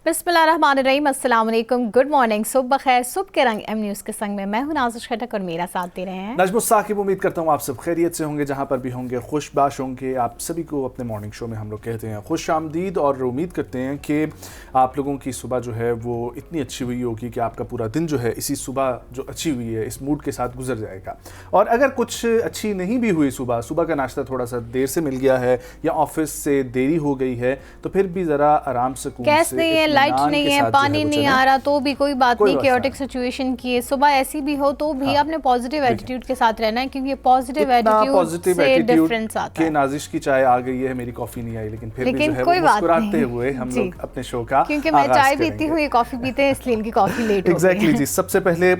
बिस्मिल्लाहिर्रहमानिर्रहीम, अस्सलाम वालेकुम, गुड मॉर्निंग, सुबह खैर। सुबह के रंग एम न्यूज़ के संग में मैं हूं नाज़िश खटक और मेरा साथ दे रहे हैं नजमुस साकिब। उम्मीद करता हूँ आप सब खैरियत से होंगे, जहाँ पर भी होंगे खुशबाश होंगे। आप सभी को अपने मॉर्निंग शो में हम लोग कहते हैं खुश आमदीद और उम्मीद करते हैं कि आप लोगों की सुबह जो है वो इतनी अच्छी हुई होगी कि आपका पूरा दिन जो है इसी सुबह जो अच्छी हुई है इस मूड के साथ गुजर जाएगा। और अगर कुछ अच्छी नहीं भी हुई सुबह का नाश्ता थोड़ा सा देर से मिल गया है या ऑफिस से देरी हो गई है, तो फिर भी ज़रा आराम से गैस नहीं है, लाइट नहीं है, पानी नहीं आ रहा तो भी कोई बात नहीं। केओटिक सिचुएशन की है, सुबह ऐसी भी हो तो भी आपने पॉजिटिव एटीट्यूड के साथ रहना है, क्योंकि पॉजिटिव एटीट्यूड से डिफरेंस आता है। नाजिश की चाय आ गई है, मेरी कॉफी नहीं आई, लेकिन फिर भी जो है वो मुस्कुराते हुए हम लोग अपने शो का क्योंकि मैं चाय पीती हूँ, ये कॉफी पीते हैं, इसलिए इनकी कॉफी लेट हो गई। एग्जैक्टली जी। सबसे पहले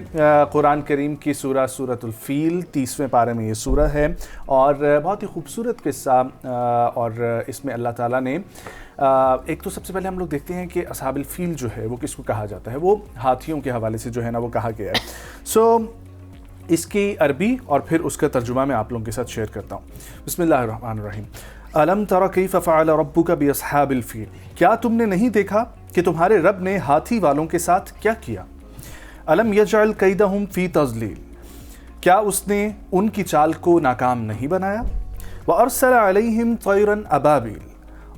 कुरान करीम की सूरह सूरतुल फील 30वें पारे में ये सूरह है और बहुत ही खूबसूरत किस्सा। और इसमें अल्लाह ताला ने एक तो सबसे पहले हम लोग देखते हैं कि असहाबुल फील जो है वो किसको कहा जाता है, वो हाथियों के हवाले से जो है ना वो कहा गया है। सो इसकी अरबी और फिर उसका तर्जुमा मैं आप लोगों के साथ शेयर करता हूँ। बिस्मिल्लाहिर्रहमानिर्रहीम। अलम तरा कैफ़ फ़अल रब्बुका बिअस्हाबिल फील, क्या तुमने नहीं देखा कि तुम्हारे रब ने हाथी वालों के साथ क्या किया। अलम यजअल कैदहुम फ़ी तज़लील, क्या उसने उनकी चाल को नाकाम नहीं बनाया। व अरसल अलैहिम तैरन अबाबिल,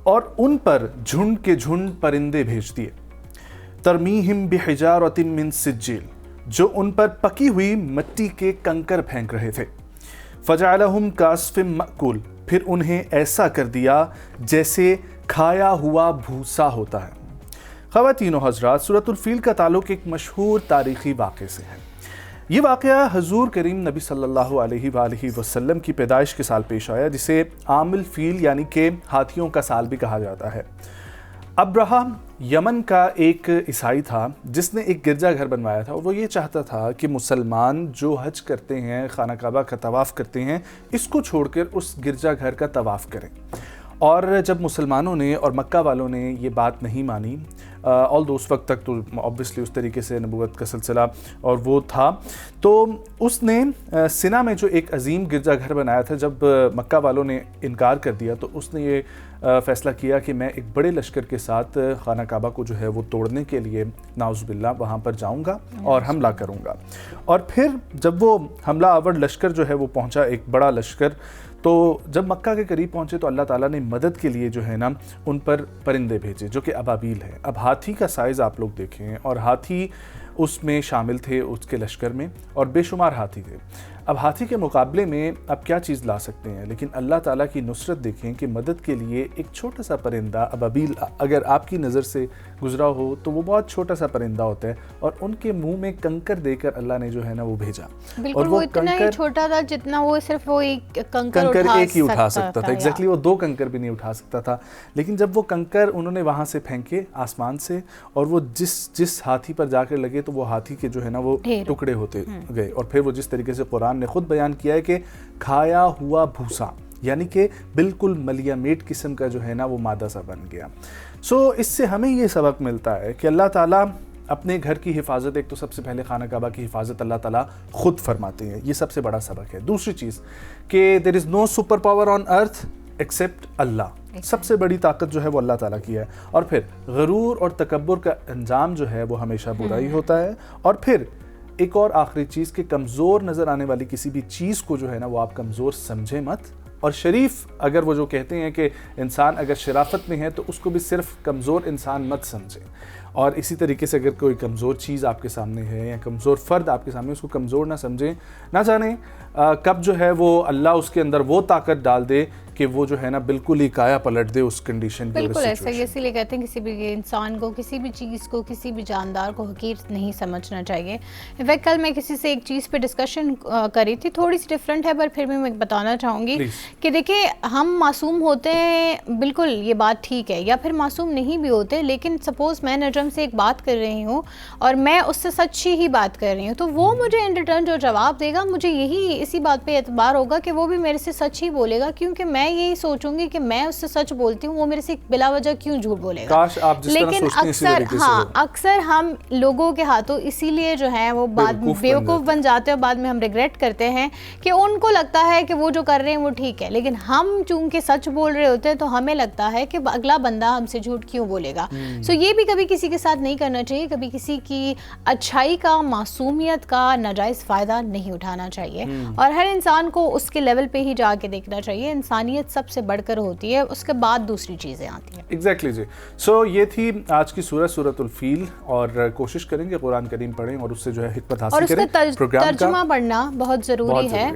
और उन पर झुंड के झुंड परिंदे भेज दिए। तरमीहिम बिहिजारतिन मिन सिज्जिल, जो उन पर पकी हुई मिट्टी के कंकर फेंक रहे थे। फजअलहुम कास्फिम मअकुल, फिर उन्हें ऐसा कर दिया जैसे खाया हुआ भूसा होता है। ख़वातीनो हज़रात, सूरतुल फील का ताल्लुक़ एक मशहूर तारीख़ी वाक़े से है। ये वाक़या हज़ूर करीम नबी सल्लल्लाहु अलैहि वसल्लम की पैदाइश के साल पेश आया, जिसे आमिल फील यानी कि हाथियों का साल भी कहा जाता है। अब्रहा यमन का एक ईसाई था जिसने एक गिरजाघर बनवाया था और वो ये चाहता था कि मुसलमान जो हज करते हैं, खाना काबा का तवाफ़ करते हैं, इसको छोड़कर उस गिरजाघर का तवाफ़ करें। और जब मुसलमानों ने और मक्का वालों ने ये बात नहीं मानी, ऑल दो उस वक्त तक तो ऑब्वियसली उस तरीके से नबूवत का सिलसिला और वो था, तो उसने सिना में जो एक अजीम गिरजाघर बनाया था, जब मक्का वालों ने इनकार कर दिया तो उसने ये फ़ैसला किया कि मैं एक बड़े लश्कर के साथ खाना काबा को जो है वो तोड़ने के लिए नाउज़ुबिल्लाह वहाँ पर जाऊँगा और हमला करूँगा। और फिर जब वो हमला आवर लश्कर जो है वो पहुँचा, एक बड़ा लश्कर, तो जब मक्का के करीब पहुँचे तो अल्लाह ताला ने मदद के लिए जो है ना उन पर परिंदे भेजे जो कि अबाबील है। अब हाथी का साइज़ आप लोग देखें, और हाथी उसमें शामिल थे उसके लश्कर में, और बेशुमार हाथी थे। अब हाथी के मुकाबले में अब क्या चीज़ ला सकते हैं, लेकिन अल्लाह ताला की नुसरत देखें कि मदद के लिए एक छोटा सा परिंदा अबाबील अगर आपकी नज़र से गुजरा हो तो वो बहुत छोटा सा परिंदा होता है, और उनके मुंह में कंकर देकर अल्लाह ने जो है ना वो भेजा। और वो इतना ही छोटा था जितना वो सिर्फ वो एक कंकर एक ही उठा सकता था। एग्जैक्टली, वो 2 कंकर भी नहीं उठा सकता था। लेकिन जब वो कंकर उन्होंने वहाँ से फेंके आसमान से, और वो जिस हाथी पर जाकर लगे तो वो हाथी के जो है ना वो टुकड़े होते गए। और फिर वो जिस तरीके से कुरान ने खुद बयान किया है कि खाया हुआ भूसा, यानी कि बिल्कुल मलिया मेट किस्म का जो है ना वो मादा सा बन गया। सो इससे हमें ये सबक मिलता है कि अल्लाह ताला अपने घर की हिफाजत, एक तो सबसे पहले खाना काबा की हिफाजत अल्लाह ताला खुद फरमाते हैं, ये सबसे बड़ा सबक है। दूसरी चीज़ कि there is no super power on earth except Allah, सबसे बड़ी ताकत जो है वो अल्लाह ताला की है। और फिर गरूर और तकब्बुर का अंजाम जो है वो हमेशा बुरा ही होता है। और फिर एक और आखिरी चीज़ कि कमज़ोर नज़र आने वाली किसी भी चीज़ को जो है ना वो आप कमज़ोर समझें मत। और शरीफ, अगर वो जो कहते हैं कि इंसान अगर शराफत में है तो उसको भी सिर्फ कमज़ोर इंसान मत समझें। और इसी तरीके से अगर कोई कमज़ोर चीज़ आपके सामने है या कमज़ोर फ़र्द आपके सामने, उसको कमज़ोर ना समझें। ना जाने कब जो है वो अल्लाह उसके अंदर वो ताकत डाल दे कि वो जो है ना बिल्कुल ही काया पलट दे उस कंडीशन। बिल्कुल ऐसा ही, इसीलिए कहते हैं किसी भी इंसान को, किसी भी चीज़ को, किसी भी जानदार को हकीर नहीं समझना चाहिए। इनफैक्ट कल मैं किसी से एक चीज़ पे डिस्कशन करी थी, थोड़ी सी डिफरेंट है पर फिर भी मैं बताना चाहूँगी कि देखिए, हम मासूम होते हैं, बिल्कुल ये बात ठीक है, या फिर मासूम नहीं भी होते, लेकिन सपोज़ मैं नजम से एक बात कर रही हूँ और मैं उससे सच्ची ही बात कर रही हूँ, तो वो मुझे इन रिटर्न जो जवाब देगा, मुझे यही इसी बात पे एतबार होगा कि वो भी मेरे से सच ही बोलेगा, क्योंकि मैं यही सोचूंगी कि मैं उससे सच बोलती हूँ, वो मेरे से बिला वजह क्यों झूठ बोलेगा। काश आप जिस लेकिन अक्सर अक्सर हम लोगों के हाथों इसीलिए जो है वो बाद में बेवकूफ़ बन जाते हैं, बाद में हम रिग्रेट करते हैं कि उनको लगता है कि वो जो कर रहे हैं वो ठीक है, लेकिन हम चूंकि सच बोल रहे होते हैं तो हमें लगता है कि अगला बंदा हमसे झूठ क्यों बोलेगा। सो ये भी कभी किसी के के साथ नहीं करना चाहिए, कभी किसी की अच्छाई का, मासूमियत का नाजायज़ फ़ायदा नहीं उठाना चाहिए और हर इंसान को उसके लेवल पे ही जाके देखना चाहिए। इंसानियत सबसे बढ़कर होती है, उसके बाद दूसरी चीज़ें आती हैं। एग्जैक्टली जी। सो ये थी आज की सूरतुल फील और कोशिश करेंगे कुरान करीम पढ़ें और उससे जो है हिकमत हासिल करें। और उसका तर्जुमा पढ़ना बहुत ज़रूरी है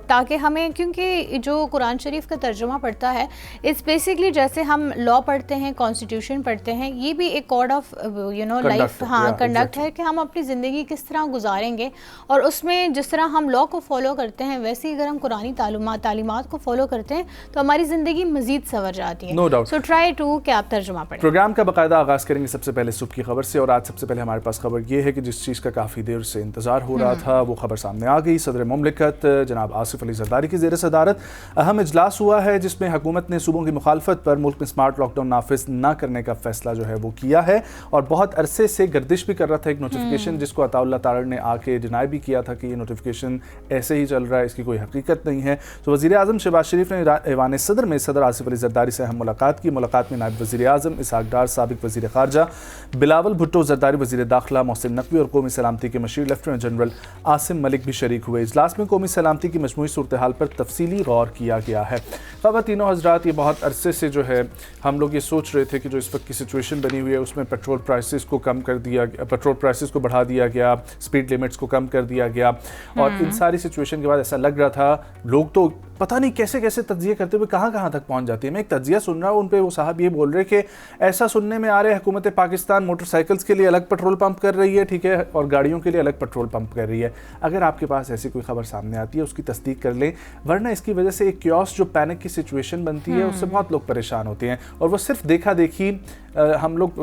ताकि हमें, क्योंकि जो कुरान शरीफ का तर्जुमा पढ़ता है इट्स बेसिकली जैसे हम लॉ पढ़ते हैं, कॉन्स्टिट्यूशन पढ़ते हैं, ये भी एक कोड ऑफ लाइफ कंडक्ट है कि हम अपनी ज़िंदगी किस तरह गुजारेंगे और उसमें जिस तरह हम लॉ को फॉलो करते हैं वैसे ही अगर हम कुरानी तालीमात को फॉलो करते हैं तो हमारी ज़िंदगी मज़ीद संवर जाती है। No doubt. So try to कि आप तर्जुमा पढ़ें। प्रोग्राम का बाकायदा आगाज़ करेंगे सबसे पहले सुबह की खबर से और आज सबसे पहले हमारे पास खबर ये है कि जिस चीज़ का काफ़ी देर से इंतज़ार हो रहा था वो खबर सामने आ गई। सदर मुमलिकत जनाब आसिफ अली जरदारी की ज़ेर सदारत अहम इजलास हुआ है जिसमें हुकूमत ने सूबों की मुखालफत पर मुल्क में स्मार्ट लॉकडाउन नाफिज न करने का फैसला जो है वो किया है और बहुत अरसे से गर्दिश भी कर रहा था एक नोटिफिकेशन जिसको अताउल्लाह तारड़ ने आके डिनाई भी किया था कि ये नोटिफिकेशन ऐसे ही चल रहा है, इसकी कोई हकीकत नहीं है। तो वज़ीर आज़म शहबाज शरीफ ने ऐवान सदर में सदर आसिफ अली जरदारी से अहम मुलाकात की। मुलाकात में नायब वज़ीर आज़म इसहाक डार, साबिक़ वज़ीर ख़ारजा बिलावल भुट्टो जरदारी, वज़ीर दाखिला मोहसिन नकवी और कौमी सलामती के machine lieutenant general Asim Malik भी शरीक हुए। इजलास में कौमी सलामती की मजमूई सूरत हाल पर तफसीली गौर किया गया है। खबर तीनों हज़रात, ये बहुत अरसे से जो है हम लोग ये सोच रहे थे कि जो इस वक्त की सिचुएशन बनी हुई है उसमें पेट्रोल प्राइसेस को कम कर दिया, पेट्रोल प्राइसेस को बढ़ा दिया गया, स्पीड लिमिट्स को कम कर दिया गया और इन सारी सिचुएशन के बाद ऐसा लग रहा था लोग तो पता नहीं कैसे कैसे तज्जिए करते हुए कहाँ कहाँ तक पहुँच जाती है। मैं एक तज्जिया सुन रहा हूँ, उन पे वो साहब ये बोल रहे कि ऐसा सुनने में आ रहा है हुकूमत पाकिस्तान मोटरसाइकिल्स के लिए अलग पेट्रोल पंप कर रही है, ठीक है, और गाड़ियों के लिए अलग पेट्रोल पंप कर रही है। अगर आपके पास ऐसी कोई खबर सामने आती है उसकी तस्दीक कर लें, वरना इसकी वजह से एक क्योस जो पैनिक की सिचुएशन बनती है उससे बहुत लोग परेशान होते हैं और वो सिर्फ देखा देखी, हम लोग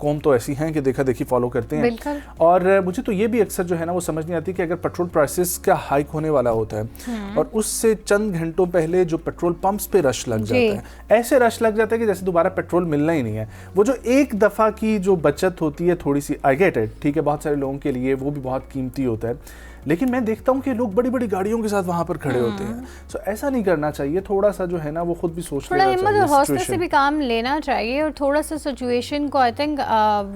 कौम तो ऐसी हैं कि देखा देखी फॉलो करते हैं। और मुझे तो ये भी अक्सर जो है ना वो समझ नहीं आती कि अगर पेट्रोल प्राइसेस का हाइक होने वाला होता है और उससे चंद घंटों पहले जो पेट्रोल पंप्स पे रश लग जाता है, ऐसे रश लग जाता है कि जैसे दोबारा पेट्रोल मिलना ही नहीं है। वो जो एक दफ़ा की जो बचत होती है थोड़ी सी, आई गेट इट, ठीक है, बहुत सारे लोगों के लिए वो भी बहुत कीमती होता है, लेकिन मैं देखता हूँ कि लोग बड़ी बड़ी गाड़ियों के साथ वहाँ पर खड़े होते हैं। सो ऐसा नहीं करना चाहिए, थोड़ा सा जो है ना वो खुद भी सोच लेना चाहिए, थोड़ा हिम्मत और हौसले से भी काम लेना चाहिए और थोड़ा सा सिचुएशन को आई थिंक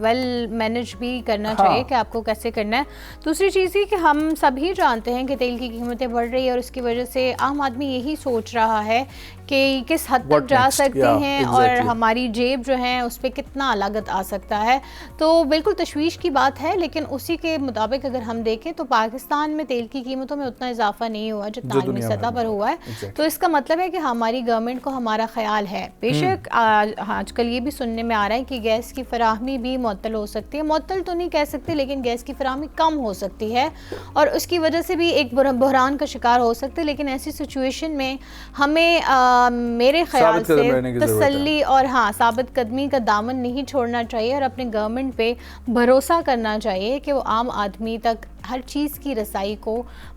वेल मैनेज भी करना चाहिए कि आपको कैसे करना है। दूसरी चीज़ ये कि हम सभी जानते हैं कि तेल की कीमतें बढ़ रही है और इसकी वजह से आम आदमी यही सोच रहा है कि किस हद तक जा सकते हैं और हमारी जेब जो है उस पर कितना लागत आ सकता है। तो बिल्कुल तशवीश की बात है, लेकिन उसी के मुताबिक अगर हम देखें तो पाकिस्तान में तेल की कीमतों में उतना इजाफा नहीं हुआ जितना आलमी सतह पर हुआ है। तो इसका मतलब है कि हमारी गवर्नमेंट को हमारा ख्याल है। बेशक आजकल ये भी सुनने में आ रहा है कि गैस की फराहमी भी मुअत्तल हो सकती है, मुअत्तल तो नहीं कह सकते लेकिन गैस की फराहमी कम हो सकती है और उसकी वजह से भी एक बहरान का शिकार हो सकते हैं। लेकिन ऐसी सिचुएशन में हमें मेरे ख्याल से तसल्ली और साबित कदमी का दामन नहीं छोड़ना चाहिए और अपने गवर्नमेंट पे भरोसा करना चाहिए कि वो आम आदमी तक हर चीज़ की रसाई को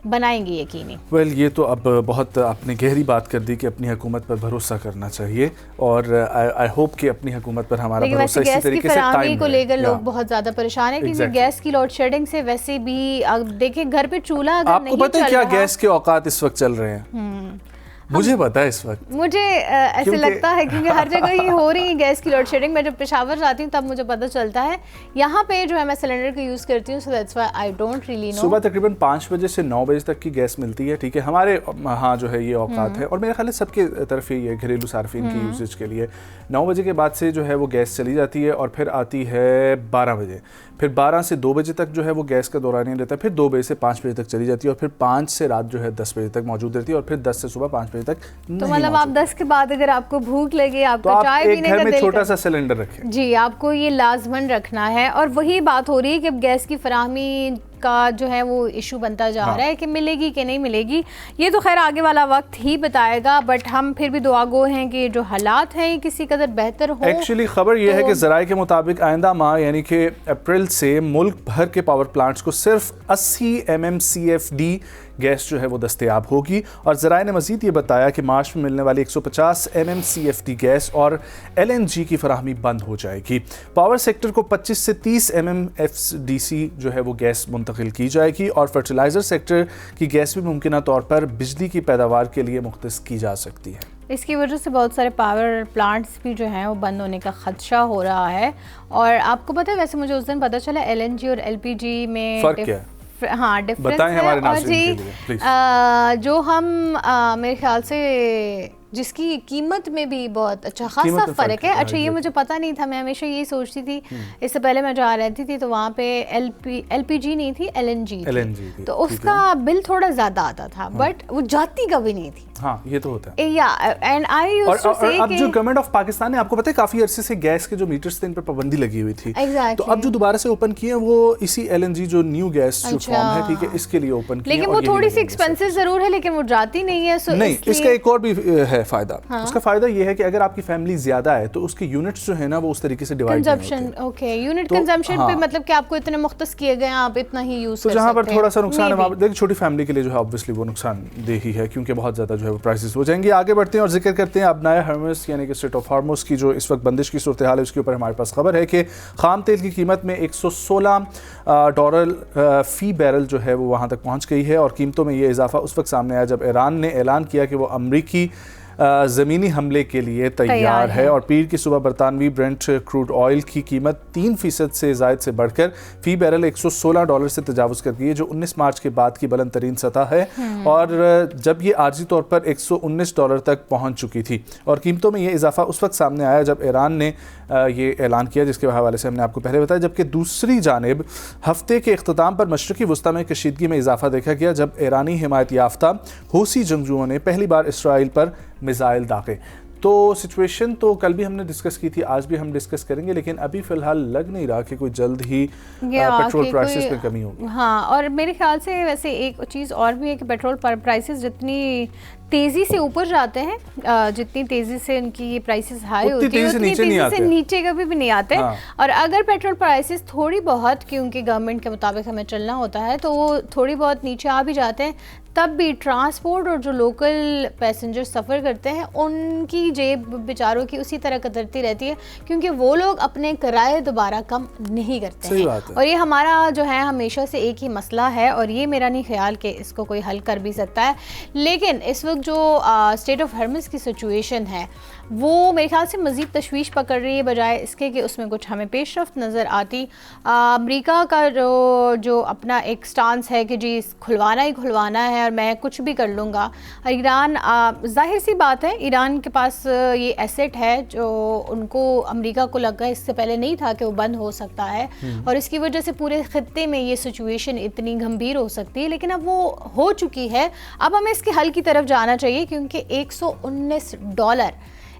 बनाएंगे यकीनी। वेल ये तो अब बहुत आपने गहरी बात कर दी कि अपनी हुकूमत पर भरोसा करना चाहिए और आई होप कि अपनी हुकूमत पर हमारा भरोसा इसी तरीके से कायम को लेकर लोग बहुत ज़्यादा परेशान है क्योंकि गैस की लोड शेडिंग से वैसे भी देखिए घर पे चूल्हा अगर आपको पता है क्या गैस के औकात इस वक्त चल रहे हैं? मुझे पता है इस वक्त, मुझे ऐसे लगता है क्योंकि हर जगह ही हो रही है गैस की लोड शेडिंग। मैं जब पेशावर जाती हूँ तब मुझे पता चलता है। यहाँ पे जो है मैं सिलेंडर का यूज़ करती हूँ, so that's why I don't really know. सुबह तकरीबन 5 बजे से 9 बजे तक की गैस मिलती है, ठीक है, हमारे हाँ जो है ये औकात है और मेरे ख्याल सबके तरफ ही है घरेलू सार्फिन की यूजेज के लिए। 9 बजे के बाद से जो है वो गैस चली जाती है और फिर आती है 12 बजे, फिर 12 से 2 बजे तक जो है वो गैस का दौरानिया रहता है, फिर 2 बजे से 5 बजे तक चली जाती है और फिर 5 से रात जो है 10 बजे तक मौजूद रहती है और फिर 10 से सुबह 5 बजे तक तो मतलब आप 10 के बाद अगर आपको भूख लगे, आपको तो चाय पीने का घर में दिल छोटा सा सिलेंडर रखें जी, आपको ये लाजमन रखना है। और वही बात हो रही है कि अब गैस की फराहमी का जो है वो इशू बनता जा रहा है कि मिलेगी कि नहीं मिलेगी, ये तो खैर आगे वाला वक्त ही बताएगा, बट हम फिर भी दुआगो हैं कि जो हालात हैं किसी कदर बेहतर हो। एक्चुअली खबर ये है कि ज़राए के मुताबिक आइंदा माह यानी कि अप्रैल से मुल्क भर के पावर प्लांट्स को सिर्फ 80 MMCFD गैस जो है वो दस्तयाब होगी और ज़राए ने मज़ीद ये बताया कि मार्च में मिलने वाली 150 MMCFD गैस और LNG की फराहमी बंद हो जाएगी। पावर सेक्टर को 25 से 30 MMFDC जो है वो गैस मुंतकिल की जाएगी और फर्टिलाइज़र सेक्टर की गैस भी मुमकिन तौर पर बिजली की पैदावार के लिए मुख्तस की जा सकती है। इसकी वजह से बहुत सारे पावर प्लांट्स भी जो हैं वो बंद होने का खदशा हो रहा है। और आपको पता है, वैसे मुझे उस दिन पता चला LNG और LPG में फर्क क्या है? हाँ, डिफरेंस बताएं है। हमारे और नाज़रीन जी के लिए, प्लीज़। जो हम मेरे ख्याल से जिसकी कीमत में भी बहुत अच्छा खासा फ़र्क है। अच्छा, ये मुझे पता नहीं था, मैं हमेशा यही सोचती थी, इससे पहले मैं जहाँ रहती थी तो वहाँ पे LPG नहीं थी, LNG थी, तो उसका बिल थोड़ा ज़्यादा आता था, बट वो जाती कभी नहीं थी। हाँ, ये तो होता है। या एंड आई यूज्ड टू से अब जो गवर्नमेंट ऑफ पाकिस्तान ने, आपको पता है काफी अरसे से गैस के जो मीटर्स थे इन पर पाबंदी लगी हुई थी। Exactly. तो अब जो दोबारा से ओपन किए वो इसी LNG जो न्यू गैस जो फॉर्म है, ठीक है, इसके लिए ओपन किए। लेकिन वो थोड़ी सी एक्सपेंसिव जरूर है, लेकिन वो जाती नहीं है। नहीं, इसका एक और भी है फायदा। उसका फायदा ये है कि अगर आपकी फैमिली ज्यादा है तो उसके यूनिट्स जो है ना वो उस तरीके से डिवाइड नहीं होते। ओके, यूनिट कंजम्पशन पे मतलब कि आपको इतने मुख्तस किए गए, आप इतना ही यूज कर सकते हैं। तो जहाँ पर थोड़ा सा नुकसान है, देखिए छोटी फैमिली के लिए जो है ऑब्वियसली वो नुकसानदेह ही है, क्योंकि बहुत ज्यादा जो है वो प्राइसेस हो जाएंगे। आगे बढ़ते हैं और जिक्र करते हैं अबनाए हर्मुज़ यानी कि स्ट्रेट ऑफ हॉर्मुज़ की जो इस वक्त बंदिश की सूरत हाल है, उसके ऊपर हमारे पास खबर है कि खाम तेल की कीमत में $116 फ़ी बैरल जो है वो वहाँ तक पहुँच गई है। और कीमतों में ये इजाफा उस वक्त सामने आया जब ईरान ने ऐलान किया कि वो अमरीकी ज़मीनी हमले के लिए तैयार है। और पीर की सुबह बरतानवी ब्रेंट क्रूड ऑयल की कीमत 3% से ज़ायद से बढ़कर फ़ी बैरल $116 से तजावुज़ कर गई है, जो 19 मार्च के बाद की बुलंद तरीन सतह है। और जब ये आर्जी तौर पर $119 तक पहुँच चुकी थी। और कीमतों में ये इजाफा उस वक्त सामने आया जब ईरान ने ये ऐलान किया, जिसके हवाले से हमने आपको पहले बताया। जबकि दूसरी जानिब हफ्ते के इख्तिताम पर मशरक़ी वस्ता में कशीदगी में इजाफा देखा गया, जब ईरानी हिमायत याफ्ता हूसी जंगजुओं ने पहली बार इसराइल पर मिसाइल दागे। तो सिचुएशन तो कल भी हमने डिस्कस की थी, आज भी हम डिस्कस करेंगे, लेकिन अभी फ़िलहाल लग नहीं रहा कि कोई जल्द ही पेट्रोल प्राइसेस में कमी होगी। हाँ, और मेरे ख्याल से वैसे एक चीज़ और भी है कि पेट्रोल प्राइसेस जितनी तेज़ी से ऊपर जाते हैं, जितनी तेज़ी से उनकी ये प्राइसेस हाई होती है, उतनी तेज़ी से नीचे कभी भी नहीं आते। हाँ। और अगर पेट्रोल प्राइसेस थोड़ी बहुत, क्योंकि गवर्नमेंट के मुताबिक हमें चलना होता है, तो वो थोड़ी बहुत नीचे आ भी जाते हैं, तब भी ट्रांसपोर्ट और जो लोकल पैसेंजर सफ़र करते हैं उनकी जेब बेचारों की उसी तरह कतरती रहती है, क्योंकि वो लोग अपने किराए दोबारा कम नहीं करते हैं। और ये हमारा जो है हमेशा से एक ही मसला है, और ये मेरा नहीं ख्याल कि इसको कोई हल कर भी सकता है। लेकिन इस वक्त जो स्ट्रेट ऑफ हॉर्मुज़ की सिचुएशन है वो मेरे ख्याल से मज़ीद तशवीश पकड़ रही है, बजाय इसके कि उसमें कुछ हमें पेशरफ्त नज़र आती। अमेरिका का जो अपना एक स्टांस है कि जी खुलवाना ही खुलवाना है और मैं कुछ भी कर लूँगा। ईरान, जाहिर सी बात है, ईरान के पास ये एसेट है जो उनको अमेरिका को लगा इससे पहले नहीं था कि वो बंद हो सकता है, और इसकी वजह से पूरे खित्ते में ये सिचुएशन इतनी गंभीर हो सकती है। लेकिन अब वो हो चुकी है, अब हमें इसके हल की तरफ जाना चाहिए, क्योंकि $119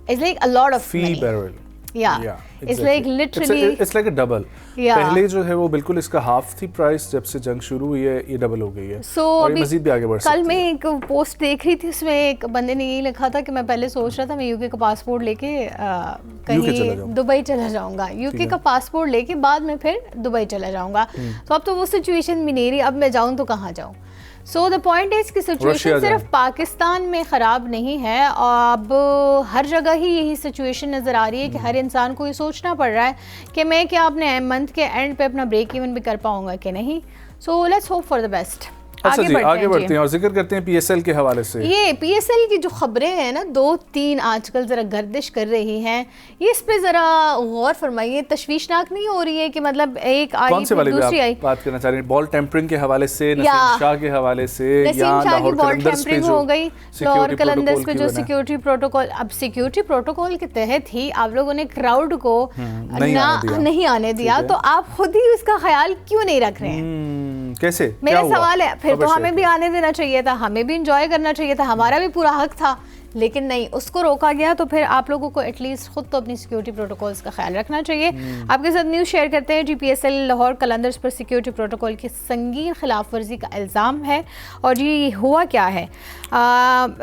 is like a lot of money. Fee barrel. Yeah, exactly. It's like literally. It's like a double. Yeah. पहले जो है वो बिल्कुल इसका हाफ थी प्राइस, जब से जंग शुरू हुई है ये डबल हो गई है। और ये मजीद भी आगे बढ़ सकती है। कल मैं एक पोस्ट देख रही थी, उसमें एक बंदे ने यही लिखा था कि मैं पहले सोच रहा था मैं यूके का पासपोर्ट लेके कहीं दुबई चला जाऊंगा, यूके का पासपोर्ट लेके बाद में फिर दुबई चला जाऊंगा। तो अब तो वो सिचुएशन भी नहीं रही, अब मैं जाऊँ तो कहाँ जाऊँ। सो द पॉइंट इज कि सिचुएशन सिर्फ पाकिस्तान में ख़राब नहीं है, अब हर जगह ही यही सिचुएशन नज़र आ रही है कि हर इंसान को ये सोचना पड़ रहा है कि मैं क्या अपने मंथ के एंड पे अपना ब्रेक इवन भी कर पाऊंगा कि नहीं। So let's hope for the best. अच्छा जी, आगे बढ़ते हैं और जिक्र करते हैं PSL के हवाले से। ये PSL की जो खबरें हैं ना, 2-3 आजकल ज़रा गर्दिश कर रही हैं, ये इस पे ज़रा गौर फरमाइए। तशवीशनाक नहीं हो रही है कि मतलब एक आई दूसरी आई। बात करना चाह रही हैं बॉल टेम्परिंग के हवाले से, नसीम शाह के हवाले से, या लाहौर कलंदर्स पे जो हो गई, लाहौर कलंदर्स पे जो सिक्योरिटी प्रोटोकॉल, अब सिक्योरिटी प्रोटोकॉल के तहत ही आप लोगों ने क्राउड को नहीं आने दिया, तो आप खुद ही उसका ख्याल क्यों नहीं रख रहे हैं? कैसे? मेरा सवाल है। फिर तो हमें भी आने देना चाहिए था, हमें भी एंजॉय करना चाहिए था, हमारा भी पूरा हक था, लेकिन नहीं, उसको रोका गया। तो फिर आप लोगों को एटलीस्ट खुद तो अपनी सिक्योरिटी प्रोटोकॉल्स का ख्याल रखना चाहिए। आपके साथ न्यूज़ शेयर करते हैं जी। PSL लाहौर कलंदर्स पर सिक्योरिटी प्रोटोकॉल की संगीन खिलाफ वर्जी का इल्ज़ाम है। और जी हुआ क्या है?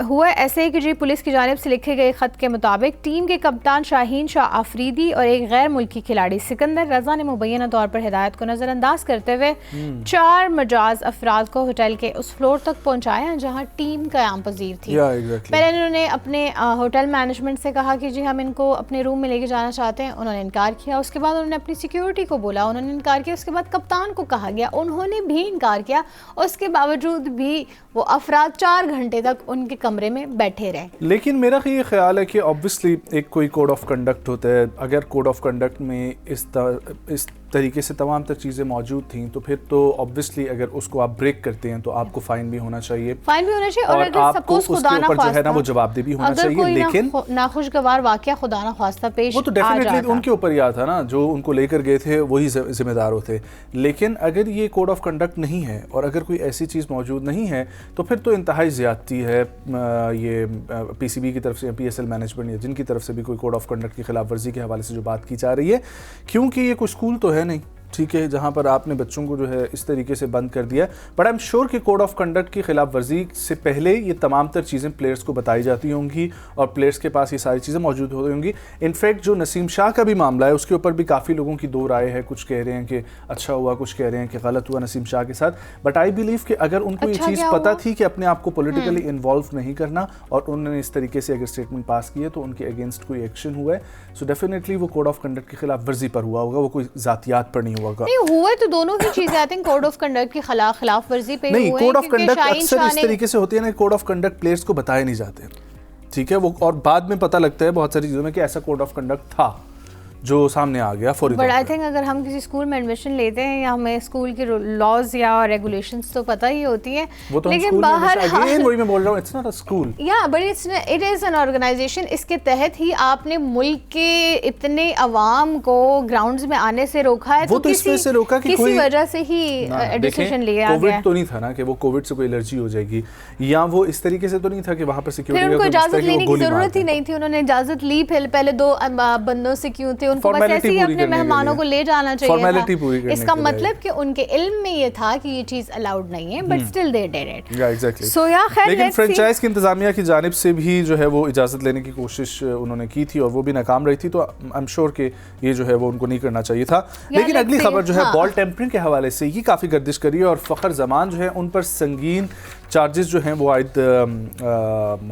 हुआ ऐसे कि जी पुलिस की जानिब से लिखे गए ख़त के मुताबिक टीम के कप्तान शाहीन शाह आफरीदी और एक गैर मुल्की खिलाड़ी सिकंदर रजा ने मुबैना तौर पर हिदायत को नज़रअंदाज करते हुए 4 मजाज अफराद को होटल के उस फ्लोर तक पहुँचाया जहाँ टीम क़याम पजीर थी। पहले उन्होंने उन्होंने अपने होटल मैनेजमेंट से कहा कि जी हम इनको अपने रूम में लेके जाना चाहते हैं, उन्होंने इनकार किया। उसके बाद उन्होंने अपनी सिक्योरिटी को बोला, उन्होंने इनकार किया। उसके बाद कप्तान को कहा गया, उन्होंने भी इनकार किया। उसके बावजूद भी वो अफराद 4 घंटे तक उनके कमरे में बैठे रहे। लेकिन मेरा ये ख्याल है कि ऑब्वियसली एक कोई कोड ऑफ कंडक्ट होता है, अगर कोड ऑफ कंडक्ट में इस तरीके से तमाम तर चीज़ें मौजूद थी तो फिर तो ऑब्वियसली अगर उसको आप ब्रेक करते हैं तो आपको फ़ाइन भी होना चाहिए, और अगर आपको उसके ऊपर जो है ना वो जवाबदेही भी होना चाहिए। लेकिन नाखुशगवार वाकया खुदा ना ख्वास्ता पेश वो तो डेफिनेटली उनके ऊपर ही आता ना, जो उनको लेकर गए थे वही जिम्मेदार होते। लेकिन अगर ये कोड ऑफ कंडक्ट नहीं है और अगर कोई ऐसी चीज़ मौजूद नहीं है तो फिर तो इंतहाई ज़्यादती है ये PCB की तरफ से या PSL मैनेजमेंट या जिनकी तरफ से भी कोई कोड ऑफ कंडक्ट की खिलाफ वर्जी के हवाले से जो बात की जा रही है, क्योंकि ये कोई स्कूल तो है नहीं, ठीक है, जहाँ पर आपने बच्चों को जो है इस तरीके से बंद कर दिया। बट आई एम श्योर कि कोड ऑफ कंडक्ट की खिलाफ वर्जी से पहले ये तमाम तर चीज़ें प्लेयर्स को बताई जाती होंगी और प्लेयर्स के पास ये सारी चीज़ें मौजूद होती होंगी। इनफैक्ट जो नसीम शाह का भी मामला है उसके ऊपर भी काफ़ी लोगों की दो राय है, कुछ कह रहे हैं कि अच्छा हुआ, कुछ कह रहे हैं कि गलत हुआ नसीम शाह के साथ। बट आई बिलीव कि अगर उनको ये चीज़ पता थी कि अपने आप को पोलिटिकली इन्वॉल्व नहीं करना और उन्होंने इस तरीके से अगर स्टेटमेंट पास की है तो उनके अगेंस्ट कोई एक्शन हुआ है, सो डेफिनेटली वो कोड ऑफ कंडक्ट की खिलाफ वर्जी पर हुआ होगा, वो कोई जातियात पर नहीं हुआ होगा। तो दोनों ही चीजें I think code of conduct की खिलाफ वर्जी पे नहीं, कोड ऑफ कंडक्ट अक्सर इस तरीके से होती है ना, कोड ऑफ कंडक्ट प्लेयर्स को बताए नहीं जाते, ठीक है, वो और बाद में पता लगता है बहुत सारी चीजों में कि ऐसा कोड ऑफ कंडक्ट था जो सामने आ गया फौरी। बट आई थिंक अगर हम किसी स्कूल में एडमिशन लेते हैं या हमें स्कूल की लॉज या रेगुलेशंस तो पता ही होती है, लेकिन बाहर वही मैं बोल रहा हूँ, इट्स नॉट अ स्कूल या but it is an organisation. इसके तहत ही आपने मुल्क के इतने अवाम को ग्राउंड्स में आने से रोका है, वो तो इस वजह से रोका कि किसी वजह से ही डिसीजन लिया गया। कोविड तो नहीं था ना कि वो कोविड से कोई एलर्जी हो जाएगी, या वो इस तरीके से तो नहीं था कि वहाँ पर सिक्योरिटी उनको इजाजत लेने की जरूरत ही नहीं थी। उन्होंने इजाजत ली पहले 2 बंदों से, क्यों थे उनको बस ऐसे ही अपने मेहमानों को ले जाना चाहिए था। इसका मतलब कि उनके इल्म में ये था कि ये चीज अलाउड नहीं है, but still they did it. Exactly. So या खैर, लेकिन फ्रेंचाइज की इंतजामिया की जानिब से भी जो है वो इजाजत लेने की कोशिश उन्होंने की थी और वो भी नाकाम रही थी, तो आई एम श्योर कि ये जो है वो उनको नहीं करना चाहिए था। लेकिन अगली खबर जो है बॉल टेम्परिंग के हवाले से ये काफ़ी गर्दिश करी है और फ़खर जमान जो है उन पर संगीन चार्जेस जो हैं वो आयद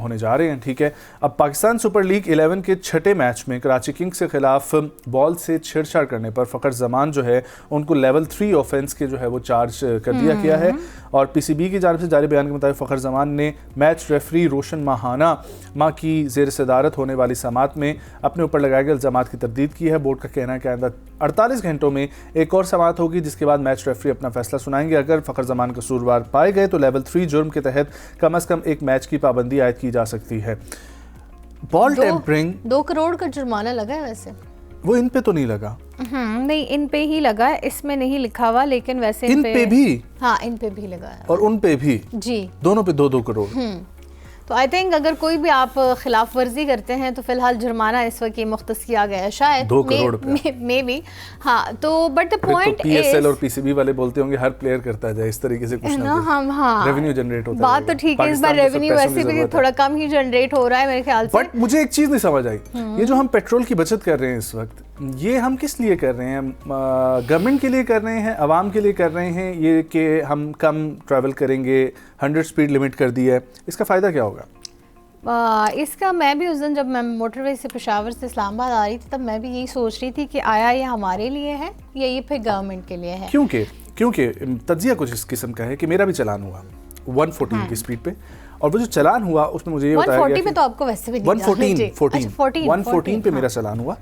होने जा रहे हैं, ठीक है। अब पाकिस्तान सुपर लीग 11 के छठे मैच में कराची किंग्स के खिलाफ बॉल से छेड़छाड़ करने पर फ़खर जमान जो है उनको लेवल 3 ऑफेंस के जो है वो चार्ज कर दिया गया है। और PCB की जानिब से जारी बयान के मुताबिक फ़खर जमान ने मैच रेफरी रोशन माह की ज़ेर सदारत होने वाली समात में अपने ऊपर लगाए गए इल्ज़ामात की तरदीद की है। बोर्ड का कहना है कि आइंदा 48 घंटों में एक और समात होगी जिसके बाद मैच रेफरी अपना फैसला सुनाएंगे। अगर फ़खर जमान कसूरवार पाए गए तो लेवल 3 जुर्म के तहत कम से कम एक मैच की पाबंदी आयद की जा सकती है। बॉल टेम्परिंग 2 करोड़ का जुर्माना लगा है, वैसे वो इन पे तो नहीं लगा। नहीं, इन पे ही लगा है, इसमें नहीं लिखा हुआ, लेकिन वैसे इन पे भी, हाँ इन पे भी लगा है और उन पे भी जी, दोनों पे 2-2 करोड़। तो आई थिंक अगर कोई भी आप खिलाफ वर्जी करते हैं तो फिलहाल जुर्माना इस वक्त मुख्तस किया गया है, शायद 2 करोड़ मे बी। हाँ, तो बट द पॉइंट PSL और PCB वाले बोलते होंगे हर प्लेयर करता जाए इस तरीके से कुछ ना कुछ, हाँ रेवेन्यू जनरेट होता है। बात तो ठीक है, इस बार रेवेन्यू वैसे भी थोड़ा कम ही जनरेट हो रहा है मेरे ख्याल से। बट मुझे एक चीज़ नहीं समझ आई, ये जो हम पेट्रोल की बचत कर रहे हैं इस वक्त, ये हम किस लिए कर रहे हैं? गवर्नमेंट के लिए कर रहे हैं, आवाम के लिए कर रहे हैं? ये कि हम कम ट्रैवल करेंगे, 100 स्पीड लिमिट कर दी है, इसका फ़ायदा क्या होगा? इसका मैं भी उस दिन जब मैं मोटरवे से पेशावर से इस्लामाबाद आ रही थी तब मैं भी यही सोच रही थी कि आया ये हमारे लिए है या ये फिर गवर्नमेंट के लिए है। क्योंकि तज्जिया कुछ इस किस्म का है कि मेरा भी चलान हुआ 114 की स्पीड पे, और वो जो चलान हुआ उसमें मुझे ये बताया गया 140 पे तो आपको वैसे भी 114 पे मेरा चलान हुआ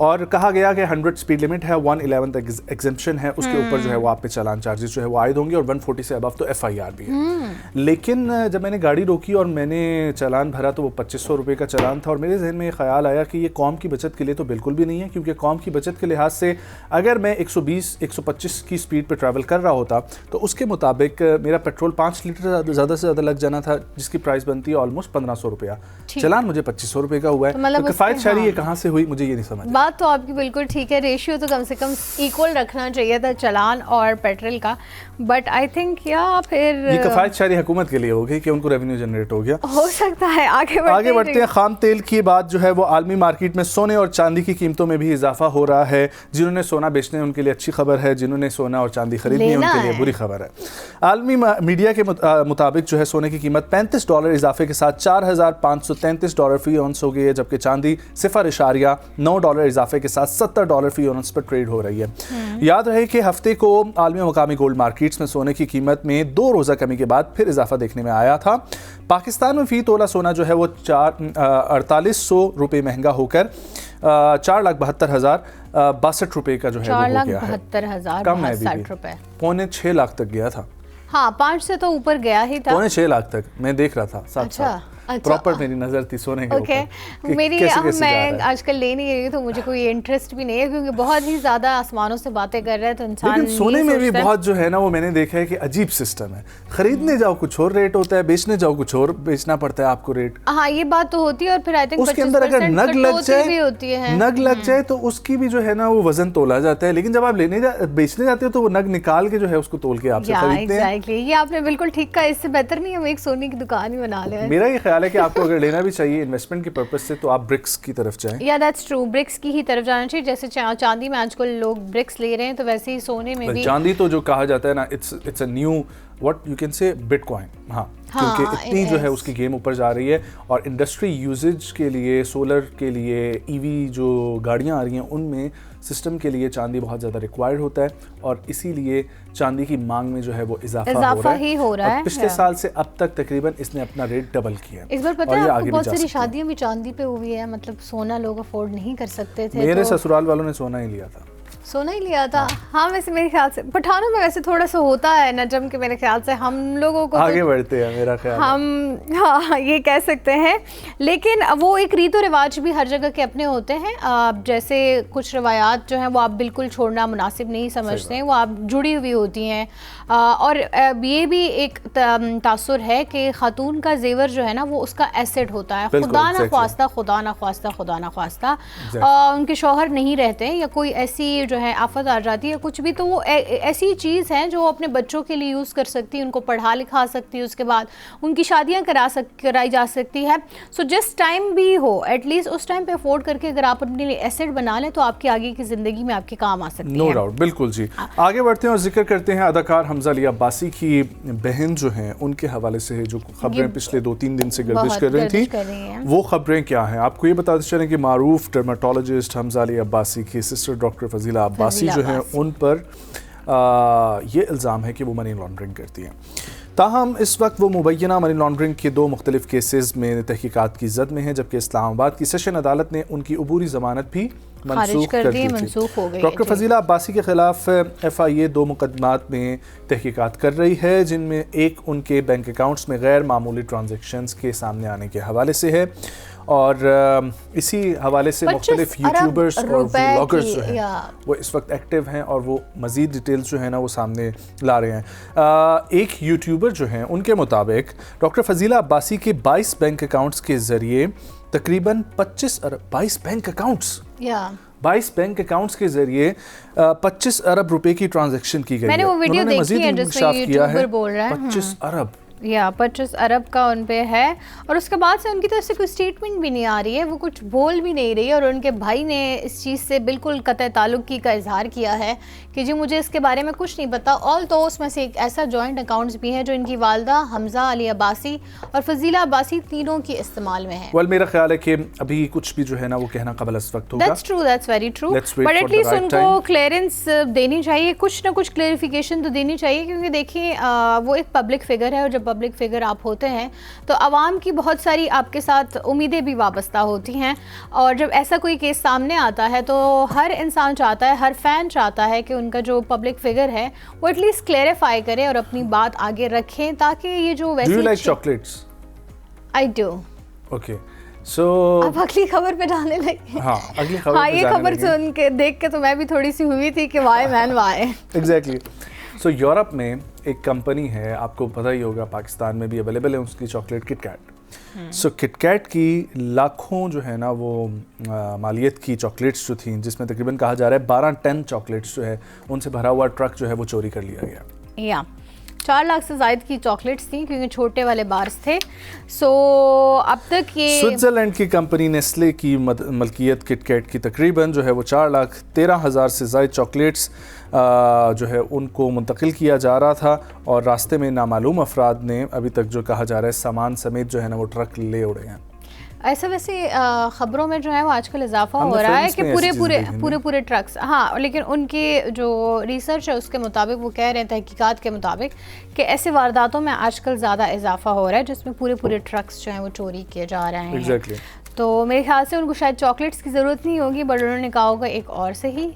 और कहा गया कि 100 स्पीड लिमिट है, 111 तक एग्जेम्पशन है, उसके ऊपर जो है वो आप पे चालान चार्जेस जो है वो आयद होंगे और 140 से अबव तो FIR भी है। लेकिन जब मैंने गाड़ी रोकी और मैंने चालान भरा तो वो 2500 रुपये का चालान था और मेरे जहन में ये ख्याल आया कि ये कौम की बचत के लिए तो बिल्कुल भी नहीं है, क्योंकि कौम की बचत के लिहाज से अगर मैं 120-125 की स्पीड पर ट्रैवल कर रहा होता तो उसके मुताबिक मेरा पेट्रोल 5 लीटर ज़्यादा से ज़्यादा लग जाना था, जिसकी प्राइस बनती है ऑलमोस्ट 1500 रुपया। चलान मुझे 2500 रुपये का हुआ है, तो किफ़ायतशारी ये कहाँ से हुई मुझे ये नहीं समझ। बात तो आपकी बिल्कुल ठीक है, रेशियो तो कम से कम इक्वल रखना चाहिए था चलान और पेट्रोल का, बट आई थिंक या फिर ये किफ़ायतशारी हुकूमत के लिए हो गई कि उनको रेवेन्यू जनरेट हो गया, हो सकता है। आगे बढ़ते हैं। खाम तेल की बात जो है वो आलमी मार्केट में सोने और चांदी की कीमतों में भी इजाफा हो रहा है। जिन्होंने सोना बेचना है उनके लिए अच्छी खबर है, जिन्होंने सोना और चांदी खरीदनी है उनके लिए बुरी खबर है। आलमी मीडिया के मुताबिक जो है सोने की कीमत $35 इजाफे के साथ $4,533 फी ऑनस हो गई है, जबकि चांदी $0.9 इजाफे के साथ $70 फी ऑनस पर ट्रेड हो रही है। याद रहे कि हफ्ते को आलमी मकामी गोल्ड मार्केट्स में सोने की कीमत में 2 रोज़ा कमी के बाद फिर इजाफा देखने में आया था। पाकिस्तान में फी तोला सोना जो है वो 4800 रुपये महंगा होकर 4,72,062 रुपये का जो है वो हो गया है। 4,72,060 रुपए, 5.25 लाख तक गया था। हाँ 5 से तो ऊपर गया ही था, 5.25 लाख तक मैं देख रहा था साथ साथ। प्रॉपर मेरी नजर थी सोने के ऊपर। मेरी मैं आजकल ले नहीं रही तो मुझे कोई इंटरेस्ट भी नहीं है, क्योंकि बहुत ही ज्यादा आसमानों से बातें कर रहे हैं तो इंसान लेकिन सोने में भी बहुत जो है ना वो मैंने देखा है कि अजीब सिस्टम है। खरीदने जाओ कुछ और रेट होता है, बेचने जाओ कुछ और बेचना पड़ता है आपको रेट। हाँ ये बात तो होती है, और फिर आई थिंक उसके अंदर अगर नग लग जाए तो उसकी भी जो है ना वो वजन तोला जाता है, लेकिन जब आप बेचने जाते हो तो वो नग निकाल के जो है उसको तोल के आपसे खरीदते हैं। एग्जैक्टली, ये आपने बिल्कुल ठीक कहा। इससे बेहतर नहीं हम एक सोने की दुकान ही बना लें। मेरा ये ख्याल है कि आपको अगर लेना भी चाहिए इन्वेस्टमेंट की पर्पस से तो आप ब्रिक्स की तरफ जाएं। या दैट्स ट्रू, ब्रिक्स की ही तरफ जाना चाहिए। जैसे चांदी में आजकल लोग ब्रिक्स ले रहे हैं, तो वैसे ही सोने में भी चांदी तो जो कहा जाता है ना, it's a knew what you can say bitcoin. हाँ, क्योंकि इतनी जो है उसकी गेम ऊपर जा रही है, और इंडस्ट्री यूजेज के लिए, सोलर के लिए, ईवी जो गाड़ियाँ आ रही हैं उनमें सिस्टम के लिए चांदी बहुत ज़्यादा रिक्वायर्ड होता है, और इसीलिए चांदी की मांग में जो है वो इजाफा ही हो रहा है। पिछले साल से अब तक तकरीबन इसने अपना रेट डबल किया है। इस बार पता है आपको बहुत सारी शादियां भी चांदी पे हुई है, मतलब सोना लोग अफोर्ड नहीं कर सकते थे। मेरे ससुराल वालों ने सोना ही लिया था। सोना ही लिया था। हाँ वैसे मेरे ख्याल से पठानों में वैसे थोड़ा सा होता है नजम के, मेरे ख्याल से हम लोगों को आगे बढ़ते हैं मेरा ख्याल हम हाँ ये कह सकते हैं, लेकिन वो एक रीत और रिवाज भी हर जगह के अपने होते हैं। जैसे कुछ रवायात जो हैं वो आप बिल्कुल छोड़ना मुनासिब नहीं समझते हैं, वो आप जुड़ी हुई होती हैं। और ये भी एक तासुर है कि खातून का जेवर जो है ना वो उसका एसेट होता है। खुदा ना ख्वास्ता, खुदा ना ख्वास्ता, खुदा ना ख्वास्ता उनके शौहर नहीं रहते या कोई ऐसी जो है आफत आ जाती है कुछ भी, तो वो ऐसी चीज़ है जो अपने बच्चों के लिए यूज़ कर सकती है, उनको पढ़ा लिखा सकती है, उसके बाद उनकी शादियाँ कराई जा सकती है। सो जिस टाइम भी हो एटलीस्ट उस टाइम पे अफोर्ड करके अगर आप अपने लिए एसेट बना लें तो आपकी आगे की ज़िंदगी में आपके काम आ सकती है। नो डाउट, बिल्कुल जी। आगे बढ़ते हैं और जिक्र करते हैं अदाकार हमजा अली अब्बासी की बहन जो हैं उनके हवाले से जो खबरें पिछले 2-3 दिन से गर्दिश कर रही थी, वो खबरें क्या हैं आपको ये बताते चलें कि मारूफ डर्माटोलॉजिस्ट हमजा अली अब्बासी की सिस्टर डॉक्टर फजीला अब्बासी जो हैं उन पर ये इल्ज़ाम है कि वो मनी लॉन्ड्रिंग करती हैं। ताहम इस वक्त वो मुबैना मनी लॉन्ड्रिंग के 2 मुख्तलिफ केसेस में तहकीकात की जद में है, जबकि इस्लामाबाद की सेशन अदालत ने उनकी अबूरी ज़मानत भी मनसूख कर दी थी। डॉक्टर फजीला अब्बासी के खिलाफ FIA 2 मुकदमात में तहकीकात कर रही है, जिनमें एक उनके बैंक अकाउंट्स में गैर मामूली ट्रांजेक्शंस के सामने आने के हवाले से है, और इसी हवाले से मुख्तलिफ यूट्यूबर्स और व्लॉगर्स जो हैं वो इस वक्त एक्टिव हैं और वो मज़ीद डिटेल्स जो है ना वो सामने ला रहे हैं। एक यूट्यूबर जो हैं उनके मुताबिक डॉक्टर फजीला अब्बासी के 22 बैंक अकाउंट्स के ज़रिए तकरीबन 25 अरब 22 बैंक अकाउंट्स 22 बैंक अकाउंट्स के जरिए 25 अरब रुपए की ट्रांजैक्शन की गई है। मैंने वो वीडियो देखी है जिसमें यूट्यूबर बोल रहा है 25 अरब या 25 अरब का उन पे है, और उसके बाद से उनकी तरफ से कोई स्टेटमेंट भी नहीं आ रही है, वो कुछ बोल भी नहीं रही है, और उनके भाई ने इस चीज़ से बिल्कुल कतई ताल्लुक़ का इजहार किया है कि जी मुझे इसके बारे में कुछ नहीं पता। ऑल तो उसमें से एक ऐसा जॉइंट अकाउंट्स भी है जो इनकी वालदा हमजा अली अब्बासी और फजीला अब्बासी तीनों के इस्तेमाल में है। मेरा ख्याल है कि अभी कुछ भी जो है ना वो कहना कबल इस वक्त होगा। That's true, that's very true, but at least उनको क्लियरेंस देनी चाहिए, कुछ ना कुछ क्लेरिफिकेशन तो देनी चाहिए, क्योंकि देखिए वो एक पब्लिक फिगर है, और जब पब्लिक फिगर आप होते हैं तो आवाम की बहुत सारी आपके साथ उम्मीदें भी वाबस्ता होती हैं, और जब ऐसा कोई केस सामने आता है तो हर इंसान चाहता है, हर फैन चाहता है कि उनका जो पब्लिक फिगर है वो एटलीस्ट क्लेरिफाई करे और अपनी बात आगे रखें, ताकि ये जो वैसे do you like chocolates? I do. Okay so अब अगली खबर पे जाने लगे। हाँ अगली खबर हाँ ये खबर सुन के देख के तो मैं भी थोड़ी सी हुई थी कि Y man why. Exactly. So Europe में एक कंपनी है, आपको पता ही होगा, पाकिस्तान में भी अवेलेबल है उसकी चॉकलेट किटकैट। सो किटकैट की लाखों जो है ना वो मालियत की चॉकलेट्स जो थी, जिसमें तकरीबन कहा जा रहा है 12 टन चॉकलेट्स जो है उनसे भरा हुआ ट्रक जो है वो चोरी कर लिया गया। या 4 लाख से ज़ायद की चॉकलेट्स थी क्योंकि छोटे वाले बार्स थे। सो अब तक ये स्विट्ज़रलैंड की कंपनी नेस्ले की मलकियत किटकैट की तकरीबन जो है वो 4,13,000 से ज़ायद चॉकलेट्स जो है उनको मुंतकिल किया जा रहा था और रास्ते में नामालूम अफराद ने अभी तक जो कहा जा रहा है सामान समेत जो है ना वो ट्रक ले उड़े हैं। ऐसा वैसे ख़बरों में जो है वो आजकल इजाफा हो रहा है कि पूरे ट्रक्स, हाँ, लेकिन उनकी जो रिसर्च है उसके मुताबिक वो कह रहे हैं, तहकीकात के मुताबिक, कि ऐसे वारदातों में आजकल ज़्यादा इजाफा हो रहा है जिसमें पूरे ट्रक्स जो हैं वो चोरी किए जा रहे हैं। Exactly. तो मेरे ख्याल से उनको शायद चॉकलेट्स की ज़रूरत नहीं होगी, बट उन्होंने कहा होगा एक और से ही।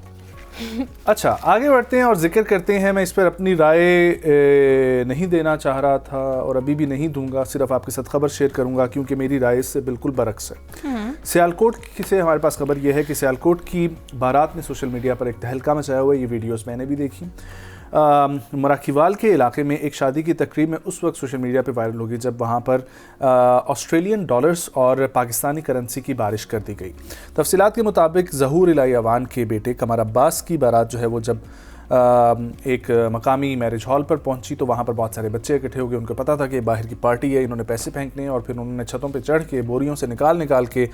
अच्छा, आगे बढ़ते हैं और जिक्र करते हैं। मैं इस पर अपनी राय नहीं देना चाह रहा था और अभी भी नहीं दूंगा, सिर्फ आपके साथ खबर शेयर करूंगा क्योंकि मेरी राय इससे बिल्कुल बरक्स है। सियालकोट से हमारे पास खबर यह है कि सियालकोट की बारात ने सोशल मीडिया पर एक तहलका मचाया हुआ है। ये वीडियोस मैंने भी देखी। मराखीवाल के इलाके में एक शादी की तकरीब में उस वक्त सोशल मीडिया पे वायरल होगी जब वहाँ पर ऑस्ट्रेलियन डॉलर्स और पाकिस्तानी करेंसी की बारिश कर दी गई। तफसीलात के मुताबिक ज़हूर इलाही अवान के बेटे कमर अब्बास की बारात जो है वो जब एक मकामी मैरिज हॉल पर पहुंची तो वहाँ पर बहुत सारे बच्चे इकट्ठे हो गए। उनको पता था कि बाहर की पार्टी है, इन्होंने पैसे फेंकने हैं और फिर उन्होंने छतों पे चढ़ के बोरियों से निकाल के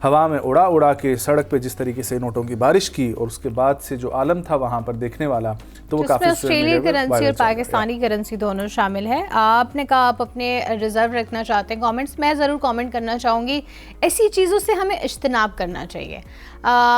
हवा में उड़ा के सड़क पे जिस तरीके से नोटों की बारिश की और उसके बाद से जो आलम था वहाँ पर देखने वाला, तो वो काफ़ी ऑस्ट्रेलियन करेंसी और पाकिस्तानी करेंसी दोनों शामिल है। आपने कहा आप अपने रिजर्व रखना चाहते हैं कमेंट्स, मैं ज़रूर कमेंट करना चाहूँगी, ऐसी चीज़ों से हमें इज्तनाब करना चाहिए।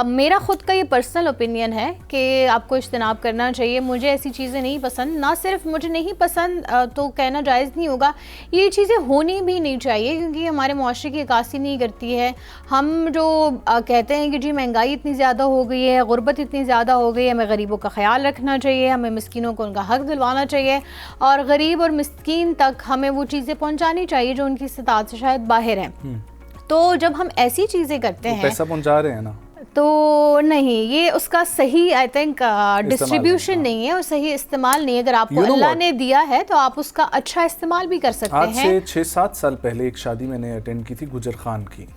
मेरा ख़ुद का ये पर्सनल ओपिनियन है कि आपको इज्तनाब करना चाहिए। मुझे ऐसी चीज़ें नहीं पसंद, ना सिर्फ मुझे नहीं पसंद तो कहना जायज़ नहीं होगा, ये चीज़ें होनी भी नहीं चाहिए क्योंकि हमारे मुआशरे की अक्कासी नहीं करती है। हम जो कहते हैं कि जी महंगाई इतनी ज़्यादा हो गई है, गुर्बत इतनी ज़्यादा हो गई है, हमें गरीबों का ख्याल रखना चाहिए, हमें मिस्कीनों को उनका हक़ दिलवाना चाहिए और गरीब और मिस्कीन तक हमें वो चीज़ें पहुँचानी चाहिए जो उनकी इस्तात से शायद बाहर हैं। तो जब हम ऐसी चीज़ें करते हैं, पैसा पहुँचा रहे हैं ना, तो नहीं, ये उसका सही आई थिंक डिस्ट्रीब्यूशन नहीं है और सही इस्तेमाल नहीं है। अगर आपको अल्लाह ने दिया है तो आप उसका अच्छा इस्तेमाल भी कर सकते हैं। आज से 6-7 साल पहले एक शादी मैंने अटेंड की थी गुजर खान की।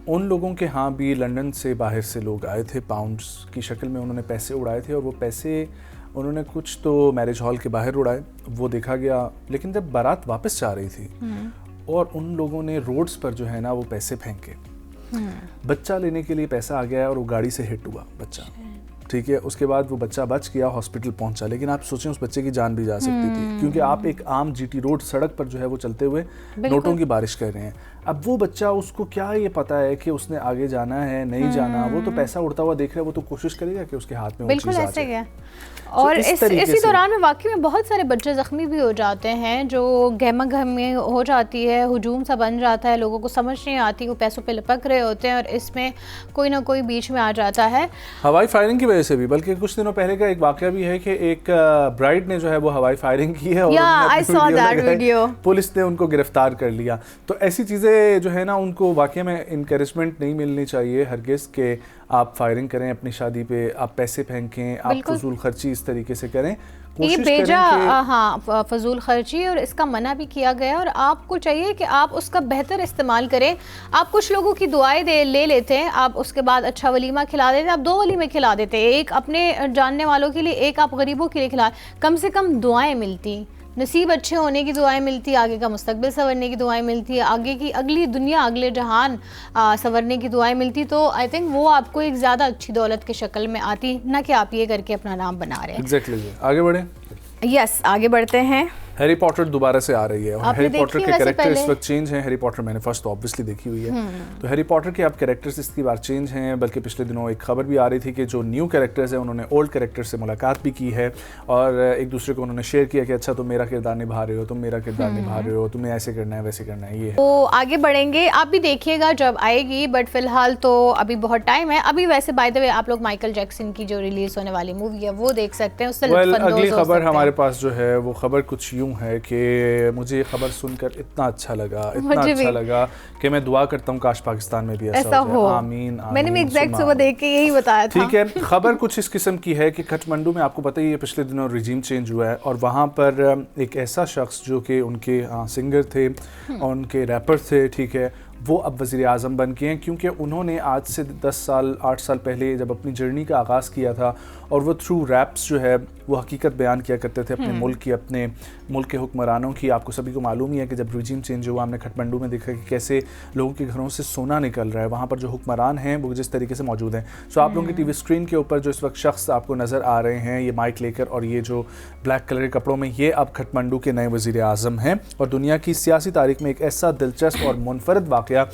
उन लोगों के यहाँ भी लंदन से बाहर से लोग आए थे, पाउंड्स की शक्ल में उन्होंने पैसे उड़ाए थे और वो पैसे उन्होंने कुछ तो मैरिज हॉल के बाहर उड़ाए, वो देखा गया। लेकिन जब बारात वापस जा रही थी और उन लोगों ने रोड्स पर जो है ना वो पैसे फेंके, बच्चा लेने के लिए पैसा आ गया और वो गाड़ी से हिट हुआ बच्चा, ठीक है। उसके बाद वो बच्चा बच गया, हॉस्पिटल पहुंचा, लेकिन आप सोचें उस बच्चे की जान भी जा सकती थी क्योंकि आप एक आम जीटी रोड सड़क पर जो है वो चलते हुए नोटों की बारिश कर रहे हैं। अब वो बच्चा, उसको क्या ये पता है कि उसने आगे जाना है नहीं जाना, वो तो पैसा उड़ता हुआ देख रहा है, वो तो कोशिश करेगा कि उसके हाथ में वो चीज़ आ जाए। और इसी दौरान में वाकई में बहुत सारे बच्चे ज़ख्मी भी हो जाते हैं, जो गहमा गहमी हो जाती है, हुजूम सा बन जाता है, लोगों को समझ नहीं आती, वो पैसों पे लपक रहे होते हैं और इसमें कोई ना कोई बीच में आ जाता है। हवाई फायरिंग की वजह से भी, बल्कि कुछ दिनों पहले का एक वाकया भी है कि एक ब्राइड ने जो है वो हवाई फायरिंग की है और पुलिस ने उनको गिरफ्तार कर लिया। तो ऐसी चीज़ें जो है ना उनको वाकई में इंकरेजमेंट नहीं मिलनी चाहिए हरगिज़ के आप फायरिंग करें अपनी शादी पे, आप पैसे फेंकें, आप फजूल खर्ची इस तरीके से करें। ये बेजा हाँ फजूल खर्ची और इसका मना भी किया गया और आपको चाहिए कि आप उसका बेहतर इस्तेमाल करें। आप कुछ लोगों की दुआएं ले लेते हैं, आप उसके बाद अच्छा वलीमा खिला देते हैं, आप 2 वलीमे खिला देते हैं, एक अपने जानने वालों के लिए, एक आप गरीबों के लिए खिला, कम से कम दुआएं मिलती, नसीब अच्छे होने की दुआएं मिलती, आगे का मुस्तकबिल संवरने की दुआएं मिलती, आगे की अगली दुनिया अगले जहान संवरने की दुआएं मिलती। तो आई थिंक वो आपको एक ज़्यादा अच्छी दौलत की शक्ल में आती, ना कि आप ये करके अपना नाम बना रहे हैं। एग्जैक्टली। आगे बढ़े। यस, आगे बढ़ते हैं। हैरी पॉटर दोबारा से आ रही है और हैरी पॉटर के कैरेक्टर इस वक्त चेंज हैं। हैरी पॉटर मैंने फर्स्ट तो ऑब्वियसली देखी हुई है, तो हैरी पॉटर के अब कैरेक्टर्स इसकी बार चेंज हैं। बल्कि पिछले दिनों एक खबर भी आ रही थी कि जो न्यू कैरेक्टर्स हैं उन्होंने ओल्ड कैरेक्टर से मुलाकात भी की है और एक दूसरे को उन्होंने शेयर किया कि अच्छा तुम मेरा किरदार निभा रहे हो, तुम मेरा किरदार निभा रहे हो, तुम्हें ऐसे करना है वैसे करना है। ये तो आगे बढ़ेंगे, आप भी देखिएगा जब आएगी, बट फिलहाल तो अभी बहुत टाइम है। अभी वैसे बाय द वे आप लोग माइकल जैक्सन की जो रिलीज होने वाली मूवी है वो देख सकते हैं, उससे अगली खबर हमारे पास जो है वो खबर कुछ यूं है कि मुझे ये खबर सुनकर इतना अच्छा लगा कि मैं दुआ करता हूँ काश पाकिस्तान में भी ऐसा हो। आमीन, आमीन। मैंने भी एग्जैक्ट सुबह देख के यही बताया था। ठीक है, खबर कुछ इस किस्म की है कि काठमांडू में आपको पता ही है पिछले दिनों रिजीम चेंज हुआ है और वहाँ पर एक ऐसा शख्स जो कि उनके सिंगर थे और उनके रैपर थे, ठीक है, वो अब वज़ीर आज़म बन गए हैं, क्योंकि उन्होंने आज से 10 साल 8 साल पहले जब अपनी जर्नी का आगाज़ किया था और वो थ्रू रैप्स जो है वो हकीकत बयान किया करते थे अपने मुल्क की, अपने मुल्क के हुक्मरानों की। आपको सभी को मालूम ही है कि जब रिजीम चेंज हुआ, हमने खटमंडू में देखा कि कैसे लोगों के घरों से सोना निकल रहा है, वहाँ पर जो हुक्मरान हैं वो जिस तरीके से मौजूद हैं। सो आप लोगों की टीवी स्क्रीन के ऊपर जो इस वक्त शख्स आपको नज़र आ रहे हैं ये माइक लेकर और ये जो ब्लैक कलर के कपड़ों में, ये अब खटमंडू के नए वज़ीर आज़म हैं। और दुनिया की सियासी तारीख में एक ऐसा दिलचस्प और मुनफरद वाक़या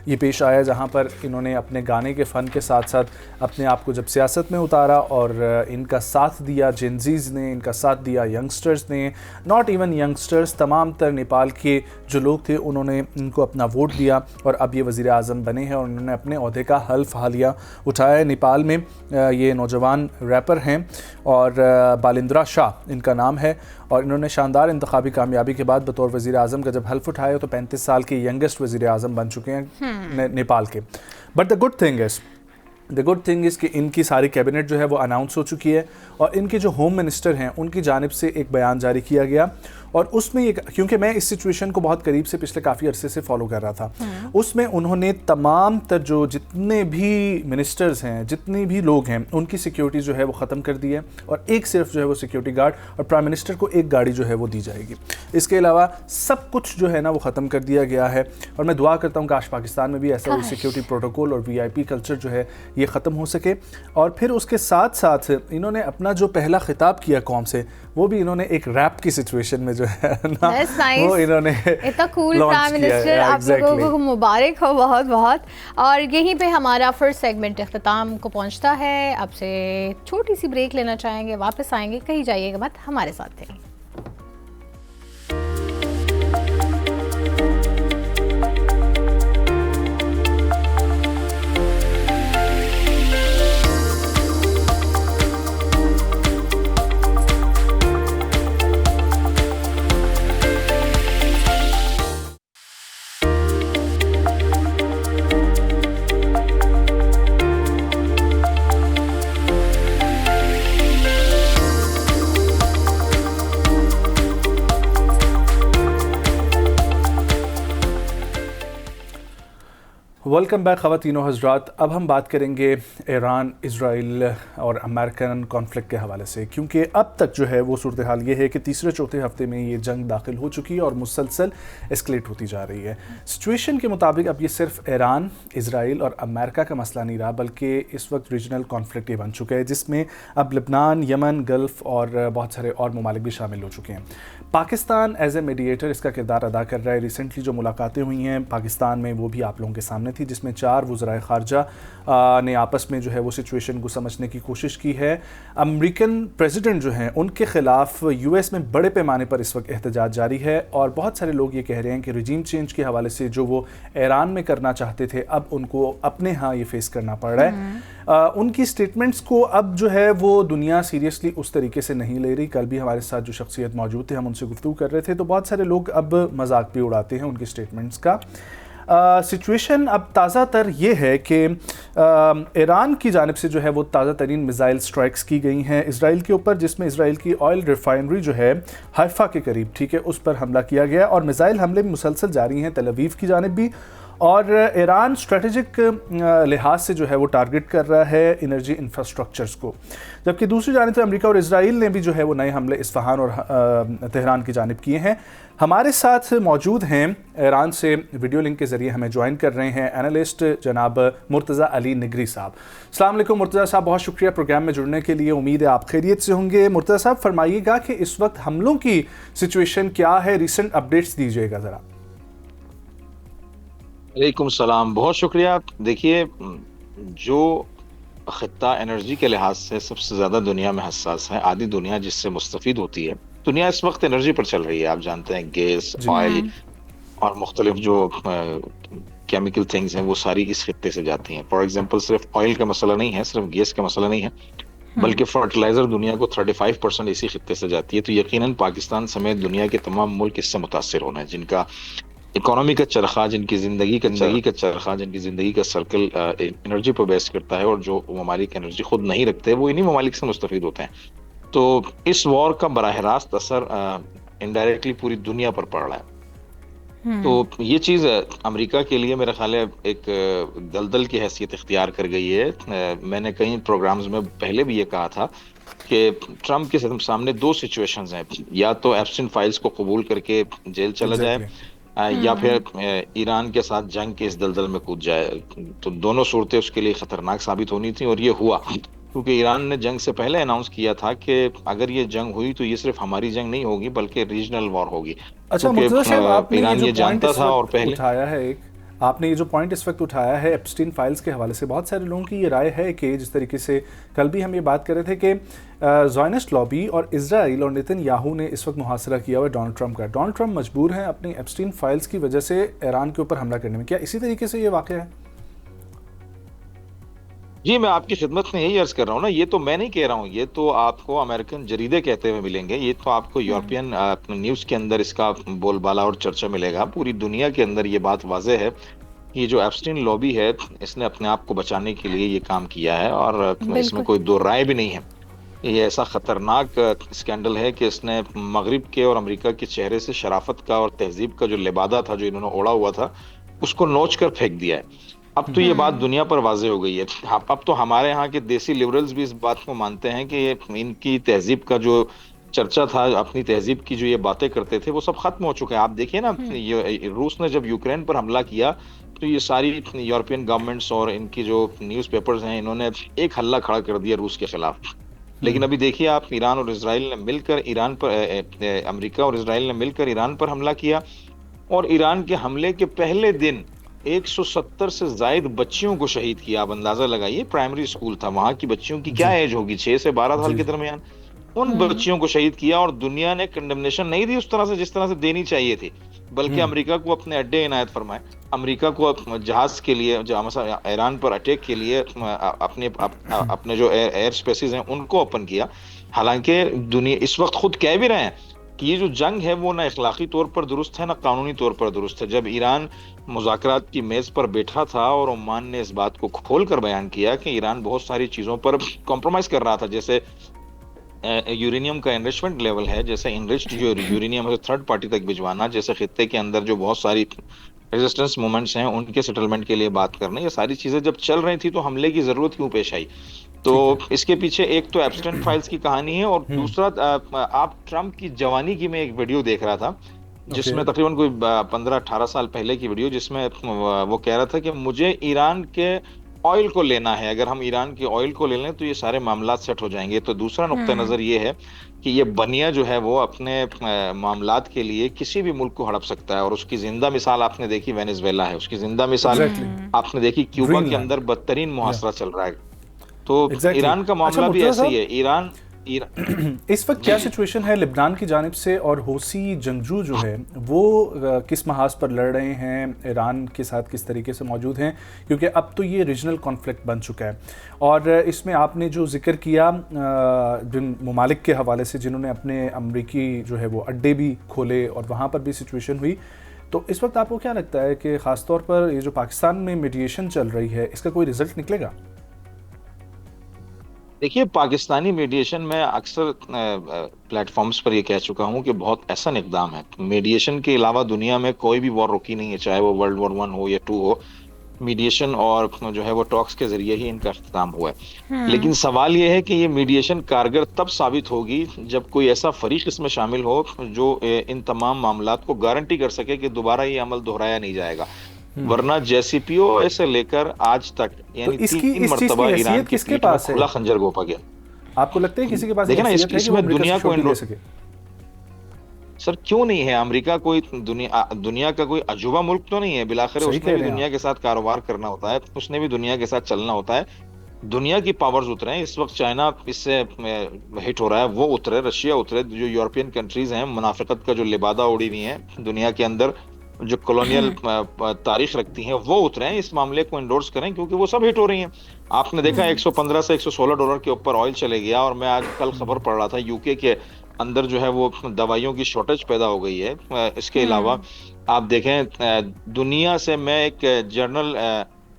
ये पेश आया जहाँ पर इन्होंने अपने गाने के फ़न के साथ साथ अपने आप को जब सियासत में उतारा और इनका साथ दिया जेनजीज़ ने, इनका साथ दिया यंगस्टर्स ने, नॉट इवन यंगस्टर्स, तमाम तर नेपाल के जो लोग थे उन्होंने इनको अपना वोट दिया और अब ये वज़ीर आज़म बने हैं और उन्होंने अपने ओहदे का हल्फ हालिया उठाया है। नेपाल में ये नौजवान रैपर हैं और बालिंद्रा शाह इनका नाम है और इन्होंने शानदार इंतखाबी कामयाबी के बाद बतौर वज़ीर आज़म का जब हल्फ उठाया तो 35 साल के यंगेस्ट वज़ीर आज़म बन चुके हैं नेपाल के। But the good thing is कि इनकी सारी कैबिनेट जो है वो अनाउंस हो चुकी है और इनके जो होम मिनिस्टर हैं उनकी जानिब से एक बयान जारी किया गया और उसमें ये, क्योंकि मैं इस सिचुएशन को बहुत करीब से पिछले काफ़ी अरसे से फॉलो कर रहा था, उसमें उन्होंने तमाम तर जो जितने भी मिनिस्टर्स हैं, जितने भी लोग हैं, उनकी सिक्योरिटी जो है वो ख़त्म कर दी है और एक सिर्फ जो है वो सिक्योरिटी गार्ड और प्राइम मिनिस्टर को एक गाड़ी जो है वो दी जाएगी। इसके अलावा सब कुछ जो है ना वो ख़त्म कर दिया गया है और मैं दुआ करता हूँ काश पाकिस्तान में भी ऐसा सिक्योरिटी प्रोटोकॉल और VIP कल्चर जो है ये ख़त्म हो सके। और फिर उसके साथ साथ इन्होंने अपना जो पहला खिताब किया कौम से, वो भी इन्होंने एक रैप की सिचुएशन में जो है ना वो इन्होंने इतना कूल प्राइम मिनिस्टर, आप लोगों को मुबारक हो बहुत बहुत। और यहीं पे हमारा फर्स्ट सेगमेंट इख्तिताम को पहुंचता है। अब से छोटी सी ब्रेक लेना चाहेंगे, वापस आएंगे, कहीं जाइएगा मत, हमारे साथ थे। वेलकम बैक ख़वातीनो हज़रात। अब हम बात करेंगे ईरान, इज़राइल और अमेरिकन कॉन्फ्लिक्ट के हवाले से, क्योंकि अब तक जो है वो सूरत हाल ये है कि तीसरे चौथे हफ्ते में ये जंग दाखिल हो चुकी है और मुसलसल एस्केलेट होती जा रही है। सिचुएशन के मुताबिक अब ये सिर्फ ईरान, इज़राइल और अमेरिका का मसला नहीं रहा, बल्कि इस वक्त रीजनल कॉन्फ्लिक्ट ये बन चुका है जिसमें अब लबनान, यमन, गल्फ़ और बहुत सारे और ममालिक भी शामिल हो चुके हैं। पाकिस्तान एज ए मीडिएटर इसका किरदार अदा कर रहा है। रिसेंटली जो मुलाकातें हुई हैं पाकिस्तान में वो भी आप लोगों के सामने थी, जिसमें 4 वज़राए ख़ारजा ने आपस में जो है वो सिचुएशन को समझने की कोशिश की है। अमेरिकन प्रेसिडेंट जो हैं उनके ख़िलाफ़ US में बड़े पैमाने पर इस वक्त एहतजाज जारी है और बहुत सारे लोग ये कह रहे हैं कि रिजीम चेंज के हवाले से जो वो ईरान में करना चाहते थे अब उनको अपने यहाँ ये फेस करना पड़ रहा है। उनकी स्टेटमेंट्स को अब जो है वो दुनिया सीरियसली उस तरीके से नहीं ले रही। कल भी हमारे साथ जो शख्सियत मौजूद थे हम उनसे गुफ्तगू कर रहे थे तो बहुत सारे लोग अब मजाक भी उड़ाते हैं उनकी स्टेटमेंट्स का। सिचुएशन अब ताज़ा तर ये है कि ईरान की जानिब से जो है वो ताज़ा तरीन मिज़ाइल स्ट्राइक्स की गई हैं इसराइल के ऊपर, जिसमें इसराइल की ऑयल रिफाइनरी जो है हाइफा के करीब, ठीक है, उस पर हमला किया गया और मिज़ाइल हमले मुसलसल जारी हैं तल अवीव की जानिब भी। और ईरान स्ट्रेटेजिक लिहाज से जो है वो टारगेट कर रहा है एनर्जी इंफ्रास्ट्रक्चर्स को, जबकि दूसरी जानिब से अमेरिका और इजराइल ने भी जो है वो नए हमले इस्फहान और तेहरान की जानिब किए हैं। हमारे साथ मौजूद हैं ईरान से वीडियो लिंक के ज़रिए हमें ज्वाइन कर रहे हैं एनालिस्ट जनाब मुर्तज़ा अली निगरी साहब। अस्सलाम वालेकुम मुर्तज़ा साहब, बहुत शुक्रिया प्रोग्राम में जुड़ने के लिए। उम्मीद है आप खैरियत से होंगे। मुर्तज़ा साहब फरमाइएगा कि इस वक्त हमलों की सिचुएशन क्या है, रिसेंट अपडेट्स दीजिएगा ज़रा। वालेकुम सलाम, बहुत शुक्रिया। देखिए, जो ख़ित्ता एनर्जी के लिहाज से सबसे ज़्यादा दुनिया में हसास है, आधी दुनिया जिससे मुस्तफ़ीद होती है, दुनिया इस वक्त एनर्जी पर चल रही है। आप जानते हैं गैस, ऑयल और मुख्तलिफ जो केमिकल थिंग्स हैं वो सारी इस खित्ते से जाती हैं। फॉर एग्जांपल सिर्फ ऑयल का मसला नहीं है, सिर्फ गैस का मसला नहीं है, बल्कि फर्टिलाइज़र दुनिया को 35% इसी खित्ते से जाती है। तो यकीनन पाकिस्तान समेत दुनिया के तमाम मुल्क इससे मुतासिर होना है, जिनका इकोनॉमी का चरखा, जिनकी ज़िंदगी का चरखा, जिनकी ज़िंदगी का सर्कल एनर्जी पर बेस करता है, और जो ममालिक एनर्जी खुद नहीं रखते वो इन्हीं ममालिक से मुस्तफ़ीद होते हैं। तो इस वॉर का बराह रास्त असर इनडायरेक्टली पूरी दुनिया पर पड़ रहा है। तो ये चीज़ अमेरिका के लिए मेरा ख्याल है एक दलदल की हैसियत इख्तियार कर गई है। मैंने कई प्रोग्राम्स में पहले भी ये कहा था कि ट्रम्प के सामने दो सिचुएशंस हैं, या तो एप्स्टाइन फाइल्स को कबूल करके जेल चला जाए, एग्जैक्टली। या फिर ईरान के साथ जंग के इस दलदल में कूद जाए। तो दोनों सूरतें उसके लिए खतरनाक साबित होनी थी, और ये हुआ, क्योंकि ईरान ने जंग से पहले अनाउंस किया था कि अगर ये जंग हुई तो ये सिर्फ हमारी जंग नहीं होगी बल्कि रीजनल वॉर होगी, अच्छा मुर्तज़ा साहब, क्योंकि आपने ये ईरान जो ये पॉइंट जानता इस था और वक्त पहले। उठाया है एक आपने ये जो पॉइंट इस वक्त उठाया है एप्स्टीन फाइल्स के हवाले से, बहुत सारे लोगों की ये राय है कि जिस तरीके से कल भी हम ये बात कर रहे थे कि ज़ायनिस्ट लॉबी और इजराइल और नेतन्याहू ने इस वक्त मुहासरा किया हुआ डोनाल्ड ट्रंप का। डोनाल्ड ट्रंप मजबूर हैं अपनी एप्स्टीन फाइल्स की वजह से ईरान के ऊपर हमला करने में। क्या इसी तरीके से ये वाक़या है? जी, मैं आपकी खिदमत में यही अर्ज कर रहा हूँ ना, ये तो मैं नहीं कह रहा हूँ, ये तो आपको अमेरिकन जरीदे कहते हुए मिलेंगे, ये तो आपको यूरोपियन न्यूज़ के अंदर इसका बोलबाला और चर्चा मिलेगा। पूरी दुनिया के अंदर ये बात वाज़ेह है कि जो एप्स्टीन लॉबी है इसने अपने आप को बचाने के लिए ये काम किया है, और इसमें बिल्कुल। कोई दो राय भी नहीं है। ये ऐसा खतरनाक स्कैंडल है कि इसने मगरिब के और अमेरिका के चेहरे से शराफत का और तहजीब का जो लिबादा था, जो इन्होंने ओढ़ा हुआ था, उसको नोच कर फेंक दिया है। अब तो ये बात दुनिया पर वाजे हो गई है। अब तो हमारे यहाँ के देसी लिबरल्स भी इस बात को मानते हैं कि ये इनकी तहजीब का जो चर्चा था, अपनी तहजीब की जो ये बातें करते थे, वो सब खत्म हो चुके हैं। आप देखिए ना, ये रूस ने जब यूक्रेन पर हमला किया तो ये सारी यूरोपियन गवर्नमेंट्स और इनकी जो न्यूज़पेपर्स हैं, इन्होंने एक हल्ला खड़ा कर दिया रूस के खिलाफ। लेकिन अभी देखिए आप, ईरान और इसराइल ने मिलकर ईरान पर अमेरिका और इसराइल ने मिलकर ईरान पर हमला किया, और ईरान के हमले के पहले दिन 170 से जायद बच्चियों को शहीद किया। आप अंदाजा लगाइए, प्राइमरी स्कूल था, वहां की बच्चियों की क्या एज होगी, 6 से 12 साल जी के दरमियान। उन बच्चियों को शहीद किया, और दुनिया ने कंडेमनेशन नहीं दी उस तरह से जिस तरह से देनी चाहिए थी, बल्कि अमेरिका को अपने अड्डे इनायत फरमाए, अमेरिका को जहाज के लिए जो ईरान पर अटैक के लिए अपने जो एयर स्पेसेस हैं उनको ओपन किया। हालांकि दुनिया इस वक्त खुद कह भी रहे हैं कि ये जो जंग है वो ना इखलाकी तौर पर दुरुस्त है, ना कानूनी तौर पर दुरुस्त है। जब ईरान मुज़ाकरात की मेज पर बैठा था और ओमान ने इस बात को खोल कर बयान किया कि ईरान बहुत सारी चीज़ों पर कॉम्प्रोमाइज़ कर रहा था, जैसे यूरेनियम का एनरिचमेंट लेवल है, जैसे इनरिच्ड जो यूरेनियम है थर्ड पार्टी तक भिजवाना, जैसे खित्ते के अंदर जो बहुत सारी रेजिस्टेंस मूवमेंट्स हैं उनके सेटलमेंट के लिए बात करना, ये सारी चीज़ें जब चल रही थी तो हमले की ज़रूरत क्यों पेश आई? तो इसके पीछे एक तो एप्स्टाइन फाइल्स की कहानी है, और दूसरा आप ट्रम्प की जवानी की मैं एक वीडियो देख रहा था, जिसमें तकरीबन कोई 15-18 साल पहले की वीडियो, जिसमें वो कह रहा था कि मुझे ईरान के ऑयल को लेना है, अगर हम ईरान के ऑयल को ले लें तो ये सारे मामला सेट हो जाएंगे। तो दूसरा नुक्ता नज़र ये है कि ये बनिया जो है वो अपने मामलात के लिए किसी भी मुल्क को हड़प सकता है, और उसकी जिंदा मिसाल आपने देखी वेनेजुएला है, उसकी जिंदा मिसाल आपने देखी क्यूबा के अंदर बदतरीन मुहासरा चल रहा है। तो ईरान का मामला भी ऐसा ही है। ईरान इस वक्त क्या सिचुएशन है लिबनान की जानिब से, और हौसी जंगजू जो है वो किस महाज पर लड़ रहे हैं, ईरान के साथ किस तरीके से मौजूद हैं? क्योंकि अब तो ये रीजनल कॉन्फ्लिक्ट बन चुका है, और इसमें आपने जो जिक्र किया जिन ममालिक के हवाले से जिन्होंने अपने अमरीकी जो है वो अड्डे भी खोले और वहाँ पर भी सिचुएशन हुई, तो इस वक्त आपको क्या लगता है कि ख़ास तौर पर ये जो पाकिस्तान में मीडिएशन चल रही है इसका कोई रिजल्ट निकलेगा? देखिए, पाकिस्तानी मीडिएशन में अक्सर प्लेटफॉर्म्स पर ये कह चुका हूँ कि बहुत ऐसा इक़दाम है, मीडिएशन के अलावा दुनिया में कोई भी वॉर रुकी नहीं है, चाहे वो वर्ल्ड वॉर 1 हो या 2 हो, मीडिएशन और जो है वो टॉक्स के जरिए ही इनका इख्तिताम हुआ है। लेकिन सवाल ये है कि ये मीडिएशन कारगर तब साबित होगी जब कोई ऐसा फरीक इसमें शामिल हो जो इन तमाम मामलात को गारंटी कर सके कि दोबारा ये अमल दोहराया नहीं जाएगा, वरना JCPOA से लेकर आज तक यानी तो इसकी 3 इस चीज मरतबा की ईरान हैसियत की किसके पीठ में पास है? खुला खंजर घोंपा गया। आपको लगता है किसी के पास देखिए ना, हैसियत है कि वो इसमें अमेरिका दुनिया से को सिक्योरिटी ले सके? सर क्यों नहीं है? अमेरिका कोई दुनिया का कोई अजूबा मुल्क तो नहीं है, बिलाखिर सही उसने कह भी रहे हैं दुनिया के साथ कारोबार करना होता है, उसने भी दुनिया के साथ चलना होता है। दुनिया की पावर्स उतरे हैं इस वक्त, चाइना इससे हिट हो रहा है, वो उतरे, रशिया उतरे, जो यूरोपियन कंट्रीज हैं मुनाफिकत का जो लिबादा उड़ी हुई है दुनिया के अंदर, जो कॉलोनियल तारीख रखती हैं, वो उतरे हैं, इस मामले को इंडोर्स करें, क्योंकि वो सब हिट हो रही हैं। आपने देखा $115 से $116 के ऊपर ऑयल चले गया, और मैं आज कल खबर पढ़ रहा था यूके के अंदर जो है वो दवाइयों की शॉर्टेज पैदा हो गई है। इसके अलावा आप देखें दुनिया से, मैं एक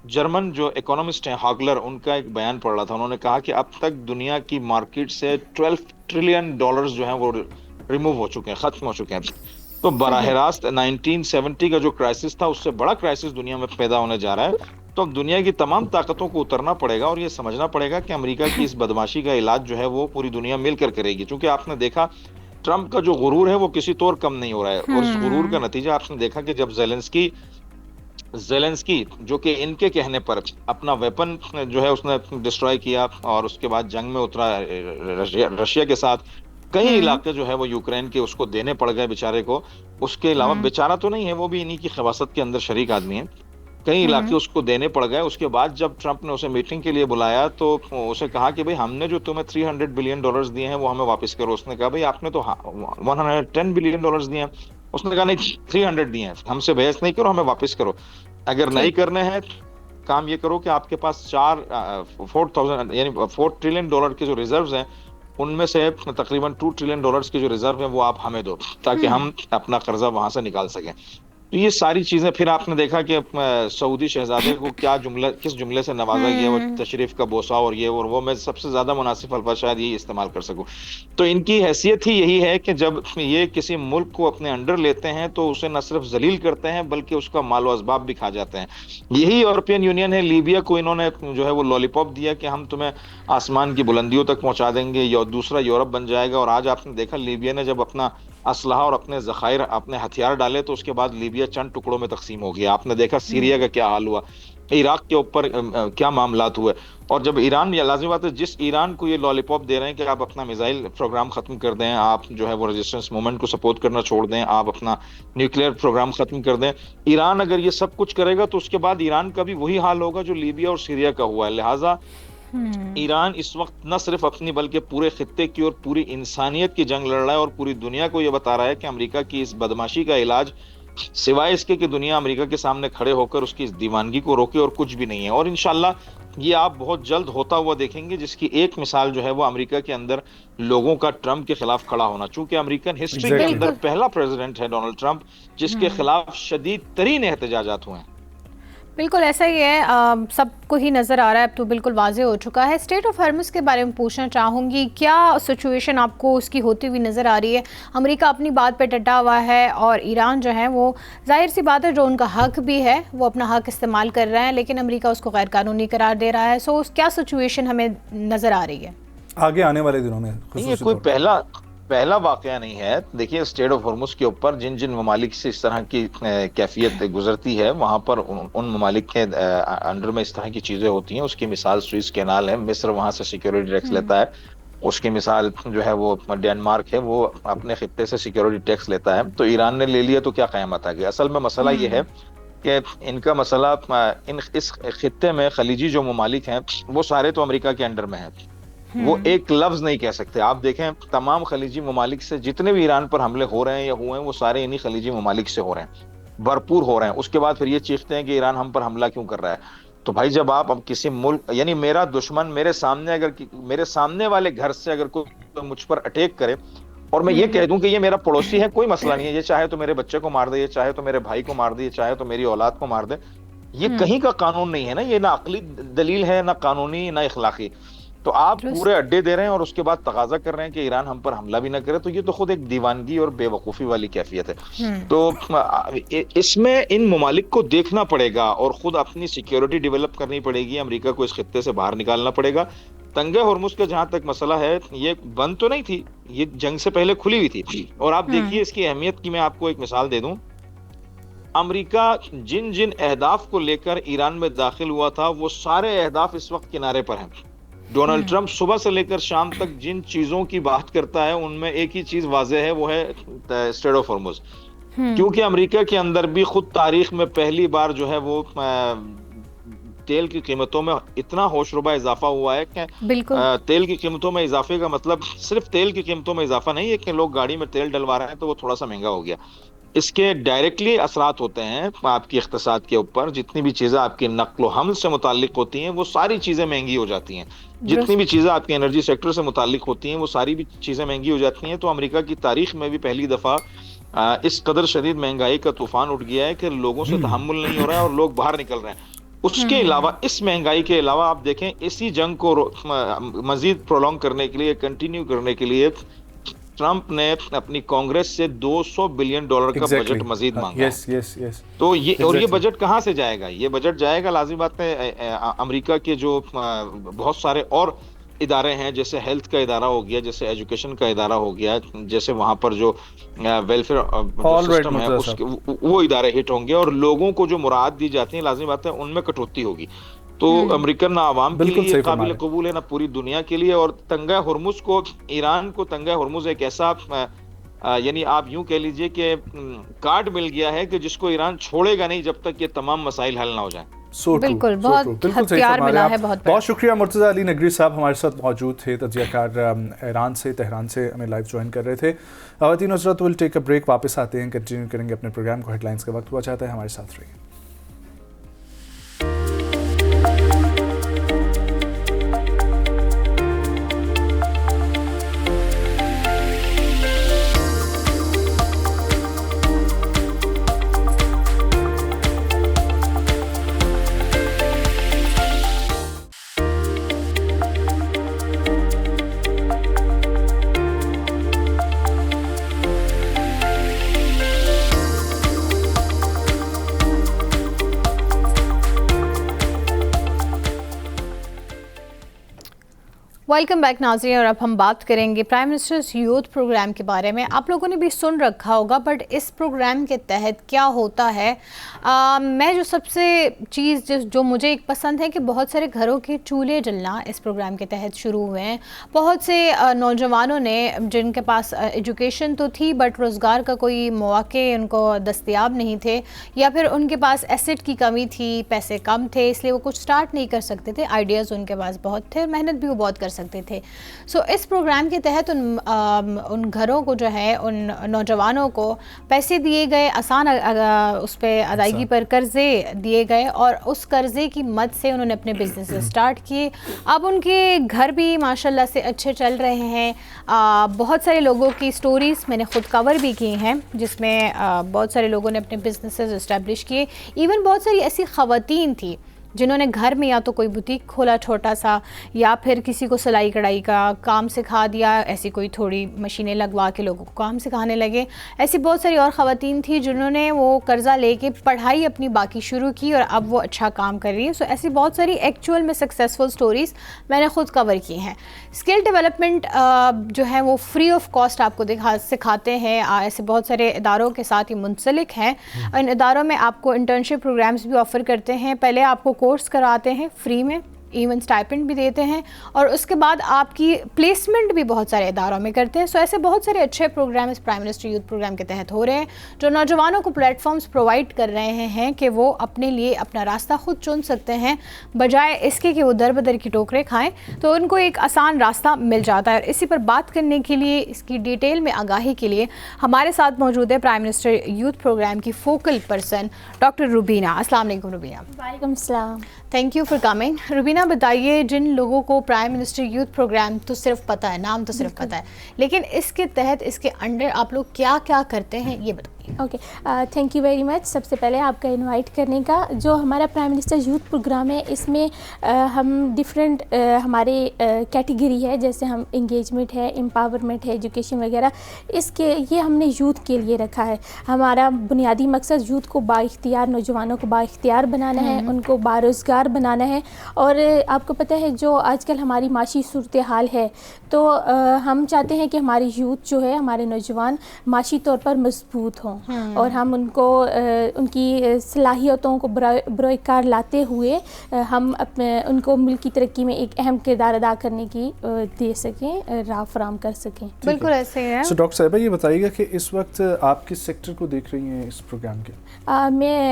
जर्मन जो इकोनॉमिस्ट हैं हागलर, उनका एक बयान पढ़ रहा था, उन्होंने कहा कि अब तक दुनिया की मार्केट से $12 ट्रिलियन जो हैं वो रिमूव हो चुके हैं, खत्म हो चुके हैं। तो बराह रास्त 1970 का जो क्राइसिस था उससे बड़ा क्राइसिस दुनिया में पैदा होने जा रहा है। तो अब दुनिया की तमाम ताकतों को उतरना पड़ेगा और ये समझना पड़ेगा कि अमेरिका की इस बदमाशी का इलाज जो है वो पूरी दुनिया मिलकर करेगी। क्योंकि आपने देखा ट्रम्प का जो गुरूर है वो किसी तौर कम नहीं हो रहा है, और इस गुरूर का नतीजा आपने देखा कि जब जेलेंस्की जो कि इनके कहने पर अपना वेपन जो है उसने डिस्ट्रॉय किया और उसके बाद जंग में उतरा रशिया के साथ, कई इलाके जो है वो यूक्रेन के उसको देने पड़ गए बेचारे को। उसके अलावा बेचारा तो नहीं है, वो भी इन्हीं की खबासत के अंदर शरीक आदमी है। कई इलाके उसको देने पड़ गए। उसके बाद जब ट्रंप ने उसे मीटिंग के लिए बुलाया तो उसे कहा कि भाई हमने जो तुम्हें $300 बिलियन दिए हैं वो हमें वापस करो। उसने कहा भाई आपने तो $110 बिलियन दिए हैं। उसने कहा नहीं, 300 दिए हैं, हमसे बहस नहीं करो, हमें वापस करो। अगर नहीं करने हैं काम ये करो कि आपके पास 4,000 यानी $4 ट्रिलियन के जो रिजर्व्स हैं उनमें से तकरीबन $2 ट्रिलियन के जो रिजर्व हैं वो आप हमें दो, ताकि हम अपना कर्जा वहां से निकाल सकें। तो ये सारी चीजें फिर आपने देखा कि सऊदी शहजादे को किस जुमले से नवाजा गया, वो तशरीफ का बोसा और ये और वो। मैं सबसे ज्यादा मुनासिब अल्फाज शायद यही इस्तेमाल कर सकूं। तो इनकी हैसियत ही यही है कि जब ये किसी मुल्क को अपने अंडर लेते हैं तो उसे न सिर्फ जलील करते हैं बल्कि उसका मालो असबाब भी खा जाते हैं। यही यूरोपियन यूनियन है। लीबिया को इन्होंने जो है वो लॉलीपॉप दिया कि हम तुम्हें आसमान की बुलंदियों तक पहुंचा देंगे, या दूसरा यूरोप बन जाएगा। और आज आपने देखा लीबिया ने जब अपना असलहा और अपने जखायर, अपने हथियार डाले तो उसके बाद लीबिया चंद टुकड़ों में तकसीम हो गया। आपने देखा सीरिया का क्या हाल हुआ, इराक के ऊपर क्या मामलात हुए। और जब ईरान, या लाजिमी बात है, जिस ईरान को ये लॉलीपॉप दे रहे हैं कि आप अपना मिसाइल प्रोग्राम खत्म कर दें, आप जो है वो रेजिस्टेंस मूवमेंट को सपोर्ट करना छोड़ दें, आप अपना न्यूक्लियर प्रोग्राम खत्म कर दें, ईरान अगर ये सब कुछ करेगा तो उसके बाद ईरान का भी वही हाल होगा जो लीबिया और सीरिया का हुआ है। लिहाजा ईरान इस वक्त न सिर्फ अपनी बल्कि पूरे खित्ते की और पूरी इंसानियत की जंग लड़ रहा है और पूरी दुनिया को यह बता रहा है कि अमेरिका की इस बदमाशी का इलाज सिवाय इसके कि दुनिया अमेरिका के सामने खड़े होकर उसकी इस दीवानगी को रोके और कुछ भी नहीं है। और इंशाल्लाह ये आप बहुत जल्द होता हुआ देखेंगे, जिसकी एक मिसाल जो है वो अमेरिका के अंदर लोगों का ट्रंप के खिलाफ खड़ा होना। चूंकि अमेरिकन हिस्ट्री के अंदर पहला प्रेसिडेंट है डोनाल्ड ट्रंप जिसके खिलाफ शदीद तरीन एहतजाजात हुए हैं। बिल्कुल ऐसा ही है, सबको ही नज़र आ रहा है, अब तो बिल्कुल वाज़ेह हो चुका है। स्टेट ऑफ हॉर्मुज के बारे में पूछना चाहूँगी, क्या सिचुएशन आपको उसकी होती हुई नज़र आ रही है? अमेरिका अपनी बात पे डटा हुआ है और ईरान जो है वो जाहिर सी बात है जो उनका हक भी है वो अपना हक इस्तेमाल कर रहे हैं, लेकिन अमेरिका उसको गैर कानूनी करार दे रहा है। सो क्या सिचुएशन हमें नज़र आ रही है आगे आने वाले दिनों में? ये कोई पहला वाकया नहीं है। देखिए स्टेट ऑफ हॉर्मुज के ऊपर जिन जिन ममालिक से इस तरह की कैफियत गुजरती है वहां पर उन ममालिक के अंडर में इस तरह की चीजें होती हैं। उसकी मिसाल स्विस कैनाल है, मिस्र वहां से सिक्योरिटी टैक्स लेता है। उसकी मिसाल जो है वो डेनमार्क है, वो अपने खित्ते से सिक्योरिटी टैक्स लेता है। तो ईरान ने ले लिया तो क्या क़यामत आ गई? असल में मसला ये है कि इनका मसला इस खित्ते में खलीजी जो ममालिक हैं वो सारे तो अमेरिका के अंडर में है, वो एक लफ्ज नहीं कह सकते। आप देखें तमाम खलीजी ममालिक से जितने भी ईरान पर हमले हो रहे हैं या हुए हैं वो सारे इन्हीं खलीजी ममालिक से हो रहे हैं, भरपूर हो रहे हैं। उसके बाद फिर ये चीखते हैं कि ईरान हम पर हमला क्यों कर रहा है। तो भाई जब आप अब किसी मुल्क, यानी मेरा दुश्मन मेरे सामने, अगर मेरे सामने वाले घर से अगर कोई तो मुझ पर अटैक करे और मैं ये कह दूं कि ये मेरा पड़ोसी है, कोई मसला नहीं है, ये चाहे तो मेरे बच्चे को मार दे, ये चाहे तो मेरे भाई को मार दे, ये चाहे तो मेरी औलाद को मार दे, ये कहीं का कानून नहीं है ना, ये ना अकली दलील है, ना कानूनी, ना इखलाकी। तो आप पूरे अड्डे दे रहे हैं और उसके बाद तकाजा कर रहे हैं कि ईरान हम पर हमला भी ना करे। तो ये तो खुद एक दीवानगी और बेवकूफ़ी वाली कैफियत है। तो इसमें इन ममालिक को देखना पड़ेगा और खुद अपनी सिक्योरिटी डेवलप करनी पड़ेगी। अमेरिका को इस खित्ते से बाहर निकालना पड़ेगा। तंगे हॉर्मुज का जहां तक मसला है, ये बंद तो नहीं थी, ये जंग से पहले खुली हुई थी। और आप देखिए इसकी अहमियत की मैं आपको एक मिसाल दे दूं। अमेरिका जिन जिन अहदाफ को लेकर ईरान में दाखिल हुआ था वो सारे अहदाफ इस वक्त किनारे पर हैं। डोनाल्ड ट्रंप सुबह से लेकर शाम तक जिन चीजों की बात करता है उनमें एक ही चीज वाज़ेह है, वो है स्टेट ऑफ हॉर्मुज। क्योंकि अमेरिका के अंदर भी खुद तारीख में पहली बार जो है वो तेल की कीमतों में इतना होशरुबा इजाफा हुआ है कि तेल की कीमतों में इजाफे का मतलब सिर्फ तेल की कीमतों में इजाफा नहीं है कि लोग गाड़ी में तेल डलवा रहे हैं तो वो थोड़ा सा महंगा हो गया। इसके डायरेक्टली असरात होते हैं आपकी इख्तिसाद के ऊपर। जितनी भी चीजें आपकी नक्लो हमल से मुताल्लिक होती हैं वो सारी चीजें महंगी हो जाती हैं। जितनी भी चीजें आपकी एनर्जी सेक्टर से मुताल्लिक होती हैं वो सारी भी चीजें महंगी हो जाती हैं। तो अमेरिका की तारीख में भी पहली दफा इस कदर शदीद महंगाई का तूफान उठ गया है कि लोगों से तहम्मुल नहीं हो रहा है और लोग बाहर निकल रहे हैं। उसके अलावा, इस महंगाई के अलावा आप देखें इसी जंग को मजीद प्रोलॉन्ग करने के लिए, कंटिन्यू करने के लिए ट्रंप ने अपनी कांग्रेस से $200 बिलियन का बजट मजीद मांगा। Yes yes yes. तो ये और ये बजट कहाँ से जाएगा? ये बजट जाएगा, लाजिम बात है, अमेरिका के जो बहुत सारे और इदारे हैं, जैसे हेल्थ का इदारा हो गया, जैसे एजुकेशन का इदारा हो गया, जैसे वहां पर जो वेलफेयर सिस्टम है वो इदारे हिट होंगे, और लोगों को जो मुराद दी जाती है, लाजिम बात है, उनमें कटौती होगी। तो अमेरिकन ना आवाम के लिए काबिल कबूल है, ना पूरी दुनिया के लिए। और तंगा हुर्मुज को, ईरान को तंगा हुर्मुज एक ऐसा यानी आप यूं कह लीजिए कि कार्ड मिल गया है कि जिसको ईरान छोड़ेगा नहीं जब तक ये तमाम मसाइल हल ना हो जाएं। बिल्कुल, बहुत हथियार मिला है। बहुत शुक्रिया मुर्तज़ा अली नगरी साहब हमारे साथ मौजूद थे, तज्ज़ियाकार ईरान से, तेहरान से हमें लाइव ज्वाइन कर रहे थे। ख़वातीन हज़रात, विल टेक अ ब्रेक, वापस आते हैं, कंटिन्यू करेंगे अपने प्रोग्राम को। हेडलाइंस का वक्त हुआ चाहता है, हमारे साथ रहिए। वेलकम बैक नाज़रीन, और अब हम बात करेंगे प्राइम मिनिस्टर्स यूथ प्रोग्राम के बारे में। आप लोगों ने भी सुन रखा होगा, बट इस प्रोग्राम के तहत क्या होता है, मैं जो सबसे चीज़ जो मुझे एक पसंद है कि बहुत सारे घरों के चूल्हे जलना इस प्रोग्राम के तहत शुरू हुए हैं। बहुत से नौजवानों ने, जिनके पास एजुकेशन तो थी बट रोज़गार का कोई मौके उनको दस्तयाब नहीं थे, या फिर उनके पास एसेट की कमी थी, पैसे कम थे, इसलिए वो कुछ स्टार्ट नहीं कर सकते थे। आइडियाज़ उनके पास बहुत थे और मेहनत भी वो बहुत कर सकते थे। सो इस प्रोग्राम के तहत उन घरों को जो है, उन नौजवानों को पैसे दिए गए, आसान उस पर अदायगी पर कर्जे दिए गए, और उस कर्जे की मद से उन्होंने अपने बिजनेस स्टार्ट किए। अब उनके घर भी माशाल्लाह से अच्छे चल रहे हैं। बहुत सारे लोगों की स्टोरीज़ मैंने खुद कवर भी की हैं, जिसमें बहुत सारे लोगों ने अपने बिजनेसेस इस्टेब्लिश किए। इवन बहुत सारी ऐसी ख़वातीन थी जिन्होंने घर में या तो कोई बुटीक खोला छोटा सा, या फिर किसी को सिलाई कढ़ाई का काम सिखा दिया, ऐसी कोई थोड़ी मशीनें लगवा के लोगों को काम सिखाने लगे। ऐसी बहुत सारी और ख़वातीन थी जिन्होंने वो कर्ज़ा लेके पढ़ाई अपनी बाकी शुरू की और अब वो अच्छा काम कर रही है। सो ऐसी बहुत सारी एक्चुअल में सक्सेसफुल स्टोरीज़ मैंने ख़ुद कवर की हैं। स्किल डेवलपमेंट जो है वो फ्री ऑफ कॉस्ट आपको सिखाते हैं। ऐसे बहुत सारे इदारों के साथ ये मुंसलिक हैं। इन इदारों में आपको इंटर्नशिप प्रोग्राम्स भी ऑफ़र करते हैं। पहले आपको कोर्स कराते हैं फ्री में, इवन स्टाइपेंड भी देते हैं, और उसके बाद आपकी प्लेसमेंट भी बहुत सारे इदारों में करते हैं। सो ऐसे बहुत सारे अच्छे प्रोग्राम इस प्राइम मिनिस्टर यूथ प्रोग्राम के तहत हो रहे हैं, जो नौजवानों को प्लेटफॉर्म्स प्रोवाइड कर रहे हैं कि वो अपने लिए अपना रास्ता खुद चुन सकते हैं, बजाय इसके कि वो दर बदर की टोकरें खाएं। तो उनको एक आसान रास्ता मिल जाता है। इसी पर बात करने के लिए, इसकी डिटेल में आगाही के लिए हमारे साथ मौजूद है प्राइम मिनिस्टर यूथ प्रोग्राम की फोकल पर्सन डॉक्टर रुबीना। अस्सलाम वालेकुम रुबीना। वालेकुम सलाम। Thank you for coming. Rubina, बताइए, जिन लोगों को प्राइम मिनिस्टर यूथ प्रोग्राम तो सिर्फ पता है, नाम तो सिर्फ पता है, लेकिन इसके तहत, इसके अंडर आप लोग क्या क्या करते हैं, ये बताइए। Okay, thank you very much. सबसे पहले आपका इनवाइट करने का। जो हमारा प्राइम मिनिस्टर यूथ प्रोग्राम है, इसमें हम डिफरेंट हमारे कैटेगरी है, जैसे हम इंगेजमेंट है, एम्पावरमेंट है, एजुकेशन वगैरह, इसके ये हमने यूथ के लिए रखा है। हमारा बुनियादी मकसद यूथ को बाइख्तियार, नौजवानों को बाइख्तियार बनाना है, उनको बारोज़गार बनाना है। और आपको पता है जो आजकल हमारी माशी सूरत हाल है, तो हम चाहते हैं कि हमारे यूथ जो है, हमारे नौजवान माशी तौर पर मजबूत हों, और हम उनको उनकी सलाहियतों को बरोकार लाते हुए हम अपने उनको मुल्क की तरक्की में एक अहम किरदार अदा करने की दे सकें, राह फराम कर सकें। बिल्कुल ऐसे है। सो डॉक्टर साहिबा, ये बताइएगा कि इस वक्त आप किस सेक्टर को देख रही हैं इस प्रोग्राम के?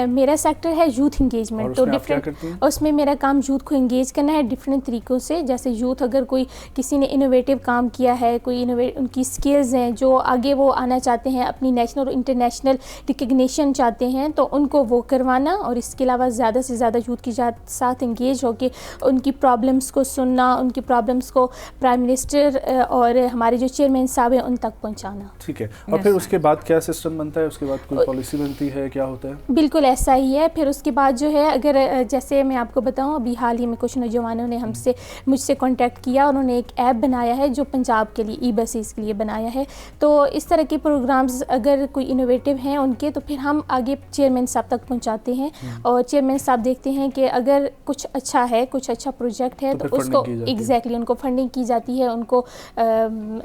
मेरा सेक्टर है यूथ इंगेजमेंट। तो डिफरेंट उसमें मेरा काम यूथ को इंगेज करना है डिफरेंट तरीक़ों से। जैसे यूथ अगर कोई किसी ने इनोवेटिव काम किया है, कोई उनकी स्किल्स हैं जो आगे वो आना चाहते हैं, अपनी नेशनल और इंटरनेशनल इंटरनेशनल रिकग्निशन चाहते हैं तो उनको वो करवाना, और इसके अलावा ज़्यादा से ज़्यादा यूथ के साथ इंगेज होकर उनकी प्रॉब्लम्स को सुनना, उनकी प्रॉब्लम्स को प्राइम मिनिस्टर और हमारे जो चेयरमैन साहब हैं उन तक पहुँचाना। ठीक है, और फिर उसके बाद क्या सिस्टम बनता है, उसके बाद कोई पॉलिसी बनती है, क्या होता है? बिल्कुल ऐसा ही है। फिर उसके बाद जो है, अगर जैसे मैं आपको बताऊं, अभी हाल ही में कुछ नौजवानों ने मुझसे कांटेक्ट किया, उन्होंने एक ऐप बनाया है जो पंजाब के लिए ई बसेस के लिए बनाया है। तो इस तरह के प्रोग्राम्स अगर कोई इनोवेटिव हैं उनके, तो फिर हम आगे चेयरमैन साहब तक पहुंचाते हैं और चेयरमैन साहब देखते हैं कि अगर कुछ अच्छा है, कुछ अच्छा प्रोजेक्ट है, तो उसको एग्जैक्टली उनको फंडिंग की जाती है, उनको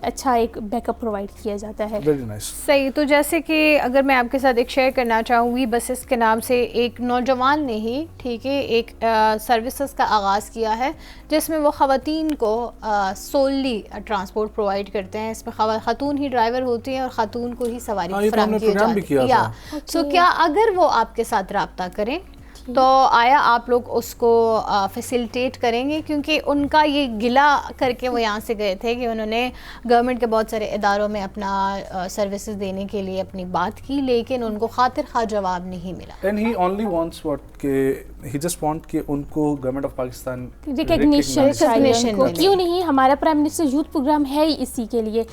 अच्छा एक बैकअप प्रोवाइड किया जाता है। Very nice. सही। तो जैसे कि अगर मैं आपके साथ एक शेयर करना चाहूँ, वी बसेस के नाम से एक नौजवान ने ही, ठीक है, एक सर्विसेज का आगाज़ किया है जिसमें वो ख़वातीन को सोलली ट्रांसपोर्ट प्रोवाइड करते हैं। इसमें ख़ातून ही ड्राइवर होती हैं और ख़ातून को ही सवारी फराहम की जाती है। या सो क्या अगर वो आपके साथ रब्ता करें तो आया आप लोग उसको फैसिलिटेट करेंगे? क्योंकि उनका ये गिला करके वो यहाँ से गए थे कि उन्होंने गवर्नमेंट के बहुत सारे इदारों में अपना सर्विसेज देने के लिए अपनी बात की, लेकिन उनको खातिर खा जवाब नहीं मिला। And he only wants what के ही जस्ट वांट कि उनको गवर्नमेंट ऑफ पाकिस्तान रिकग्निशन क्यों नहीं। हमारा प्राइम मिनिस्टर यूथ प्रोग्राम है ही इसी के लिए।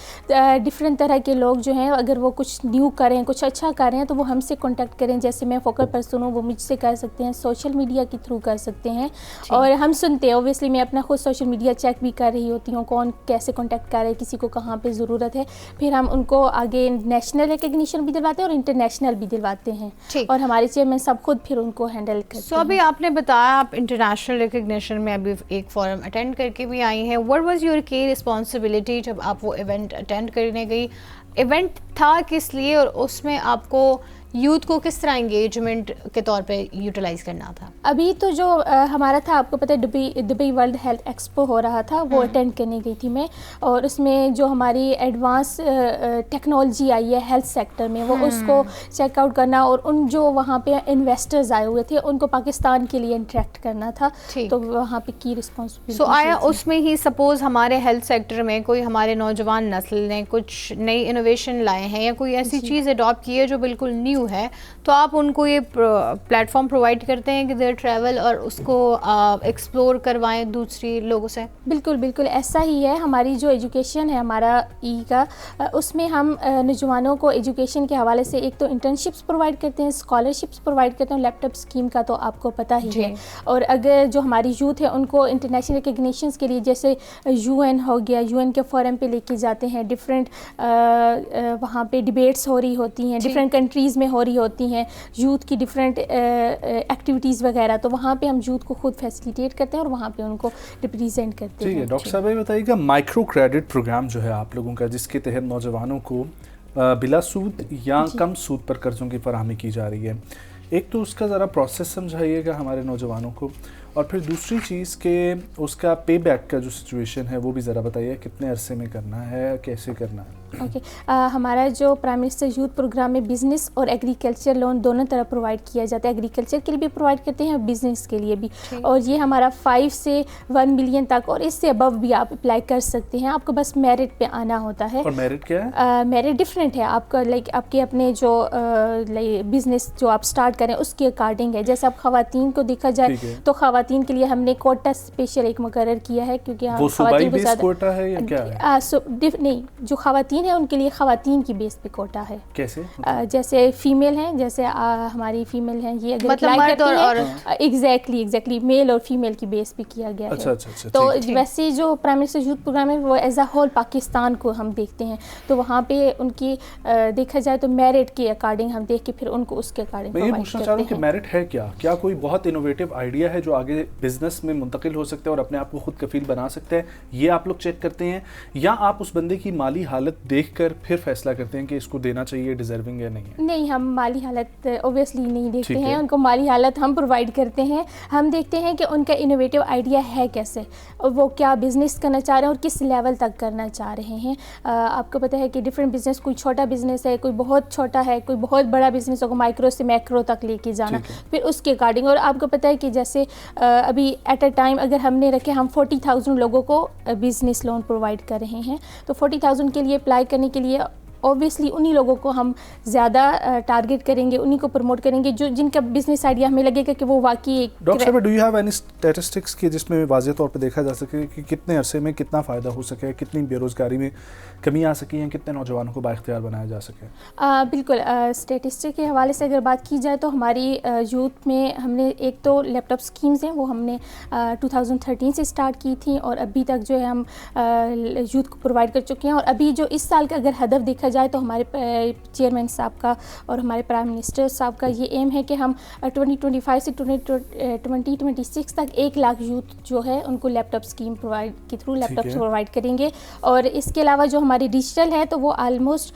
डिफरेंट तरह के लोग जो हैं, अगर वो कुछ न्यू करें, कुछ अच्छा कर रहे हैं, तो वो हमसे कांटेक्ट करें। जैसे मैं फोकल पर्सन हूँ, वो मुझसे कर सकते हैं, सोशल मीडिया के थ्रू कर सकते हैं, और हम सुनते हैं। ओब्वियसली मैं अपना खुद सोशल मीडिया चेक भी कर रही होती हूँ, कौन कैसे कांटेक्ट कर रहा है, किसी को कहाँ पे ज़रूरत है। फिर हम उनको आगे नेशनल रिकग्निशन भी दिलवाते हैं और इंटरनेशनल भी दिलवाते हैं, और हमारे चेयरमैन सब खुद फिर उनको हैंडल करते हैं। सो अभी आपने बताया आप इंटरनेशनल रिकग्निशन में अभी एक फोरम अटेंड करके भी आई हैं। व्हाट वाज योर की रिस्पॉन्सिबिलिटी जब आप वो इवेंट अटेंड करने गई? इवेंट था किस लिए, और उसमें आपको यूथ को किस तरह एंगेजमेंट के तौर पे यूटिलाइज करना था? अभी तो जो हमारा था, आपको पता है दुबई वर्ल्ड हेल्थ एक्सपो हो रहा था, वो अटेंड करने गई थी मैं, और उसमें जो हमारी एडवांस टेक्नोलॉजी आई है हेल्थ सेक्टर में, वो उसको चेकआउट करना, और उन जो वहाँ पे इन्वेस्टर्स आए हुए थे उनको पाकिस्तान के लिए इंटरेक्ट करना था। तो वहाँ पे की रिस्पॉन्सिबिलिटी। सो आया उसमें ही सपोज हमारे हेल्थ सेक्टर में कोई हमारे नौजवान नस्ल ने कुछ नई इनोवेशन लाए हैं या कोई ऐसी चीज़ अडॉप्ट की है जो बिल्कुल न्यू है, तो आप उनको ये प्लेटफॉर्म प्रोवाइड करते हैं कि देयर ट्रैवल और उसको एक्सप्लोर करवाएं दूसरी लोगों से? बिल्कुल बिल्कुल ऐसा ही है। हमारी जो एजुकेशन है हमारा का, उसमें हम नौजवानों को एजुकेशन के हवाले से एक तो इंटर्नशिप्स प्रोवाइड करते हैं, स्कॉलरशिप्स प्रोवाइड करते हैं। लैपटॉप स्कीम का तो आपको पता ही है। और अगर जो हमारी यूथ है उनको इंटरनेशनल रिकग्निशंस के लिए, जैसे यूएन हो गया, यूएन के फोरम पे लेके जाते हैं, डिफरेंट वहाँ पे डिबेट्स हो रही होती हैं, डिफरेंट कंट्रीज़ में हो रही होती हैं यूथ की डिफरेंट एक्टिविटीज़ वगैरह, तो वहाँ पे हम यूथ को खुद फैसिलिटेट करते हैं और वहाँ पे उनको रिप्रेजेंट करते हैं। ठीक है डॉक्टर साहब, ये बताइएगा माइक्रो क्रेडिट प्रोग्राम जो है आप लोगों का, जिसके तहत नौजवानों को बिला सूद या कम सूद पर कर्ज़ों की फराहमी की जा रही है, एक तो उसका ज़रा प्रोसेस समझाइएगा हमारे नौजवानों को, और फिर दूसरी चीज़ के उसका पे बैक का जो सिचुएशन है वो भी ज़रा बताइए, कितने अरसे में करना है, कैसे करना है? ओके हमारा जो प्राइम मिनिस्टर यूथ प्रोग्राम में बिज़नेस और एग्रीकल्चर लोन दोनों तरह प्रोवाइड किया जाता है। एग्रीकल्चर के लिए भी प्रोवाइड करते हैं और बिज़नेस के लिए भी, और ये हमारा 5 से 1 मिलियन तक और इससे अबव भी आप अप्लाई कर सकते हैं। आपको बस मेरिट पे आना होता है। और मेरिट क्या है? मेरिट डिफरेंट है आपका, लाइक आपके अपने जो बिज़नेस जो आप स्टार्ट करें उसके अकॉर्डिंग है। जैसे आप ख़वातीन को देखा जाए तो ख़वातीन के लिए हमने कोटा स्पेशल एक मुकर्रर किया है, क्योंकि वो सूबाई बेस कोटा है या क्या है? नहीं, जो ख़वातीन है उनके लिए ख़वातीन की बेस पे कोटा है। कैसे? जैसे फीमेल हैं, जैसे हमारी फीमेल हैं, ये अगर मतलब मर्द और एग्जैक्टली मेल और फीमेल की बेस पे किया गया है। अच्छा, तो वैसे जो प्राइम मिनिस्टर यूथ प्रोग्राम है वो एज अ होल पाकिस्तान को हम देखते हैं, तो वहाँ पे उनकी देखा जाए तो मेरिट के अकॉर्डिंग हम देख के फिर उनको उसके अकॉर्डिंग मैं ये पूछना चाह रहा हूँ कि मेरिट है क्या कोई बहुत इनोवेटिव आइडिया है जो आगे बिजनेस में मुंतकिल हो सकता है और अपने आप को खुद कफील बना सकता है, ये आप लोग चेक करते हैं, या आप उस बंदे की माली हालत देखकर फिर फैसला करते हैं कि इसको देना चाहिए, डिजर्विंग है नहीं है? नहीं, हम माली हालत ओब्वियसली नहीं देखते हैं, उनको माली हालत हम प्रोवाइड करते हैं। हम देखते हैं कि उनका इनोवेटिव आइडिया है कैसे, और वो क्या बिज़नेस करना चाह रहे हैं और किस लेवल तक करना चाह रहे हैं। आपको पता है कि डिफरेंट बिजनेस, कोई छोटा बिजनेस है, कोई बहुत छोटा है, कोई बहुत बड़ा बिजनेस होगा, माइक्रो से मैक्रो तक लेके जाना, फिर उसके अकॉर्डिंग। और आपको पता है कि जैसे अभी एट अ टाइम अगर हमने रखे, हम 40,000 लोगों को बिज़नेस लोन प्रोवाइड कर रहे हैं, तो 40,000 के लिए अप्लाई करने के लिए ऑब्वियसली उन्हीं लोगों को हम ज़्यादा टारगेट करेंगे, उन्हीं को प्रमोट करेंगे जो जिनका बिजनेस आइडिया हमें लगेगा कि वो वाकई एक। डॉक्टर साहब, do you have any statistics की जिसमें वाज़ेह तौर पे देखा जा सके कि कितने अरसे में कितना फ़ायदा हो सके, कितनी बेरोज़गारी में कमी आ सकी है, कितने नौजवानों को बाइख्तियार बनाया जा सके? बिल्कुल, स्टैटिस्टिक के हवाले से अगर बात की जाए तो हमारी यूथ में हमने एक तो लैपटॉप स्कीम्स हैं वो हमने 2013 से स्टार्ट की थी और अभी तक जो है हम यूथ को प्रोवाइड कर चुके हैं। और अभी जो इस साल का अगर हदफ देखा जाए तो हमारे चेयरमैन साहब का और हमारे प्राइम मिनिस्टर साहब का ये एम है कि हम 2025 से 2026 तक 1 लाख यूथ जो है उनको लैपटॉप स्कीम प्रोवाइड के थ्रू लैपटॉप प्रोवाइड करेंगे। और इसके अलावा जो हमारी डिजिटल है तो वो ऑलमोस्ट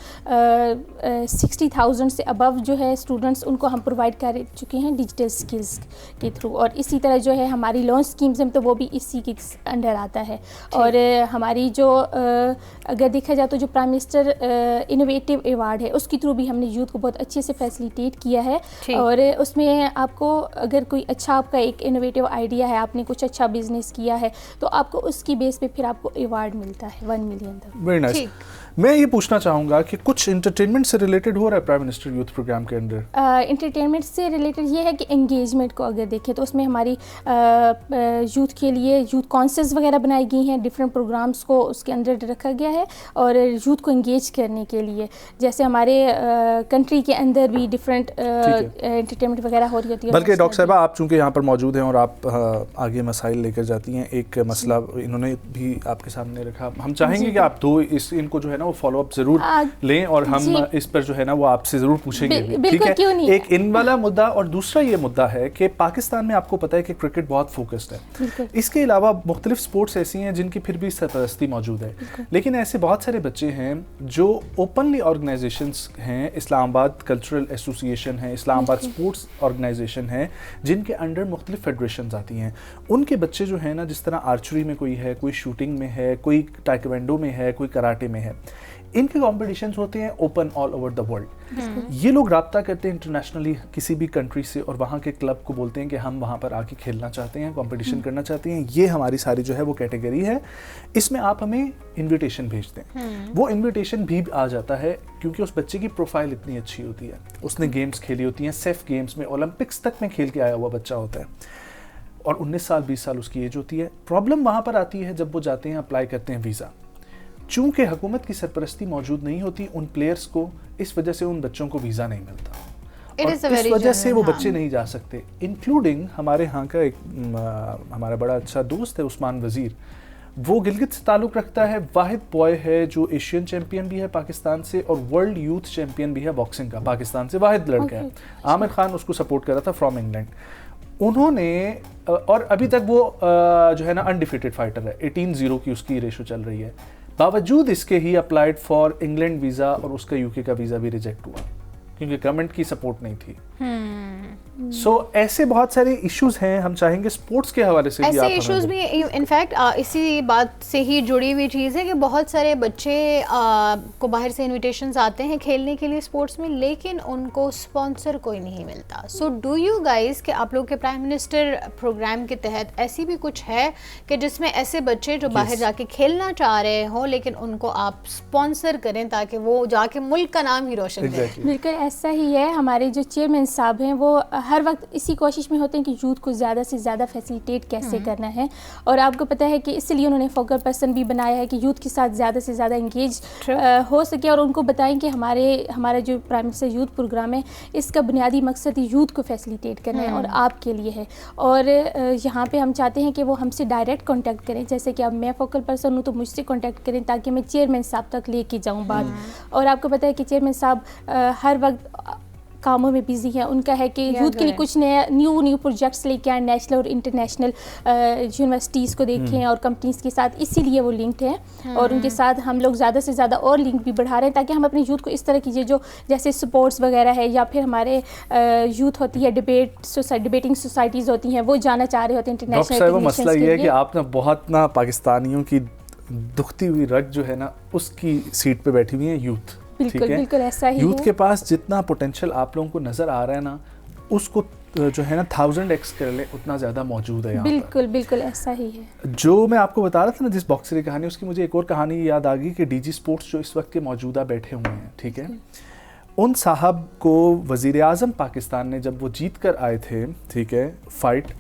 60,000 से अबव जो है स्टूडेंट्स उनको हम प्रोवाइड कर चुके हैं डिजिटल स्किल्स के थ्रू। और इसी तरह जो है हमारी लोन स्कीम्स हैं तो वो भी इसी के अंडर आता है। और हमारी जो अगर देखा जाए तो जो प्राइम मिनिस्टर इनोवेटिव अवार्ड है उसके थ्रू भी हमने यूथ को बहुत अच्छे से फैसिलिटेट किया है। और उसमें आपको अगर कोई अच्छा आपका एक इनोवेटिव आइडिया है, आपने कुछ अच्छा बिजनेस किया है तो आपको उसकी बेस पे फिर आपको अवार्ड मिलता है 1 मिलियन तक। Very nice. मैं ये पूछना चाहूँगा कि कुछ इंटरटेनमेंट से रिलेटेड हो रहा है प्राइम मिनिस्टर यूथ प्रोग्राम के अंदर? इंटरटेनमेंट से रिलेटेड ये है कि एंगेजमेंट को अगर देखें तो उसमें हमारी यूथ के लिए यूथ कॉन्सर्ट्स वगैरह बनाई गई हैं, डिफरेंट प्रोग्राम्स को उसके अंदर रखा गया है और यूथ को एंगेज करने के लिए जैसे हमारे कंट्री के अंदर भी डिफरेंट इंटरटेनमेंट वगैरह हो रही होती है। बल्कि डॉक्टर साहबा आप चूँकि यहाँ पर मौजूद हैं और आप आगे मसाइल लेकर जाती हैं, एक मसला इन्होंने भी आपके सामने रखा, हम चाहेंगे कि आप दो इनको जो है वो फॉलो अप जरूर लें और हम इस पर जो है ना वो आपसे जरूर पूछेंगे भी, ठीक है? एक इन वाला मुद्दा और दूसरा ये मुद्दा है कि पाकिस्तान में आपको पता है कि क्रिकेट बहुत फोकस्ड है। इसके अलावा मुख्तलिफ स्पोर्ट्स ऐसी हैं जिनकी फिर भी सरपरस्ती मौजूद है, लेकिन ऐसे बहुत सारे बच्चे हैं जो ओपनली ऑर्गेनाइजेशंस हैं, इस्लामाबाद कल्चरल एसोसिएशन है, इस्लामाबाद स्पोर्ट्स ऑर्गेनाइजेशन है, जिनके अंडर मुख्तलिफ फेडरेशन आती हैं। उनके बच्चे जो है ना, जिस तरह आर्चरी में कोई है, कोई शूटिंग में है, कोई टाइक्वांडो में है, कोई कराटे में है, इनके कॉम्पिटिशन्स होते हैं open all over the world. ये लोग राब्ता करते हैं इंटरनेशनली किसी भी कंट्री से और वहाँ के क्लब को बोलते हैं कि हम वहाँ पर आके खेलना चाहते हैं, कंपटीशन करना चाहते हैं। ये हमारी सारी जो है वो कैटेगरी है, इसमें आप हमें इनविटेशन भेजते हैं। वो इनविटेशन भी आ जाता है क्योंकि उस बच्चे की प्रोफाइल इतनी अच्छी होती है, उसने गेम्स खेली होती हैं, सेफ गेम्स में ओलंपिक्स तक में खेल के आया हुआ बच्चा होता है और 19 साल 20 साल उसकी एज होती है। प्रॉब्लम वहाँ पर आती है जब वो जाते हैं अप्लाई करते हैं वीज़ा। चूंकि हुकूमत की सरपरस्ती मौजूद नहीं होती उन प्लेयर्स को, इस वजह से उन बच्चों को वीज़ा नहीं मिलता और इस वजह से वो बच्चे नहीं जा सकते। इंक्लूडिंग हमारे यहाँ का एक हमारा बड़ा अच्छा दोस्त है उस्मान वज़ीर, वो गिलगित से ताल्लुक़ रखता है, वाहिद बॉय है जो एशियन चैम्पियन भी है पाकिस्तान से और वर्ल्ड यूथ चैम्पियन भी है बॉक्सिंग का, पाकिस्तान से वाहिद लड़का है। आमिर खान उसको सपोर्ट कर रहा था फ्रॉम इंग्लैंड। उन्होंने और अभी तक वो जो है ना अनडिफीटेड फाइटर है, 18-0 की उसकी रेशो चल रही है। बावजूद इसके ही अप्लाइड फॉर इंग्लैंड वीज़ा और उसका यूके का वीज़ा भी रिजेक्ट हुआ क्योंकि गवर्नमेंट की सपोर्ट नहीं थी। ऐसे बहुत सारे इश्यूज हैं, हम चाहेंगे स्पोर्ट्स के हवाले से भी ऐसे इश्यूज भी इनफैक्ट इसी बात से ही जुड़ी हुई चीज़ है कि बहुत सारे बच्चे को बाहर से इनविटेशंस आते हैं खेलने के लिए स्पोर्ट्स में, लेकिन उनको स्पॉन्सर कोई नहीं मिलता। सो डू यू गाइस कि आप लोग के प्राइम मिनिस्टर प्रोग्राम के तहत ऐसी भी कुछ है कि जिसमें ऐसे बच्चे जो बाहर जाके खेलना चाह रहे हो लेकिन उनको आप स्पॉन्सर करें ताकि वो जाके मुल्क का नाम ही रोशन करें? बिल्कुल ऐसा ही है। हमारे जो चेयरमैन साहब हैं वो हर वक्त इसी कोशिश में होते हैं कि यूथ को ज़्यादा से ज़्यादा फैसिलिटेट कैसे करना है। और आपको पता है कि इसलिए उन्होंने फोकल पर्सन भी बनाया है कि यूथ के साथ ज़्यादा से ज़्यादा इंगेज हो सके और उनको बताएं कि हमारा जो प्राइम मिनिस्टर यूथ प्रोग्राम है इसका बुनियादी मकसद यूथ को फैसिलिटेट करना है और आपके लिए है। और यहाँ पे हम चाहते हैं कि वो हमसे डायरेक्ट कॉन्टैक्ट करें, जैसे कि अब मैं फोकल पर्सन हूँ तो मुझसे कॉन्टैक्ट करें ताकि मैं चेयरमैन साहब तक लेके जाऊँ बात। और आपको पता है कि चेयरमैन साहब हर वक्त कामों में बिजी है। उनका है कि यूथ के लिए कुछ नया न्यू प्रोजेक्ट्स लेके आए, नेशनल और इंटरनेशनल यूनिवर्सिटीज़ को देखें और कंपनीज़ के साथ, इसीलिए वो लिंक्ड हैं। और उनके साथ हम लोग ज़्यादा से ज़्यादा और लिंक भी बढ़ा रहे हैं ताकि हम अपने यूथ को इस तरह की जो जैसे स्पोर्ट्स वगैरह है या फिर हमारे यूथ होती है डिबेटिंग सोसाइटीज़ होती हैं, वो जाना चाह रहे होते हैं इंटरनेशनल। मसला ये है कि आप ना बहुत ना पाकिस्तानियों की दुखती हुई रग जो है ना उसकी सीट पे बैठी हुई है यूथ। बिल्कुल ऐसा ही यूथ के पास जितना पोटेंशियल आप लोगों को नज़र आ रहा है ना, उसको जो है ना 1000x कर ले उतना ज़्यादा मौजूद है यहाँ पर। बिल्कुल बिल्कुल ऐसा ही है। जो मैं आपको बता रहा था ना जिस बॉक्सर की कहानी, उसकी मुझे एक और कहानी याद आ गई कि डीजी स्पोर्ट्स जो इस वक्त के मौजूदा बैठे हुए हैं, ठीक है, उन साहब को वज़ीर आज़म पाकिस्तान ने जब वो जीत कर आए थे, ठीक है, फ़ाइट,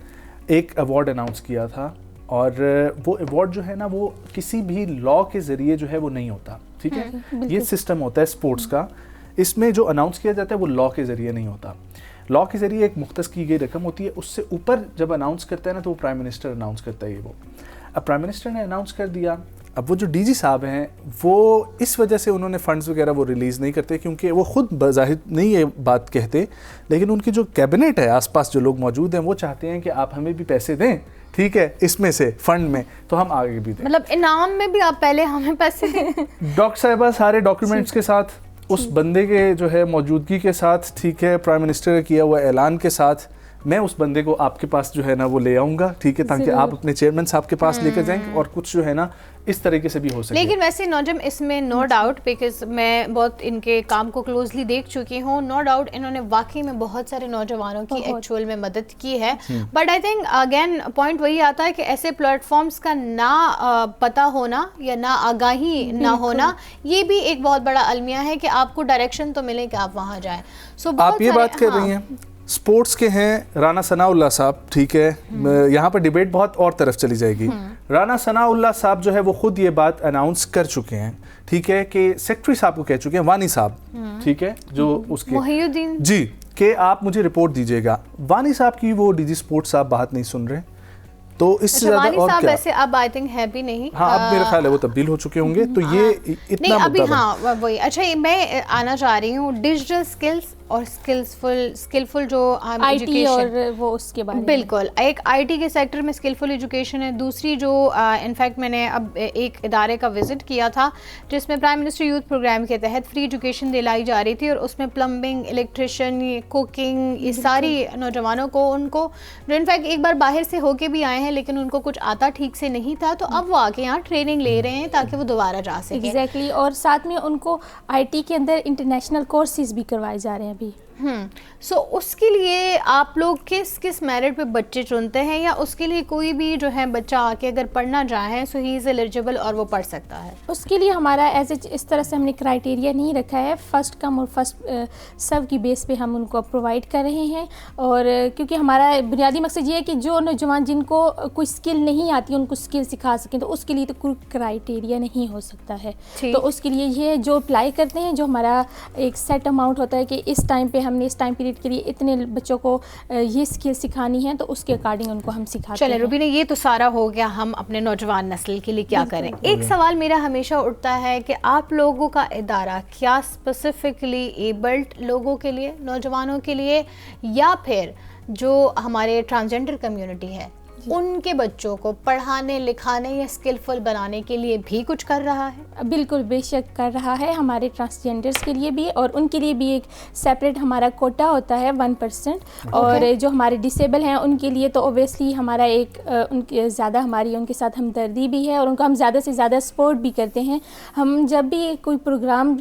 एक अवार्ड अनाउंस किया था, और वो अवार्ड जो है ना वो किसी भी लॉ के ज़रिए जो है वो नहीं होता, ठीक है, ये सिस्टम होता है स्पोर्ट्स का। इसमें जो अनाउंस किया जाता है वो लॉ के ज़रिए नहीं होता। लॉ के ज़रिए एक मुख्तस की गई रकम होती है, उससे ऊपर जब अनाउंस करता है ना तो वो प्राइम मिनिस्टर अनाउंस करता है ये वो। अब प्राइम मिनिस्टर ने अनाउंस कर दिया, अब वो जो डीजी साहब हैं वो इस वजह से उन्होंने फ़ंड्स वगैरह वो रिलीज़ नहीं करते, क्योंकि वो ख़ुद बज़ाहिर नहीं ये बात कहते, लेकिन उनकी जो कैबिनेट है आसपास जो लोग मौजूद हैं वो चाहते हैं कि आप हमें भी पैसे दें, ठीक है, इसमें से फंड में, तो हम आगे भी दें। मतलब इनाम में भी आप पहले हमें पैसे दें। डॉक्टर साहिबा सारे डॉक्यूमेंट्स के साथ, उस बंदे के जो है मौजूदगी के साथ, ठीक है, प्राइम मिनिस्टर का किया हुआ ऐलान के साथ, मैं उस बंदे को आपके पास जो है ना वो ले आऊँगा, ठीक है, ताकि आप अपने चेयरमैन साहब के पास लेकर जाएंगे और कुछ जो है ना इस तरीके से भी हो सके। लेकिन वैसे नौजम इसमें नो डाउट, बिकॉज मैं बहुत इनके काम को क्लोजली देख चुकी हूँ, नो डाउट इन्होंने वाकई में बहुत सारे नौजवानों की एक्चुअल में मदद की है। But I think again point वही आता है कि ऐसे प्लेटफॉर्म्स का ना पता होना या ना आगाही ना होना, ये भी एक बहुत बड़ा अलमिया है कि आपको डायरेक्शन तो मिले कि आप वहाँ जाएँ। सो आप ये बात कर रही हैं स्पोर्ट्स के हैं राना सनाउल्लाह साहब, ठीक है, यहाँ पर डिबेट बहुत और तरफ चली जाएगी। राना सनाउल्लाह साहब जो है वो खुद ये बात अनाउंस कर चुके हैं, ठीक है, कि सेक्रेटरी साहब को कह चुके हैं, वानी साहब, ठीक है, जो उसके मोहिउद्दीन जी, कि आप मुझे रिपोर्ट दीजिएगा। वानी साहब की वो डीजी स्पोर्ट्स साहब बात नहीं सुन रहे, तो इससे ज्यादा और क्या। वैसे अब आई थिंक है भी नहीं। हाँ, अब मेरा ख्याल है वो तब्दील हो चुके होंगे, तो ये इतना नहीं अभी मुद्दा हाँ वही। अच्छा, मैं आना चाह रही हूँ डिजिटल स्किल्स और स्किलफुल जो आईटी और वो उसके बारे में। बिल्कुल, एक आईटी के सेक्टर में स्किलफुल एजुकेशन है, दूसरी जो इनफैक्ट मैंने अब एक इदारे का विजिट किया था जिसमें प्राइम मिनिस्टर यूथ प्रोग्राम के तहत फ्री एजुकेशन दिलाई जा रही थी, और उसमें प्लम्बिंग, इलेक्ट्रिशियन, कुकिंग, ये सारी नौजवानों को, उनको जो इनफैक्ट एक बार बाहर से होके भी आए हैं लेकिन उनको कुछ आता ठीक से नहीं था, तो अब वो आके यहाँ ट्रेनिंग ले रहे हैं ताकि वो दोबारा जा सकें। एग्जैक्टली, और साथ में उनको आईटी के अंदर इंटरनेशनल कोर्सेज भी करवाए जा रहे हैं अभी। सो उसके लिए आप लोग किस मेरिट पे बच्चे चुनते हैं, या उसके लिए कोई भी जो है बच्चा आके अगर पढ़ना चाहे सो ही इज़ एलिजिबल और वो पढ़ सकता है? उसके लिए हमारा इस तरह से हमने क्राइटेरिया नहीं रखा है, फर्स्ट कम और फर्स्ट सर्व की बेस पे हम उनको प्रोवाइड कर रहे हैं। और क्योंकि हमारा बुनियादी मकसद ये है कि जो नौजवान जिनको कोई स्किल नहीं आती उनको स्किल सिखा सकें, तो उसके लिए तो कोई क्राइटेरिया नहीं हो सकता है। तो उसके लिए ये जो अप्लाई करते हैं, जो हमारा एक सेट अमाउंट होता है कि इस टाइम पे हमने इस टाइम पीरियड के लिए इतने बच्चों को ये स्किल सिखानी है, तो उसके अकॉर्डिंग उनको हम सिखाते हैं। चले रूबीना, ये तो सारा हो गया, हम अपने नौजवान नस्ल के लिए क्या करें। एक सवाल मेरा हमेशा उठता है कि आप लोगों का इदारा क्या स्पेसिफिकली एबल्ड लोगों के लिए, नौजवानों के लिए, या फिर जो हमारे ट्रांसजेंडर कम्युनिटी है उनके बच्चों को पढ़ाने लिखाने या स्किलफुल बनाने के लिए भी कुछ कर रहा है? बिल्कुल, बेशक कर रहा है। हमारे ट्रांसजेंडर्स के लिए भी, और उनके लिए भी एक सेपरेट हमारा कोटा होता है 1%। और जो हमारे डिसेबल हैं उनके लिए तो ओबियसली हमारा एक उनके ज़्यादा हमारी उनके साथ हमदर्दी भी है, और उनको हम ज़्यादा से ज़्यादा सपोर्ट भी करते हैं। हम जब भी कोई प्रोग्राम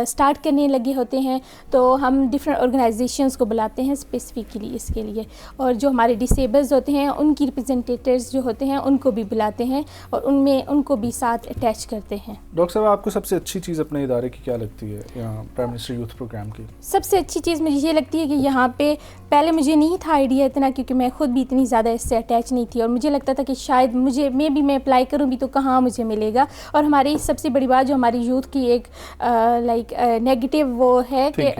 स्टार्ट करने लगे होते हैं तो हम डिफरेंट ऑर्गेनाइजेशंस को बुलाते हैं स्पेसिफिकली इसके लिए, और जो हमारे डिसेबल्स होते हैं उनकी रिप्रेजेंटेटिव्स जो होते हैं उनको भी बुलाते हैं और उनमें उनको भी साथ अटैच करते हैं। डॉक्टर साहब, आपको सबसे अच्छी चीज़ अपने इदारे की क्या लगती है यहाँ प्राइम मिनिस्टर यूथ प्रोग्राम की? सबसे अच्छी चीज़ मुझे ये लगती है कि यहाँ पे पहले मुझे नहीं था आइडिया इतना, क्योंकि मैं खुद भी इतनी ज़्यादा इससे अटैच नहीं थी, और मुझे लगता था कि शायद मैं अप्लाई करूँ भी तो कहाँ मुझे मिलेगा। और हमारी सबसे बड़ी बात जो हमारी यूथ की एक नेगेटिव वो है कि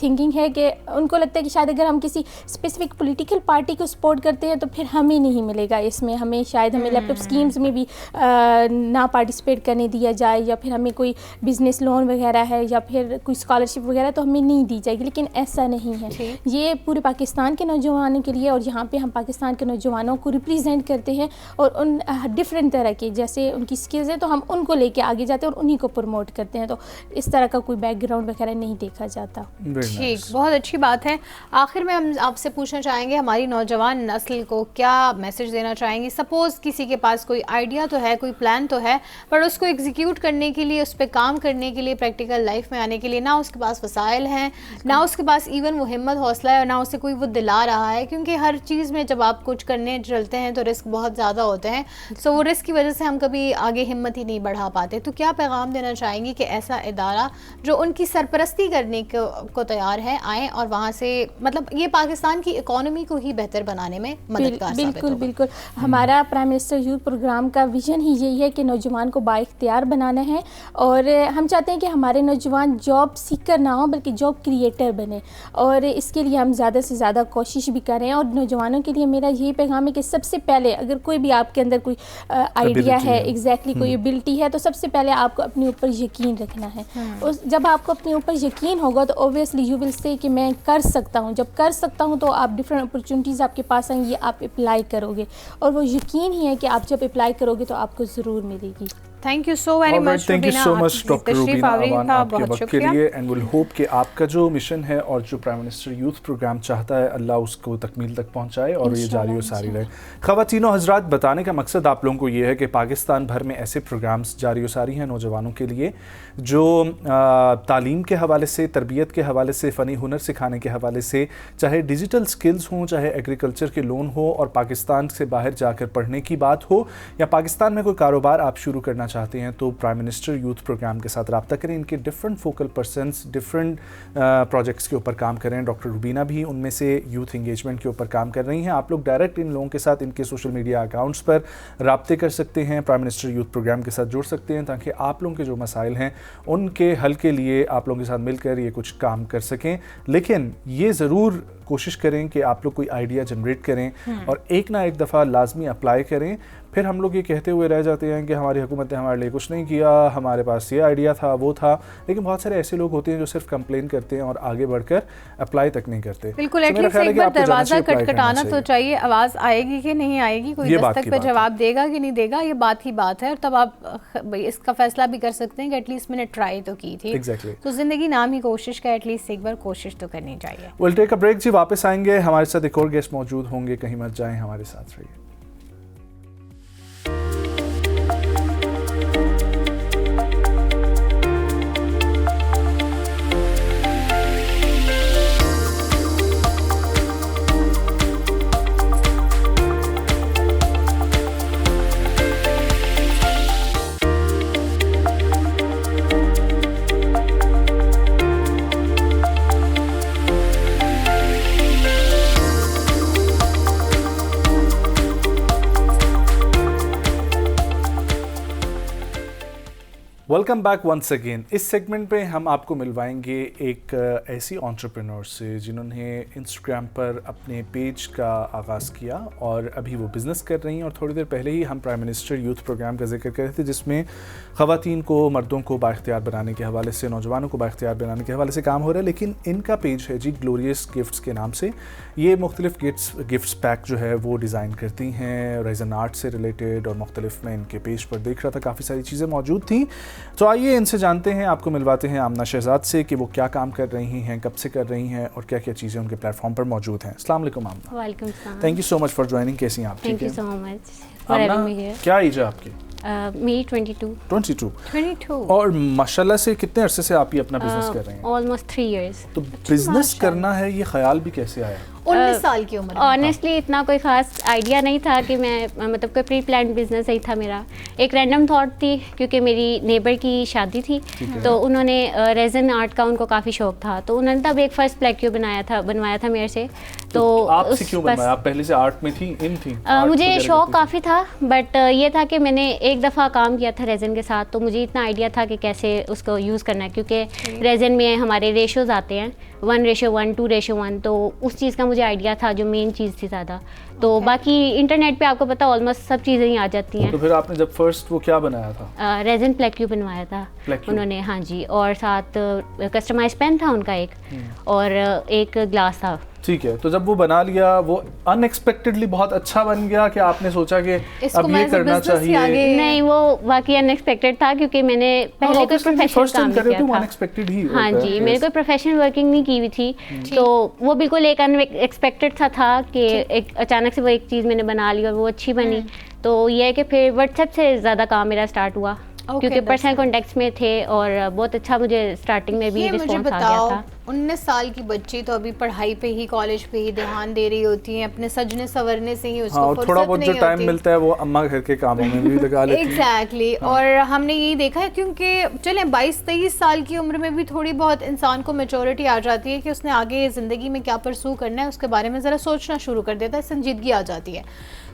थिंकिंग है कि उनको लगता है कि शायद अगर हम किसी स्पेसिफिक पॉलिटिकल पार्टी को सपोर्ट करते हैं तो फिर हमें नहीं मिलेगा इसमें, हमें शायद हमें लैपटॉप स्कीम्स में भी ना पार्टिसिपेट करने दिया जाए, या फिर हमें कोई बिजनेस लोन वगैरह है या फिर कोई स्कॉलरशिप वगैरह तो हमें नहीं दी जाएगी। लेकिन ऐसा नहीं है, ये पूरे पाकिस्तान के नौजवानों के लिए, और यहाँ पे हम पाकिस्तान के नौजवानों को रिप्रेजेंट करते हैं, और उन डिफरेंट तरह के जैसे उनकी स्किल्स हैं तो हम उनको लेके आगे जाते हैं और उन्हीं को प्रमोट करते हैं। तो इस तरह का कोई बैकग्राउंड वगैरह नहीं देखा जाता। ठीक, बहुत अच्छी बात है। आखिर में हम आपसे पूछना चाहेंगे हमारी नौजवान नस्ल को क्या मैसेज देना चाहेंगी? सपोज़ किसी के पास कोई आइडिया तो है, कोई प्लान तो है, पर उसको एग्जीक्यूट करने के लिए, उस पर काम करने के लिए, प्रैक्टिकल लाइफ में आने के लिए ना उसके पास वसाइल हैं, ना उसके पास इवन वो हिम्मत हौसला है, और ना उसे कोई वो दिला रहा है, क्योंकि हर चीज़ में जब आप कुछ करने चलते हैं तो रिस्क बहुत ज़्यादा होते हैं। सो वो रिस्क की वजह से हम कभी आगे हिम्मत ही नहीं बढ़ा पाते। तो क्या पैगाम देना चाहेंगी कि ऐसा इदारा जो उनकी सरपरस्ती करने को तैयार है, आए और वहाँ से मतलब ये पाकिस्तान की इकोनॉमी को ही बेहतर बनाने में मददगार साबित होगा। बिल्कुल हमारा प्राइम मिनिस्टर यूथ प्रोग्राम का विजन ही यही है कि नौजवान को बाइख्तियार बनाना है, और हम चाहते हैं कि हमारे नौजवान जॉब सीकर ना हो बल्कि जॉब क्रिएटर बने, और इसके लिए हम ज़्यादा से ज़्यादा कोशिश भी करें। और नौजवानों के लिए मेरा यही पैगाम है कि सबसे पहले अगर कोई भी आपके अंदर कोई आइडिया है, एग्जैक्टली कोई एबिलिटी है, तो सबसे पहले आपको अपने ऊपर यकीन रखना है। और जब आपको अपने ऊपर यकीन होगा तो ऑब्वियसली यू विल से कि मैं कर सकता हूँ। जब कर सकता हूँ तो आप डिफरेंट अपॉर्चुनिटीज़ आपके पास आएंगी, आप अप्लाई करोगे, और वो यकीन ही है कि आप जब अप्लाई करोगे तो आपको ज़रूर मिलेगी। Thank you so very much, thank you so much doctor Rubina Awan आपके बहुत वक्त के शुक्रिया। लिए, एंड विल होप कि आपका जो मिशन है और जो प्राइम मिनिस्टर यूथ प्रोग्राम चाहता है, अल्लाह उसको तकमील तक पहुंचाए और ये जारी और सारी रहे। ख़वातीनो हज़रात, बताने का मकसद आप लोगों को ये है कि पाकिस्तान भर में ऐसे प्रोग्राम्स जारी और सारी हैं नौजवानों के लिए जो तालीम के हवाले से, तरबियत के हवाले से, फ़नी हुनर सिखाने के हवाले से, चाहे डिजिटल स्किल्स हों, चाहे एग्रीकल्चर के लोन हो, और पाकिस्तान से बाहर जाकर पढ़ने की बात हो, या पाकिस्तान में कोई कारोबार आप शुरू करना चाहते हैं, तो प्राइम मिनिस्टर यूथ प्रोग्राम के साथ रब्ता करें। इनके different focal persons different projects के ऊपर काम कर रहे हैं। डॉक्टर रूबीना भी उनमें से यूथ इंगेजमेंट के ऊपर काम कर रही हैं। आप लोग डायरेक्ट इन लोगों के साथ इनके सोशल मीडिया अकाउंट्स पर रब्ते कर सकते हैं, प्राइम मिनिस्टर यूथ प्रोग्राम के साथ जुड़ सकते हैं, ताकि आप लोगों के जो मसाइल हैं उनके हल के लिए आप लोगों के साथ मिलकर ये कुछ काम कर सकें। लेकिन ये ज़रूर कोशिश करें कि आप लोग कोई आइडिया जनरेट करें और एक ना एक दफ़ा लाजमी अप्लाई करें। फिर हम लोग ये कहते हुए रह जाते हैं कि हमारी हुकूमत ने हमारे लिए कुछ नहीं किया, हमारे पास ये आइडिया था, वो था, लेकिन बहुत सारे ऐसे लोग होते हैं जो सिर्फ कंप्लेन करते हैं और आगे बढ़कर अप्लाई तक नहीं करते। बिल्कुल, एटलीस्ट एक बार दरवाज़ा खटखटाना तो चाहिए, आवाज़ आएगी कि नहीं आएगी, कोई दस्तक पे जवाब देगा कि नहीं देगा, ये बात ही बात है। और तब आप इसका फैसला भी कर सकते हैं कि एटलीस्ट मैंने ट्राई तो की थी। तो ज़िंदगी नाम ही कोशिश का, एटलीस्ट एक बार कोशिश तो करनी चाहिए। विल टेक अ ब्रेक जी, वापस आएंगे, हमारे साथ एक और गेस्ट मौजूद होंगे, कहीं मत जाएं, हमारे साथ रहिए। Welcome back once again. इस सेगमेंट पे हम आपको मिलवाएंगे एक ऐसी एंटरप्रेन्योर से जिन्होंने इंस्टाग्राम पर अपने पेज का आगाज़ किया और अभी वो बिज़नेस कर रही हैं। और थोड़ी देर पहले ही हम प्राइम मिनिस्टर यूथ प्रोग्राम का जिक्र कर रहे थे, जिसमें ख़वातीन को, मर्दों को बाइख्तियार बनाने के हवाले से, नौजवानों को बाइख्तियार बनाने के हवाले से काम हो रहा है। लेकिन इनका पेज है जी ग्लोरियस गिफ्ट्स के नाम से। ये मुख्तलिफ गिफ्ट्स पैक जो है वो डिज़ाइन करती हैं, रेज़न आर्ट से रिलेटेड, और मुख्तलिफ, मैं इनके पेज पर देख रहा था, काफ़ी सारी चीज़ें मौजूद थी। तो आइए इनसे जानते हैं, आपको मिलवाते हैं आमना शहजाद से कि वो क्या काम कर रही हैं, कब से कर रही हैं, और क्या क्या चीज़ें उनके प्लेटफॉर्म पर मौजूद हैं। अस्सलाम वालेकुम आमना। वालेकुम सलाम। Thank you so much for joining. कैसी हैं आप? Thank you so much for having me here. क्या एज है आपकी? मेरी 22। और माशाल्लाह से कितने अरसे से आप ये अपना बिजनेस कर रहे हैं? Almost 3 years. तो बिजनेस करना है, ये ख्याल भी कैसे आया? 19 साल की उम्र। ऑनेस्टली इतना कोई ख़ास आइडिया नहीं था कि मैं, मतलब कोई प्री प्लान बिजनेस ही था मेरा। एक रैंडम थॉट थी, क्योंकि मेरी नेबर की शादी थी, तो उन्होंने रेज़न आर्ट का उनको काफ़ी शौक था, तो उन्होंने तब एक फर्स्ट प्लेक्यू बनवाया था मेरे से। तो आपसे क्यों बनवाया? आप पहले से आर्ट में थी, इन थी? मुझे शौक काफ़ी था, बट ये था कि मैंने एक दफ़ा काम किया था रेज़न के साथ, तो मुझे इतना आइडिया था कि कैसे उसको यूज़ करना है, क्योंकि रेज़न में हमारे रेशोज़ आते हैं 1:1, 2:1, तो उस चीज़ का मुझे आइडिया था, जो मेन चीज़ थी ज़्यादा। तो बाकी इंटरनेट पे आपको पता ऑलमोस्ट सब चीज़ें ही आ जाती हैं। तो फिर आपने जब फर्स्ट वो क्या बनाया था? रेज़न प्लेक्यू बनवाया था उन्होंने, हाँ जी, और साथ कस्टमाइज पेन था उनका एक, और एक ग्लास था ठीक है, तो जब वो बना लिया वो अनएक्सपेक्टेडली बहुत अच्छा बन गया कि आपने सोचा कि इसको अब मैं ये as a करना business ही चाहिए? आगे- नहीं, वो वाकई अनएक्सपेक्टेड था क्योंकि मैंने पहले कोई प्रोफेशनल काम नहीं किया था। अनएक्सपेक्टेड ही हाँ होता है, जी, मैंने yes. कोई प्रोफेशनल वर्किंग नहीं की हुई थी, तो वो बिल्कुल एक अनएक्सपेक्टेड सा था कि एक अचानक से वो एक चीज़ मैंने बना ली और वो अच्छी बनी। तो ये है कि फिर व्हाट्सएप से ज़्यादा काम मेरा स्टार्ट हुआ क्योंकि that's पर्सनल कॉन्टेक्ट्स में थे और बहुत अच्छा मुझे स्टार्टिंग में भी ये मुझे रिस्पॉन्स आ गया बताओ, था। 19 साल की बच्ची तो अभी पढ़ाई पे ही, कॉलेज पे ही ध्यान दे रही होती है, अपने सजने संवरने से ही उसको हाँ, और फुर्सत थोड़ा बहुत जो नहीं टाइम होती। मिलता है वो अम्मा घर के कामों में भी लगा लेती हैं। एग्जैक्टली और हमने यही देखा है क्योंकि चले 22-23 साल की उम्र में भी थोड़ी बहुत इंसान को मेचोरिटी आ जाती है कि उसने आगे ज़िंदगी में क्या परसू करना है, उसके बारे में ज़रा सोचना शुरू कर देता है, संजीदगी आ जाती है।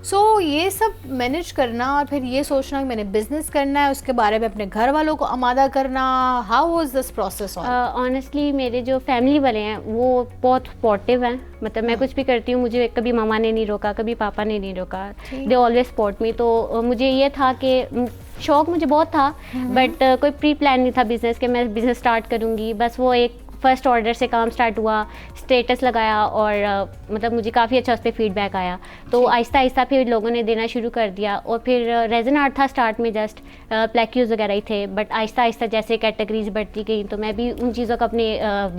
सो ये सब मैनेज करना और फिर ये सोचना कि मैंने बिजनेस करना है, उसके बारे में अपने घर वालों को आमादा करना, how was this process? Honestly मेरे जो फैमिली वाले हैं वो बहुत सपोर्टिव हैं, मतलब मैं कुछ भी करती हूँ मुझे कभी मामा ने नहीं रोका, कभी पापा ने नहीं रोका, दे ऑलवेज सपोर्ट मी। तो मुझे ये था कि शौक मुझे बहुत था बट कोई प्री प्लान नहीं था बिज़नेस के मैं बिज़नेस स्टार्ट करूँगी। बस वो एक फर्स्ट ऑर्डर से काम स्टार्ट हुआ, स्टेटस लगाया और मतलब मुझे काफ़ी अच्छा उस पर फीडबैक आया, तो आहिस्ता आहिस्ता फिर लोगों ने देना शुरू कर दिया। और फिर रेजन आर्ट था स्टार्ट में, जस्ट प्लेक्यूज वगैरह ही थे, बट आहिस्ता आहिस्ता जैसे कैटेगरीज बढ़ती गई तो मैं भी उन चीज़ों को अपने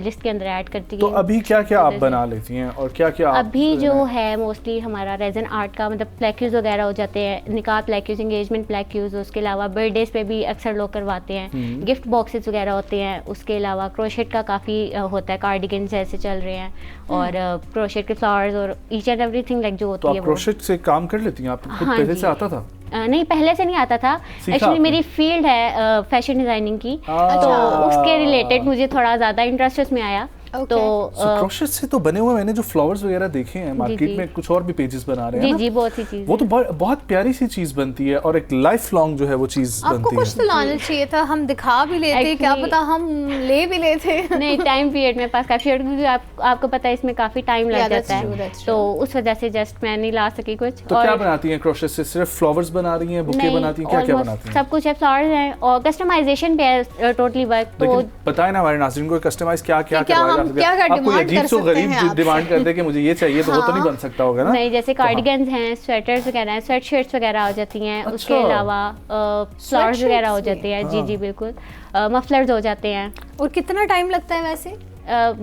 लिस्ट के अंदर ऐड करती तो गई। अभी क्या क्या आप बना लेती हैं और क्या क्या अभी जो है मोस्टली हमारा रेजन आर्ट का मतलब प्लेक्यूज वगैरह हो जाते हैं, निकाह प्लेक्यूज, इंगेजमेंट प्लेक्यूज, उसके अलावा बर्थडेज पे भी अक्सर लोग करवाते हैं, गिफ्ट बॉक्सेस वगैरह होते हैं, उसके अलावा क्रोशेट का काफ़ी होता है, कार्डिगन जैसे चल रहे हैं और क्रोशेट के फ्लावर्स और ईच एंड एवरीथिंग लाइक जो तो होती है आप वो। क्रोशेट से काम कर लेती हैं? आपको खुद हाँ पहले जी। से आता था? नहीं, पहले से नहीं आता था, सीखा एक्चुअली आपने? मेरी फील्ड है फैशन डिज़ाइनिंग की, अच्छा। तो उसके रिलेटेड मुझे थोड़ा ज़्यादा इंटरेस्ट उसमें आया। Okay. तो क्रोशेट से तो बने हुए मैंने जो फ्लावर्स वगैरह देखे हैं मार्केट जी। में, कुछ और भी पेजेस बना रहे हैं जी ना, जी बहुत सी चीज़ वो तो बहुत प्यारी सी चीज बनती है और एक लाइफ लॉन्ग जो है वो चीज आपको बनती कुछ है। तो लाना चाहिए था, हम दिखा भी लेते, क्या Actually- पता हम ले भी लेते। नहीं, टाइम पीरियड मेरे पास काफ़ी क्योंकि आपको पता है इसमें काफ़ी टाइम Yeah, लग that's जाता true, है, that's तो true. उस वजह से जस्ट मैं नहीं ला सकी कुछ। तो क्या बनाती हैं क्रोशेट से? सिर्फ फ्लावर्स बना रही हैं, बुके नहीं, बनाती हैं, क्या क्या almost बनाती हैं? सब कुछ है, फ्लावर्स हैं और कस्टमाइजेशन पे है टोटली वर्क। तो लेकिन बताएं ना हमारे नाज़रीन को कस्टमाइज क्या क्या क्या हम करवाएगा? क्या क्या आप कोई डिमांड अजीब कर सो सकते गरीब हैं आपसे? डिमांड कर दे कि मुझे ये चाहिए तो वो तो नहीं हाँ। बन सकता होगा ना? नहीं, जैसे तो हाँ। कार्डिगन्स हैं, स्वेटर्स वगैरह हैं, स्वेट शर्ट्स वगैरह हो जाती हैं, उसके अच्छा। अलावा फ्लावर्स वगैरह हो Sweatshirts जाते हैं। जी हाँ। जी बिल्कुल, मफलर्स हो जाते हैं। और कितना टाइम लगता है वैसे?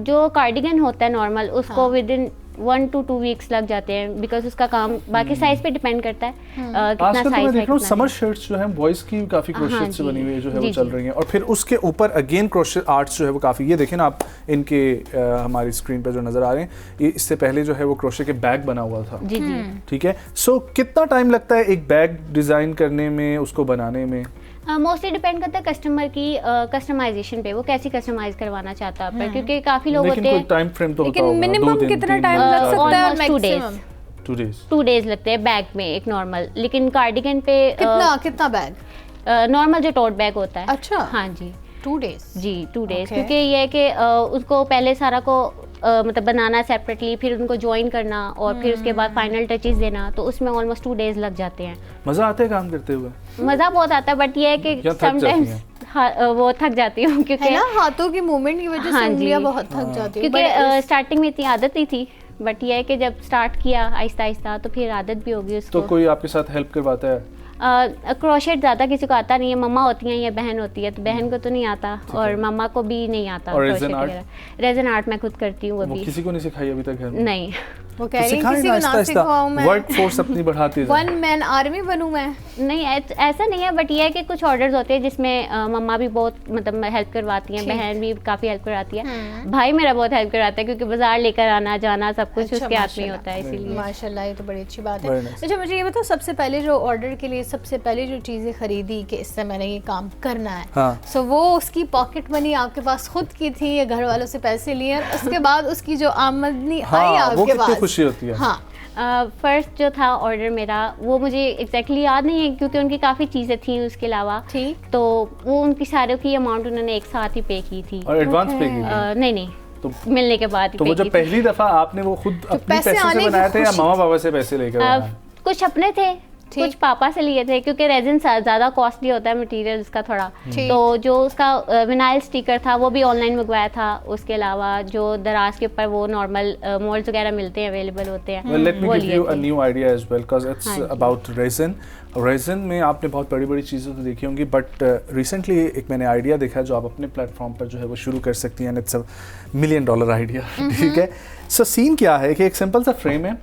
जो कार्डिगन होता है नॉर्मल उसको हाँ। विद इन 1 to 2 वीक्स लग जाते हैं, बिकॉज उसका काम बाकी साइज पे डिपेंड करता है कितना आजकल तो मैं साइज देख है रहा हूँ कितना समर नहीं। शर्ट्स जो हैं बॉयज की काफी क्रोशेट हाँ से जी, बनी हुई जो है वो जी, चल जी। रही हैं और फिर उसके ऊपर अगेन क्रोशेट आर्ट्स जो है वो काफी, ये देखें ना आप इनके हमारी स्क्रीन पर जो नजर आ रहे हैं, ये इससे पहले जो है वो क्रोशे के बैग बना हुआ था। जी जी ठीक है, सो कितना टाइम लगता है एक बैग डिजाइन करने में, उसको बनाने में? मोस्टली डिपेंड करता है कस्टमर की कस्टमाइजेशन पे, वो कैसी कस्टमाइज करवाना चाहता है पर क्योंकि काफ़ी लोग लेकिन होते कोई हैं। टाइम फ्रेम तो होता लेकिन होगा, 2 मिनिमम दिन, कितना 3 टाइम दिन, लग 4 सकता है? almost 2 days। Maximum 2 days. 2 days लगते हैं बैग में एक नॉर्मल, लेकिन कार्डिगन पे कितना बैग? नॉर्मल जो टोट बैग होता है। अच्छा। हाँ जी 2 days? जी 2 days Okay. क्योंकि ये है कि उसको पहले सारा को मतलब बनाना सेपरेटली, फिर उनको ज्वाइन करना और फिर उसके बाद फाइनल टचेस देना, तो उसमें ऑलमोस्ट 2 days लग जाते हैं। मजा आता है काम करते हुए? मज़ा बहुत आता है बट ये है कि या थक जाती समटाइम्स हैं? वो थक जाती हूँ है क्योंकि ना, हाथों की मूवमेंट की वजह हाँ से जी। उंगलियां बहुत थक जाती हैं। क्योंकि स्टार्टिंग में इतनी आदत नहीं थी, बट ये है कि जब स्टार्ट किया आहिस्ता आहिस्ता तो फिर आदत भी होगी तो उसको। कोई आपके साथ हेल्प करवाता है? क्रोशेट ज़्यादा किसी को आता नहीं है, मम्मा होती हैं या बहन होती है, तो बहन को तो नहीं आता और मम्मा को भी नहीं आता। और crochet resin art? वगैरह रेजन आर्ट मैं खुद करती हूँ वो अभी। किसी को नहीं सिखाई अभी तक घर में? नहीं वो तो कह रही है सिखाएं किसी ना को आहिस्ता ना आहिस्ता, सिखाऊं मैं, वर्क फोर्स अपनी बढ़ाते जाएं। 1 man आर्मी बनूं मैं। नहीं ऐसा नहीं है, बट ये है कि कुछ ऑर्डर्स होते हैं जिसमें मम्मा भी बहुत मतलब हेल्प करवाती हैं, ठीक। बहन भी काफ़ी हेल्प करवाती है, भाई मेरा बहुत हेल्प कराता है क्योंकि बाजार लेकर आना जाना सब कुछ अच्छा, उसके हाथ में ही माशाल्लाह। होता है, इसीलिए। माशाल्लाह, ये तो बड़ी अच्छी बात Very है। nice. अच्छा मुझे ये बताओ, सबसे पहले जो ऑर्डर के लिए सबसे पहले जो चीज़ें खरीदी कि इससे मैंने ये काम करना है, हाँ। सो वो उसकी पॉकेट मनी आपके पास खुद की थी या घर वालों से पैसे लिए, और उसके बाद उसकी जो आमदनी आई हाँ, वो आपके कितनी पास? खुशी होती है। हाँ फर्स्ट जो था ऑर्डर मेरा, वो मुझे एग्जैक्टली याद नहीं है क्योंकि उनकी काफ़ी चीज़ें थी उसके अलावा, ठीक। तो वो उनकी सारों की अमाउंट उन्होंने एक साथ ही पे की थी। और एडवांस पे की? नहीं नहीं, तो मिलने के बाद ही तो पे वो जब की थी। पहली दफा आपने वो खुद अपने पैसे पैसों आने से की बनाए थे या खुशी मामा बाबा से पैसे लेकर बनाए? कुछ अपने थे कुछ पापा से लिए थे क्योंकि रेजिन ज़्यादा कॉस्टली होता है मटेरियल इसका थोड़ा, तो जो उसका विनाइल स्टिकर था वो भी ऑनलाइन मंगवाया था। उसके अलावा जो दराज के ऊपर वो नॉर्मल मोल्ड्स वगैरह मिलते हैं, अवेलेबल होते हैं। Well, let me वो give लिए you a थे। new idea as well because it's हाँ जी। about resin. रेजिन में आपने बहुत बड़ी बड़ी चीज़ें तो देखी होंगी, बट रिसेंटली एक मैंने आइडिया देखा जो आप अपने प्लेटफॉर्म पर जो है वो शुरू कर सकती हैं, इट्स अ $1 million आइडिया। ठीक है, सो सीन क्या है कि एक सिंपल सा फ्रेम है,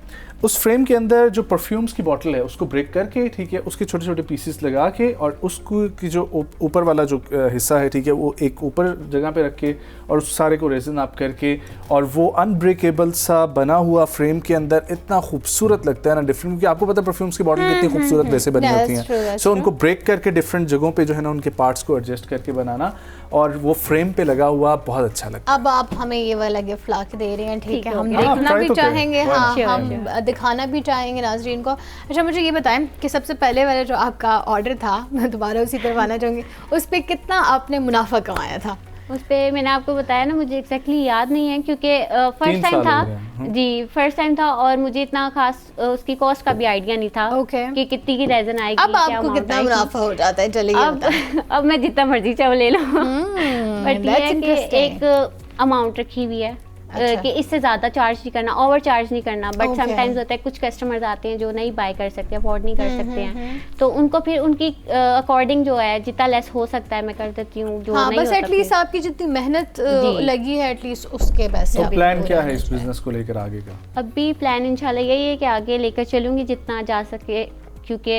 उस फ्रेम के अंदर जो परफ्यूम्स की बॉटल है उसको ब्रेक करके, ठीक है, उसके छोटे छोटे पीसेस लगा के और उसको की जो ऊपर वाला जो हिस्सा है, ठीक है, वो एक ऊपर जगह पे रख के और उस सारे को रेजिन आप करके और वो अनब्रेकेबल सा बना हुआ फ्रेम के अंदर इतना खूबसूरत लगता है ना, डिफरेंट, क्योंकि आपको पता है परफ्यूम्स की बॉटल कितनी खूबसूरत वैसे बनी होती हैं। सो उनको ब्रेक करके डिफरेंट जगहों पे जो है ना उनके पार्ट्स को एडजस्ट करके बनाना और वो फ्रेम पे लगा हुआ बहुत अच्छा लगता है। अब आप हमें ये वाला गिफ्ट ला के दे रही हैं, ठीक है, हम हाँ, देखना try भी तो करें। चाहेंगे, Why हाँ, not? हम दिखाना भी चाहेंगे नाजरीन को। अच्छा, मुझे ये बताएं कि सबसे पहले वाला जो आपका ऑर्डर था, मैं दोबारा उसी पर आना चाहूँगी, उस पर कितना आपने मुनाफा कमाया था? उस पर मैंने आपको बताया ना, मुझे एग्जैक्टली याद नहीं है क्योंकि फर्स्ट टाइम था जी, फर्स्ट टाइम था और मुझे इतना खास उसकी कॉस्ट का भी आइडिया नहीं था कि कितनी की रेजन आएगी, अब आपको कितना मुनाफा हो जाता है? चलिए अब मैं जितना मर्जी चाहे ले लूँ, बट ये है कि एक अमाउंट रखी हुई है कि इससे ज़्यादा चार्ज नहीं करना, ओवर चार्ज नहीं करना। बट समटाइम्स होता है कुछ कस्टमर्स आते हैं जो नहीं बाय कर सकते, अफोर्ड नहीं कर सकते हैं, तो उनको फिर उनकी अकॉर्डिंग जो है जितना लेस हो सकता है मैं कर देती हूँ। जो हाँ, नहीं बस होता एटलीस्ट आपकी जितनी मेहनत लगी है एटलीस्ट उसके पैसे। तो प्लान क्या है इस बिजनेस को लेकर आगे का? अभी प्लान इंशाल्लाह यही है कि आगे लेकर चलूँगी जितना जा सके, क्योंकि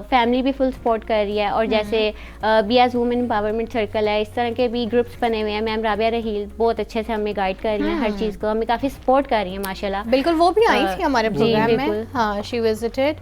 फैमिली भी फुल सपोर्ट कर रही है। और जैसे बियाज वुमेन एम्पावरमेंट सर्कल है, इस तरह के भी ग्रुप्स बने हुए हैं। मैम राबिया रहील बहुत अच्छे से हमें गाइड कर रही हैं हर चीज़ को, हमें काफ़ी सपोर्ट कर रही हैं माशाल्लाह। बिल्कुल, वो भी आई थी हमारे प्रोग्राम में। बिल्कुल। हाँ, शी विजिटेड।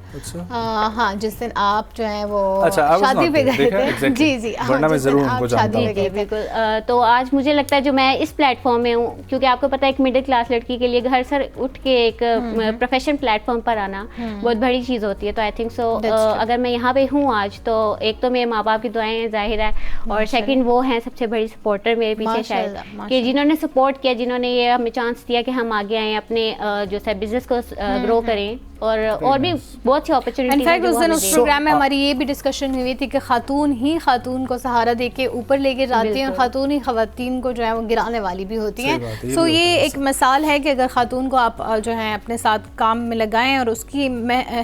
हाँ, जिस दिन आप जो है वो अच्छा, शादी पे गए थे। exactly. जी जी, वरना मैं जरूर उनको जानता हूँ। जी बिल्कुल। तो आज मुझे लगता है जो मैं इस प्लेटफॉर्म में हूँ, क्योंकि आपको पता है एक मिडिल क्लास लड़की के लिए घर से उठ के एक प्रोफेशनल प्लेटफॉर्म पर आना बहुत बड़ी चीज़ होती है। तो आई थिंक सो अगर मैं यहाँ पे हूँ आज, तो एक तो मेरे माँ बाप की दुआएं हैं जाहिर है, और सेकंड वो हैं सबसे बड़ी सपोर्टर मेरे पीछे शायद, कि जिन्होंने सपोर्ट किया, जिन्होंने ये हमें चांस दिया कि हम आगे आए, अपने जो है बिजनेस को ग्रो करें और भी बहुत सी अपॉर्चुनिटी। इनफैक्ट उस दिन उस प्रोग्राम में हमारी ये भी डिस्कशन हुई थी कि खातून ही खातून को सहारा दे के ऊपर लेके जाती हैं और खातून ही खवातीन को जो है वो गिराने वाली भी होती हैं। सो ये एक मिसाल है कि अगर खातून को आप जो है अपने साथ काम में लगाएं और उसकी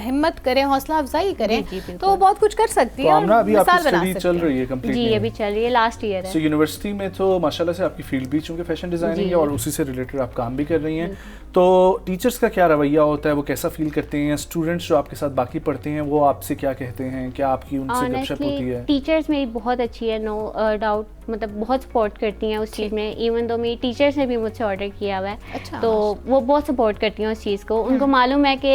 हिम्मत करें, हौसला अफजाई करें, तो वो बहुत कुछ कर सकती है। तो अभी आपकी स्टडी चल रही है कंप्लीट? जी अभी चल रही है, लास्ट ईयर है। सो यूनिवर्सिटी में तो माशाल्लाह से आपकी फील्ड भी चूंकि फैशन डिजाइनिंग है और उसी से रिलेटेड आप काम भी कर रही हैं, तो टीचर्स का क्या रवैया होता है, वो कैसा फील करते हैं? स्टूडेंट्स जो आपके साथ बाकी पढ़ते हैं वो आपसे क्या कहते हैं? क्या आपकी उनसे गपशप होती है? टीचर्स मेरी बहुत अच्छी है, नो डाउट, मतलब बहुत सपोर्ट करती हैं उस चीज़ में। इवन दो मेरी टीचर्स ने भी मुझसे ऑर्डर किया हुआ है, अच्छा, तो वो बहुत सपोर्ट करती हैं उस चीज़ को। उनको मालूम है कि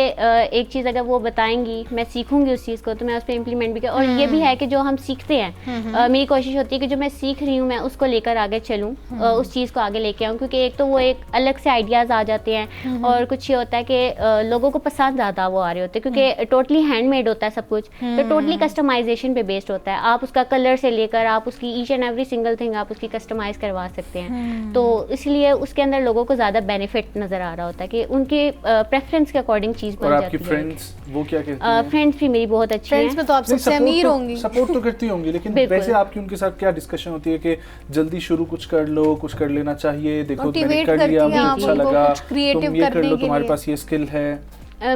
एक चीज़ अगर वो बताएंगी, मैं सीखूंगी उस चीज़ को, तो मैं उस पर इम्प्लीमेंट भी कर। और ये भी है कि जो हम सीखते हैं, मेरी कोशिश होती है कि जो मैं सीख रही हूँ मैं उसको लेकर आगे चलूँ, उस चीज़ को आगे लेके आऊँ, क्योंकि एक तो वो एक अलग से आइडियाज़ आ जाते हैं और कुछ ये होता है कि लोगों को पसंद ज़्यादा वो आ रहे होते हैं, क्योंकि टोटली हैंडमेड होता है सब कुछ, तो टोटली कस्टमाइजेशन पे बेस्ड होता है। आप उसका कलर से लेकर आप उसकी each and every single thing आप उसकी कस्टमाइज करवा सकते हैं। तो इसलिए उसके अंदर लोगों को ज़्यादा बेनिफिट नज़र आ रहा होता है कि उनके प्रेफरेंस के अकॉर्डिंग चीज़ बन जाती है। आपकी फ्रेंड्स वो क्या कहती हैं? फ्रेंड्स भी मेरी बहुत अच्छी हैं। फ्रेंड्स में तो आप सबसे अमीर होंगी। सपोर्ट तो करती होंगी, लेकिन वैसे आपकी उनके साथ क्या डिस्कशन होती है कि जल्दी शुरू कुछ कर लो, कुछ कर लेना चाहिए, देखो मैंने कर लिया, मुझे अच्छा लगा, तुम ये कर लो, तुम्हारे पास ये स्किल है?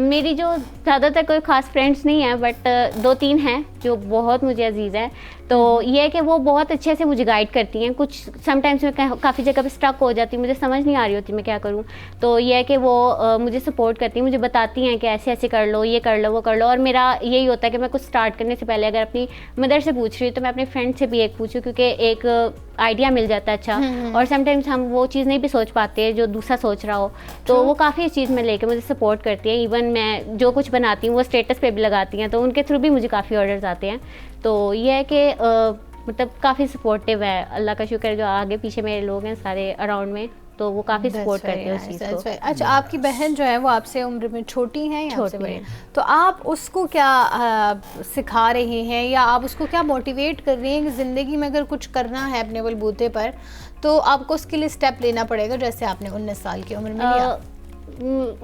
मेरी जो ज़्यादातर कोई ख़ास फ्रेंड्स नहीं है, बट 2-3 हैं जो बहुत मुझे अजीज़ हैं। तो ये है कि वो बहुत अच्छे से मुझे गाइड करती हैं। कुछ समटाइम्स मैं काफ़ी जगह पे स्टक हो जाती हूँ, मुझे समझ नहीं आ रही होती मैं क्या करूँ, तो ये है कि वो मुझे सपोर्ट करती हैं, मुझे बताती हैं कि ऐसे ऐसे कर लो, ये कर लो, वो कर लो। और मेरा यही होता है कि मैं कुछ स्टार्ट करने से पहले अगर अपनी मदर से पूछ रही हूँ तो मैं अपने फ्रेंड से भी एक पूछूँ, क्योंकि एक आइडिया मिल जाता है अच्छा। और समटाइम्स हम वो चीज़ नहीं भी सोच पाते जो दूसरा सोच रहा हो, तो वो काफ़ी इस चीज़ में लेके मुझे सपोर्ट करती है। इवन मैं जो कुछ बनाती हूँ वो स्टेटस पे भी लगाती हैं, तो उनके थ्रू भी मुझे काफ़ी ऑर्डर्स आते हैं। तो ये है कि मतलब काफ़ी सपोर्टिव है, अल्लाह का शुक्र जो आगे पीछे मेरे लोग हैं सारे अराउंड में, तो वो काफ़ी सपोर्ट करते हैं उस चीज़ को। अच्छा, आपकी बहन जो है वो आपसे उम्र में छोटी हैं या आपसे बड़ी? तो आप उसको क्या सिखा रही हैं या आप उसको क्या मोटिवेट कर रही हैं कि ज़िंदगी में अगर कुछ करना है अपने बलबूते पर, तो आपको उसके लिए स्टेप लेना पड़ेगा जैसे आपने 19 साल की उम्र में लिया?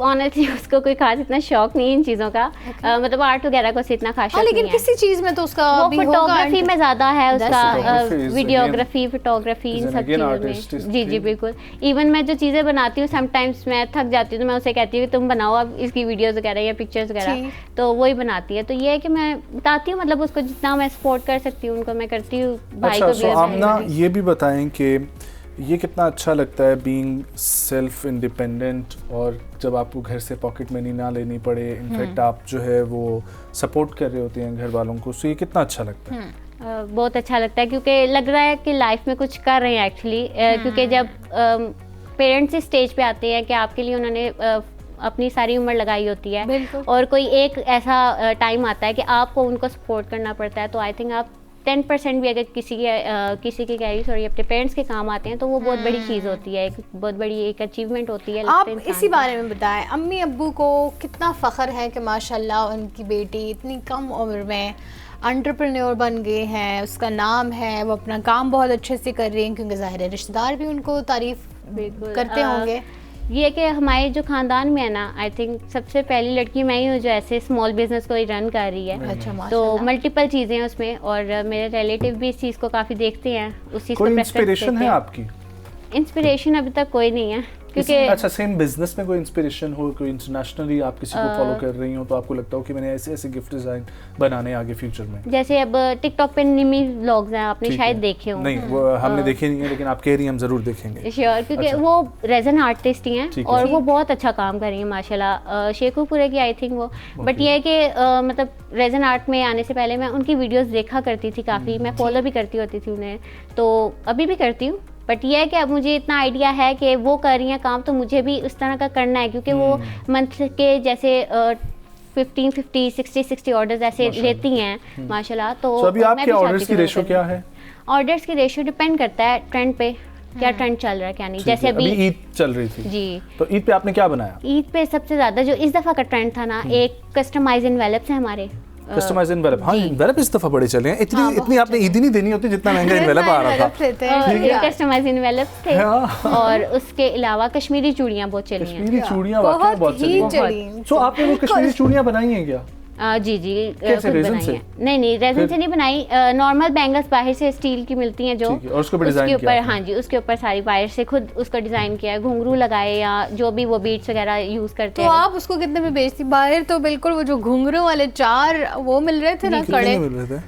ऑनेस्टली उसको कोई खास इतना शौक नहीं है इन चीज़ों का, मतलब आर्ट वगैरह को इतना खास शौक लेकिन नहीं है। किसी चीज में तो उसका वो भी होगा। फोटोग्राफी में ज़्यादा है उसका, Photography is videography, photography, in is an सब again चीज़ों artistic में। जी जी thing. बिल्कुल। इवन मैं जो चीज़ें बनाती हूँ समटाइम्स मैं थक जाती हूँ तो मैं उसे कहती हूँ कि तुम बनाओ अब इसकी वीडियोज़ वगैरह या पिक्चर्स वगैरह, ठीक। तो वही बनाती है। तो ये है कि मैं बताती हूँ, मतलब उसको जितना मैं सपोर्ट कर सकती हूँ उनको मैं करती हूँ। भाई अच्छा, को सो भी आमना ये भी बताएं कि ये कितना अच्छा लगता है बीइंग सेल्फ इंडिपेंडेंट, और जब आपको घर से पॉकेट मनी ना लेनी पड़े, इनफैक्ट आप जो है वो सपोर्ट कर रहे होते हैं घर वालों को, सो ये कितना अच्छा लगता है। बहुत अच्छा लगता है क्योंकि लग रहा है कि लाइफ में कुछ कर रहे हैं एक्चुअली, क्योंकि जब पेरेंट्स इस स्टेज पे आते हैं कि आपके लिए उन्होंने अपनी सारी उम्र लगाई होती है, बिल्कुल। और कोई एक ऐसा टाइम आता है कि आपको उनको सपोर्ट करना पड़ता है, तो आई थिंक आप 10% भी अगर किसी के कह रही सॉरी अपने पेरेंट्स के काम आते हैं तो वो बहुत बड़ी चीज़ होती है, एक बहुत बड़ी एक अचीवमेंट होती है। आप इंसान इसी को। बारे में बताएं, अम्मी अब्बू को कितना फ़ख्र है कि माशाल्लाह उनकी बेटी इतनी कम उम्र में एंटरप्रेन्योर बन गए हैं, उसका नाम है, वो अपना काम बहुत अच्छे से कर रही हैं, क्योंकि ज़ाहिर है रिश्तेदार भी उनको तारीफ़ बिल्कुल, करते होंगे। ये कि हमारे जो खानदान में है ना, आई थिंक सबसे पहली लड़की मैं ही हूँ जो ऐसे स्मॉल बिजनेस को रन कर रही है। अच्छा, तो माशाल्लाह। मल्टीपल चीज़ें हैं उसमें, और मेरे रिलेटिव भी इस चीज़ को काफ़ी देखते हैं, उस चीज़ को कोई प्रेफरेंस इंस्पिरेशन देते है हैं। आपकी? इंस्पिरेशन अभी तक कोई नहीं है, क्योंकि अच्छा, सेम बिजनेस में कोई इंस्पिरेशन हो, कोई इंटरनेशनली आप किसी को फॉलो कर रही हो तो आपको लगता हो कि मैंने ऐसे ऐसे गिफ्ट डिजाइन बनाने आगे फ्यूचर में? जैसे अब टिकटॉक पे निमी व्लॉग्स हैं, आपने ठीक शायद है। देखे हों। नहीं, वो हमने देखे नहीं है, लेकिन आप कह रही हैं हम जरूर देखेंगे। श्योर, क्योंकि अच्छा। वो रेजन आर्टिस्ट ही हैं ठीक है। और वो बहुत अच्छा काम कर रही हैं माशाल्लाह, शेखुपुरे की आई थिंक वो। बट ये है कि मतलब रेजन आर्ट में आने से पहले मैं उनकी वीडियोस देखा करती थी काफ़ी, मैं फॉलो भी करती होती थी उन्हें, तो अभी भी करती हूँ। बट ये है कि अब मुझे इतना आइडिया है कि वो कर रही हैं काम, तो मुझे भी उस तरह का करना है, क्योंकि वो मंथ के जैसे 50 60 ऑर्डर्स ऐसे लेती हैं माशाल्लाह। तो अभी मैं आपके भी चाहती ऑर्डर्स की हूँ रेशो करूँ। क्या है? ऑर्डर्स की रेशियो डिपेंड करता है ट्रेंड पे, क्या ट्रेंड चल रहा है क्या नहीं। ठीक जैसे है, अभी ईद चल रही थी, जी, तो ईद पे आपने क्या बनाया? ईद पे सबसे ज़्यादा जो इस दफ़ा का ट्रेंड था ना, एक कस्टमाइज इनवेलप्स है हमारे। कस्टमाइज एनवेलप, हाँ जी। एनवेलप इस दफा बड़े चले हैं, इतनी आपने ईद ही नहीं देनी होती जितना महंगा एनवेलप आ रहा था। कस्टमाइज इनवेलप्स थे, हाँ। और उसके अलावा कश्मीरी चूड़ियाँ बहुत चली हैं। कश्मीरी चूड़ियां वाकई में बहुत चली हैं। तो आपने वो कश्मीरी चूड़ियां बनाई हैं क्या? जी जी, कैसे, खुद रेज़न बनाई से? है। नहीं रेजन फिर? से नहीं बनाई, नॉर्मल बैंगल्स बाहर से स्टील की मिलती हैं जो, ठीक है, और उसको भी डिजाइन उसके किया ऊपर, आपने? हाँ जी, उसके ऊपर सारी वायर से खुद उसको डिजाइन किया है, घुंघरू लगाए या जो भी वो बीट्स वगैरह यूज करते तो हैं। आप उसको कितने में बेचती? बाहर तो बिल्कुल वो जो घुंघरू वाले 4 वो मिल रहे थे ना, कितने कड़े। मिल रहे थे?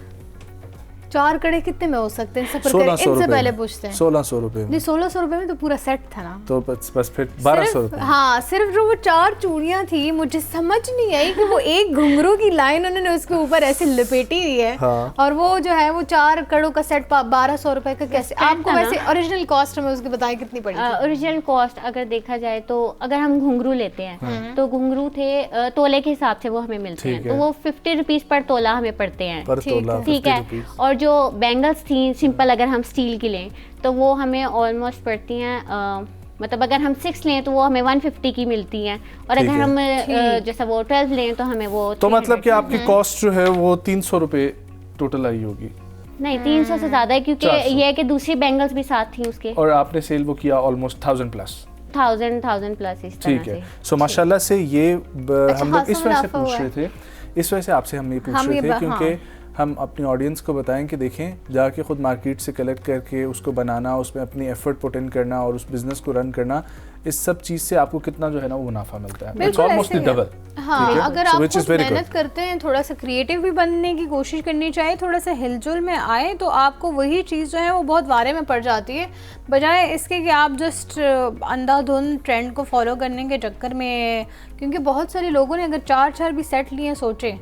4 कड़े कितने में हो सकते हैं? सफर 1600 इनसे रुपए पहले में। पूछते हैं। 1600 रुपए में। नहीं, 1600 रुपए में तो पूरा सेट था ना। तो बस फिर 1200 रुपए। हाँ, सिर्फ जो वो 4 चूड़ियां थी, मुझे समझ नहीं आई कि वो एक घुंघरू की लाइन उन्होंने उसके ऊपर ऐसे लपेटी हुई है, हाँ। और वो जो है वो 4 कड़ों का सेट 1200 रुपए का कैसे? आपको था ना? वैसे ओरिजिनल कॉस्ट हमें उसकी बताएं कितनी पड़ी थी? ओरिजिनल कॉस्ट अगर देखा जाए तो अगर हम घुंघरू लेते हैं तो घुंघरू थे तोले के हिसाब से वो हमें मिलते हैं, ठीक तो है। वो 50 रुपीज़ पर तोला हमें पड़ते हैं। पर ठीक तोला है। ठीक 50 है, रुपीस। और जो बैंगल्स थी सिंपल अगर हम स्टील की लें तो वो हमें ऑलमोस्ट पड़ती हैं, मतलब अगर हम 6 लें तो वो हमें 150 की मिलती हैं, और ठीक अगर है। हम जैसा वो 12 लें तो हमें वो तो 300 मतलब कि आपकी कॉस्ट जो है वो 300 रुपए टोटल आई होगी, नहीं 300 से ज़्यादा है, क्योंकि 400। ये है कि दूसरी बैंगल्स भी साथ थी उसके, और आपने सेल वो किया ऑलमोस्ट 1000 प्लस। 1000 प्लस इस तरह ठीक है, से। सो माशाल्लाह से ये हम लोग खासा इस वजह से मुनाफा पूछ हुआ रहे थे, इस वजह से आपसे हम ये पूछ हम रहे ये थे, क्योंकि हाँ। हम अपनी ऑडियंस को बताएं कि देखें जाके खुद मार्केट से कलेक्ट करके उसको बनाना, उसमें अपनी एफर्ट पुट इन करना और उस बिजनेस को रन करना, इस सब चीज़ से आपको कितना जो है ना वो मुनाफा मिलता है। बिल्कुल ऑलमोस्ट ऐसे ही है। डबल। हाँ, अगर आप which is खुद very good. मेहनत करते हैं, थोड़ा सा क्रिएटिव भी बनने की कोशिश करनी चाहिए, थोड़ा सा हिलजुल में आए, तो आपको वही चीज़ जो है वो बहुत वारे में पड़ जाती है, बजाय इसके कि आप जस्ट अंधाधुंध ट्रेंड को फॉलो करने के चक्कर में। क्योंकि बहुत सारे लोगों ने अगर 4 भी सेट लिए सोचे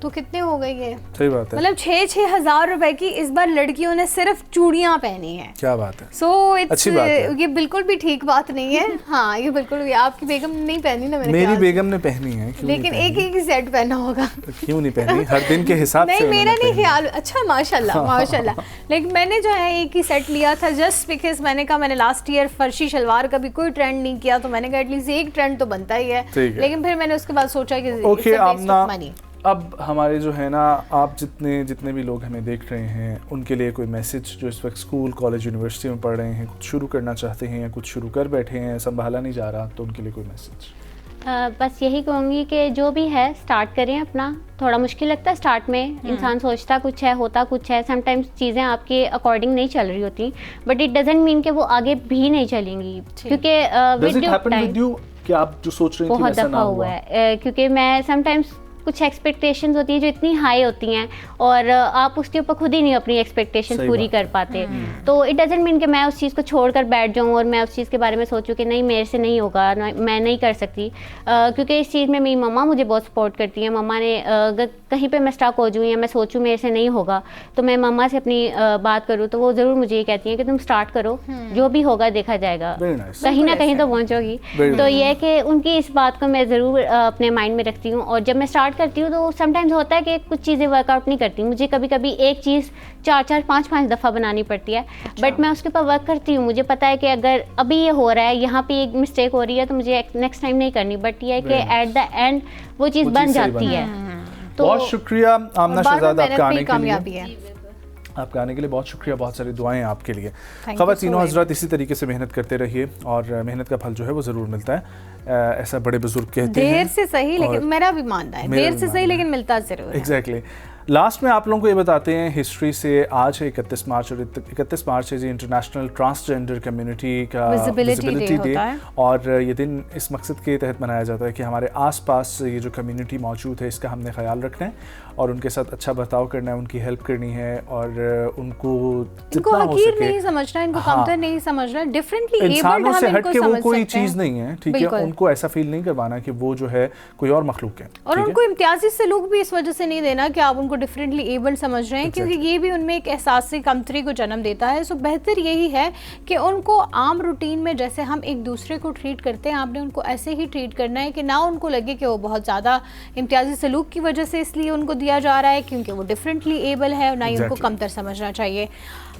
तो कितने हो गए ये? सही बात है, मतलब 6 हज़ार रुपए की इस बार लड़कियों ने सिर्फ चूड़ियां पहनी हैं। क्या बात है। सो इट्स अच्छी बात है। ये बिल्कुल भी ठीक बात नहीं है। हाँ, ये बिल्कुल भी आपकी बेगम नहीं पहनी ना मेरे मेरी ख्याल से। बेगम ने पहनी है, क्यों लेकिन नहीं एक ही सेट पहना होगा। पहनी? क्यों नहीं पहनी, हर दिन के हिसाब से नहीं, मेरा उन्होंने नहीं पहनी। ख्याल। अच्छा, माशाल्लाह माशाल्लाह। लेकिन मैंने जो है एक ही सेट लिया था, जस्ट बिकॉज मैंने कहा मैंने लास्ट ईयर फर्शी शलवार का भी कोई ट्रेंड नहीं किया, तो मैंने कहा एटलीस्ट एक ट्रेंड तो बनता ही है। ठीक है। लेकिन फिर मैंने उसके बाद सोचा कि ओके आमना, मनी। अब हमारे जो है ना, आप जितने भी लोग हमें देख रहे हैं उनके लिए कोई मैसेज, जो इस वक्त स्कूल कॉलेज यूनिवर्सिटी में पढ़ रहे हैं, कुछ शुरू करना चाहते हैं या कुछ शुरू कर बैठे हैं, संभाला नहीं जा रहा, तो उनके लिए कोई मैसेज? बस यही कहूँगी कि जो भी है स्टार्ट करें अपना। थोड़ा मुश्किल लगता है स्टार्ट में, इंसान सोचता कुछ है होता कुछ है, समटाइम्स चीज़ें आपके अकॉर्डिंग नहीं चल रही होती, बट इट डजंट मीन कि वो आगे भी नहीं चलेंगी, क्योंकि Does it happen with you कि आप जो सोच रही थी बहुत वैसा ना दफ़ा हुआ है, क्योंकि मैं समटाइम्स कुछ एक्सपेक्टेशंस होती है जो इतनी हाई होती हैं और आप उसके ऊपर खुद ही नहीं अपनी एक्सपेक्टेशंस पूरी कर पाते, तो इट डजंट मीन कि मैं उस चीज़ को छोड़कर बैठ जाऊं और मैं उस चीज़ के बारे में सोचूं कि नहीं मेरे से नहीं होगा, मैं नहीं कर सकती, क्योंकि इस चीज़ में मेरी मम्मा मुझे बहुत सपोर्ट करती हैं। मम्मा ने अगर कहीं पे मैं स्टक हो जाऊँ या मैं सोचूं मेरे से नहीं होगा, तो मैं मम्मा से अपनी बात करूँ तो वो ज़रूर मुझे ये कहती हैं कि तुम स्टार्ट करो, जो भी होगा देखा जाएगा, कहीं ना कहीं तो पहुँचोगी। तो ये है कि उनकी इस बात को मैं ज़रूर अपने माइंड में रखती हूँ, और जब मैं स्टार्ट करती हूँ तो समटाइम्स होता है कि कुछ चीज़ें वर्कआउट नहीं करती, मुझे कभी कभी एक चीज़ 4-4 5-5 दफ़ा बनानी पड़ती है, बट मैं उसके ऊपर वर्क करती हूँ। मुझे पता है कि अगर अभी ये हो रहा है, यहाँ पे एक मिस्टेक हो रही है, तो मुझे नेक्स्ट टाइम नहीं करनी, बट ये है कि एट द एंड वो चीज़ बन जाती है। तो बहुत शुक्रिया आमना शहजाद आपका आने के लिए, कामयाबी है आपके आने के लिए बहुत शुक्रिया, बहुत सारी दुआएं हैं आपके लिए। ख़वातीनो हज़रात इसी तरीके से मेहनत करते रहिए और मेहनत का फल जो है वो ज़रूर मिलता है, ऐसा बड़े बुजुर्ग कहते हैं। देर से सही, लेकिन मेरा भी मानना है देर से सही लेकिन मिलता ज़रूर है। एग्जैक्टली। लास्ट में आप लोगों को ये बताते हैं हिस्ट्री से, आज है 31 मार्च और 31 मार्च है जी इंटरनेशनल ट्रांसजेंडर कम्युनिटी का विजिबिलिटी डे, और ये दिन इस मकसद के तहत मनाया जाता है कि हमारे आसपास ये जो कम्युनिटी मौजूद है इसका हमने ख्याल रखना है और उनके साथ अच्छा बर्ताव करना है, उनकी हेल्प करनी है और उनको हकीर नहीं समझना, इनको कमतर नहीं समझना, डिफरेंटली एबल्ड इंसानों से हट के वो कोई चीज़ नहीं है, ठीक है, बिल्कुल। उनको ऐसा फील नहीं करवाना कि वो जो है कोई और मखलूक है, और उनको इम्तियाजी सलूक भी इस वजह से नहीं देना कि आप उनको डिफरेंटली एबल्ड समझ रहे हैं, क्योंकि ये भी उनमें एक एहसास कमतरी को जन्म देता है। सो बेहतर यही है कि उनको आम रूटीन में जैसे हम एक दूसरे को ट्रीट करते हैं, आपने उनको ऐसे ही ट्रीट करना है कि ना उनको लगे कि वो बहुत ज़्यादा इम्तियाजी सलूक की वजह से इसलिए उनको दिया जा रहा है क्योंकि वो डिफरेंटली एबल है, ना ही उनको कमतर समझना चाहिए।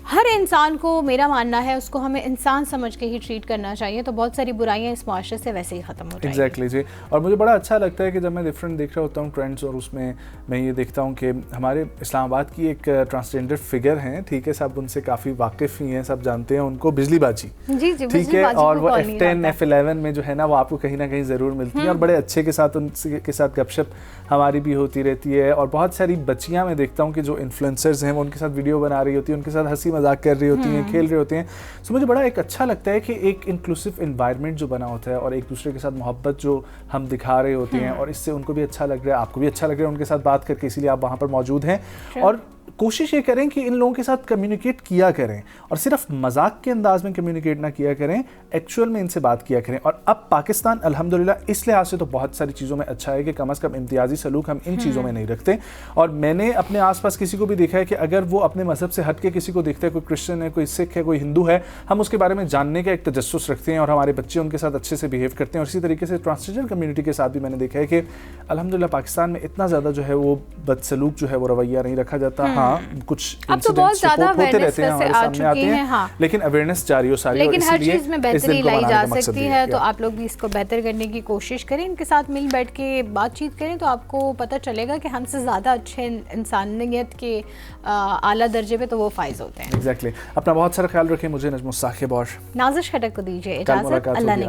हर इंसान को, मेरा मानना है, उसको हमें इंसान समझ के ही ट्रीट करना चाहिए, तो बहुत सारी बुराइयां इस माशरे से वैसे ही ख़त्म हो जाएंगी। एग्जैक्टली जी। और मुझे बड़ा अच्छा लगता है कि जब मैं डिफरेंट देख रहा होता हूँ ट्रेंड्स, और उसमें मैं ये देखता हूँ कि हमारे इस्लामाबाद की एक ट्रांसजेंडर फिगर हैं, ठीक है, सब उनसे काफ़ी वाकिफ़ ही हैं, सब जानते हैं उनको, बिजली बाजी, जी जी, ठीक है, और वो F10 F11 में जो है ना वो आपको कहीं ना कहीं ज़रूर मिलती है, और बड़े अच्छे के साथ उनके साथ गपशप हमारी भी होती रहती है। और बहुत सारी बच्चियाँ मैं देखता हूँ कि जो इन्फ्लुएंसर्स हैं वो उनके साथ वीडियो बना रही होती है, उनके साथ हंसी मजाक कर रही होती हैं, खेल रहे होते हैं। सो मुझे बड़ा एक अच्छा लगता है कि एक इंक्लूसिव एनवायरनमेंट जो बना होता है और एक दूसरे के साथ मोहब्बत जो हम दिखा रहे होते हैं, और इससे उनको भी अच्छा लग रहा है, आपको भी अच्छा लग रहा है उनके साथ बात करके, इसीलिए आप वहाँ पर मौजूद हैं। और कोशिश ये करें कि इन लोगों के साथ कम्युनिकेट किया करें, और सिर्फ मजाक के अंदाज में कम्युनिकेट ना किया करें, एक्चुअल में इनसे बात किया करें। और अब पाकिस्तान अल्हम्दुलिल्लाह इस लिहाज से तो बहुत सारी चीज़ों में अच्छा है कि कम से कम इम्तियाजी सलूक हम इन चीज़ों में नहीं रखते। और मैंने अपने आसपास किसी को भी देखा है कि अगर वो अपने मजहब से हट के किसी को देखता है, कोई क्रिश्चियन है, कोई सिख है, कोई हिंदू है, हम उसके बारे में जानने का एक तजस्सुस रखते हैं और हमारे बच्चे उनके साथ अच्छे से बिहेव करते हैं। और इसी तरीके से ट्रांसजेंडर कम्युनिटी के साथ भी मैंने देखा है कि अल्हम्दुलिल्लाह पाकिस्तान में इतना ज़्यादा जो है वो बदसलूक जो है वो रवैया नहीं रखा जाता। हाँ, कुछ अब तो बहुत ज़्यादा अवेयरनेस वैसे आ चुकी है, हाँ, लेकिन अवेयरनेस जारी हो सारी, लेकिन हर चीज़ में बेहतरी लाई जा मकसद सकती है। तो आप लोग भी इसको बेहतर करने की कोशिश करें, इनके साथ मिल बैठ के बातचीत करें, तो आपको पता चलेगा कि हमसे ज़्यादा अच्छे इंसानियत के आला दर्जे पे तो वो फाइज होते हैं। एग्जैक्टली। अपना बहुत सारा ख्याल रखें। मुझे नजमुस साकिब और नाज़िश खटक को दीजिए इजाज़त। अल्लाह ने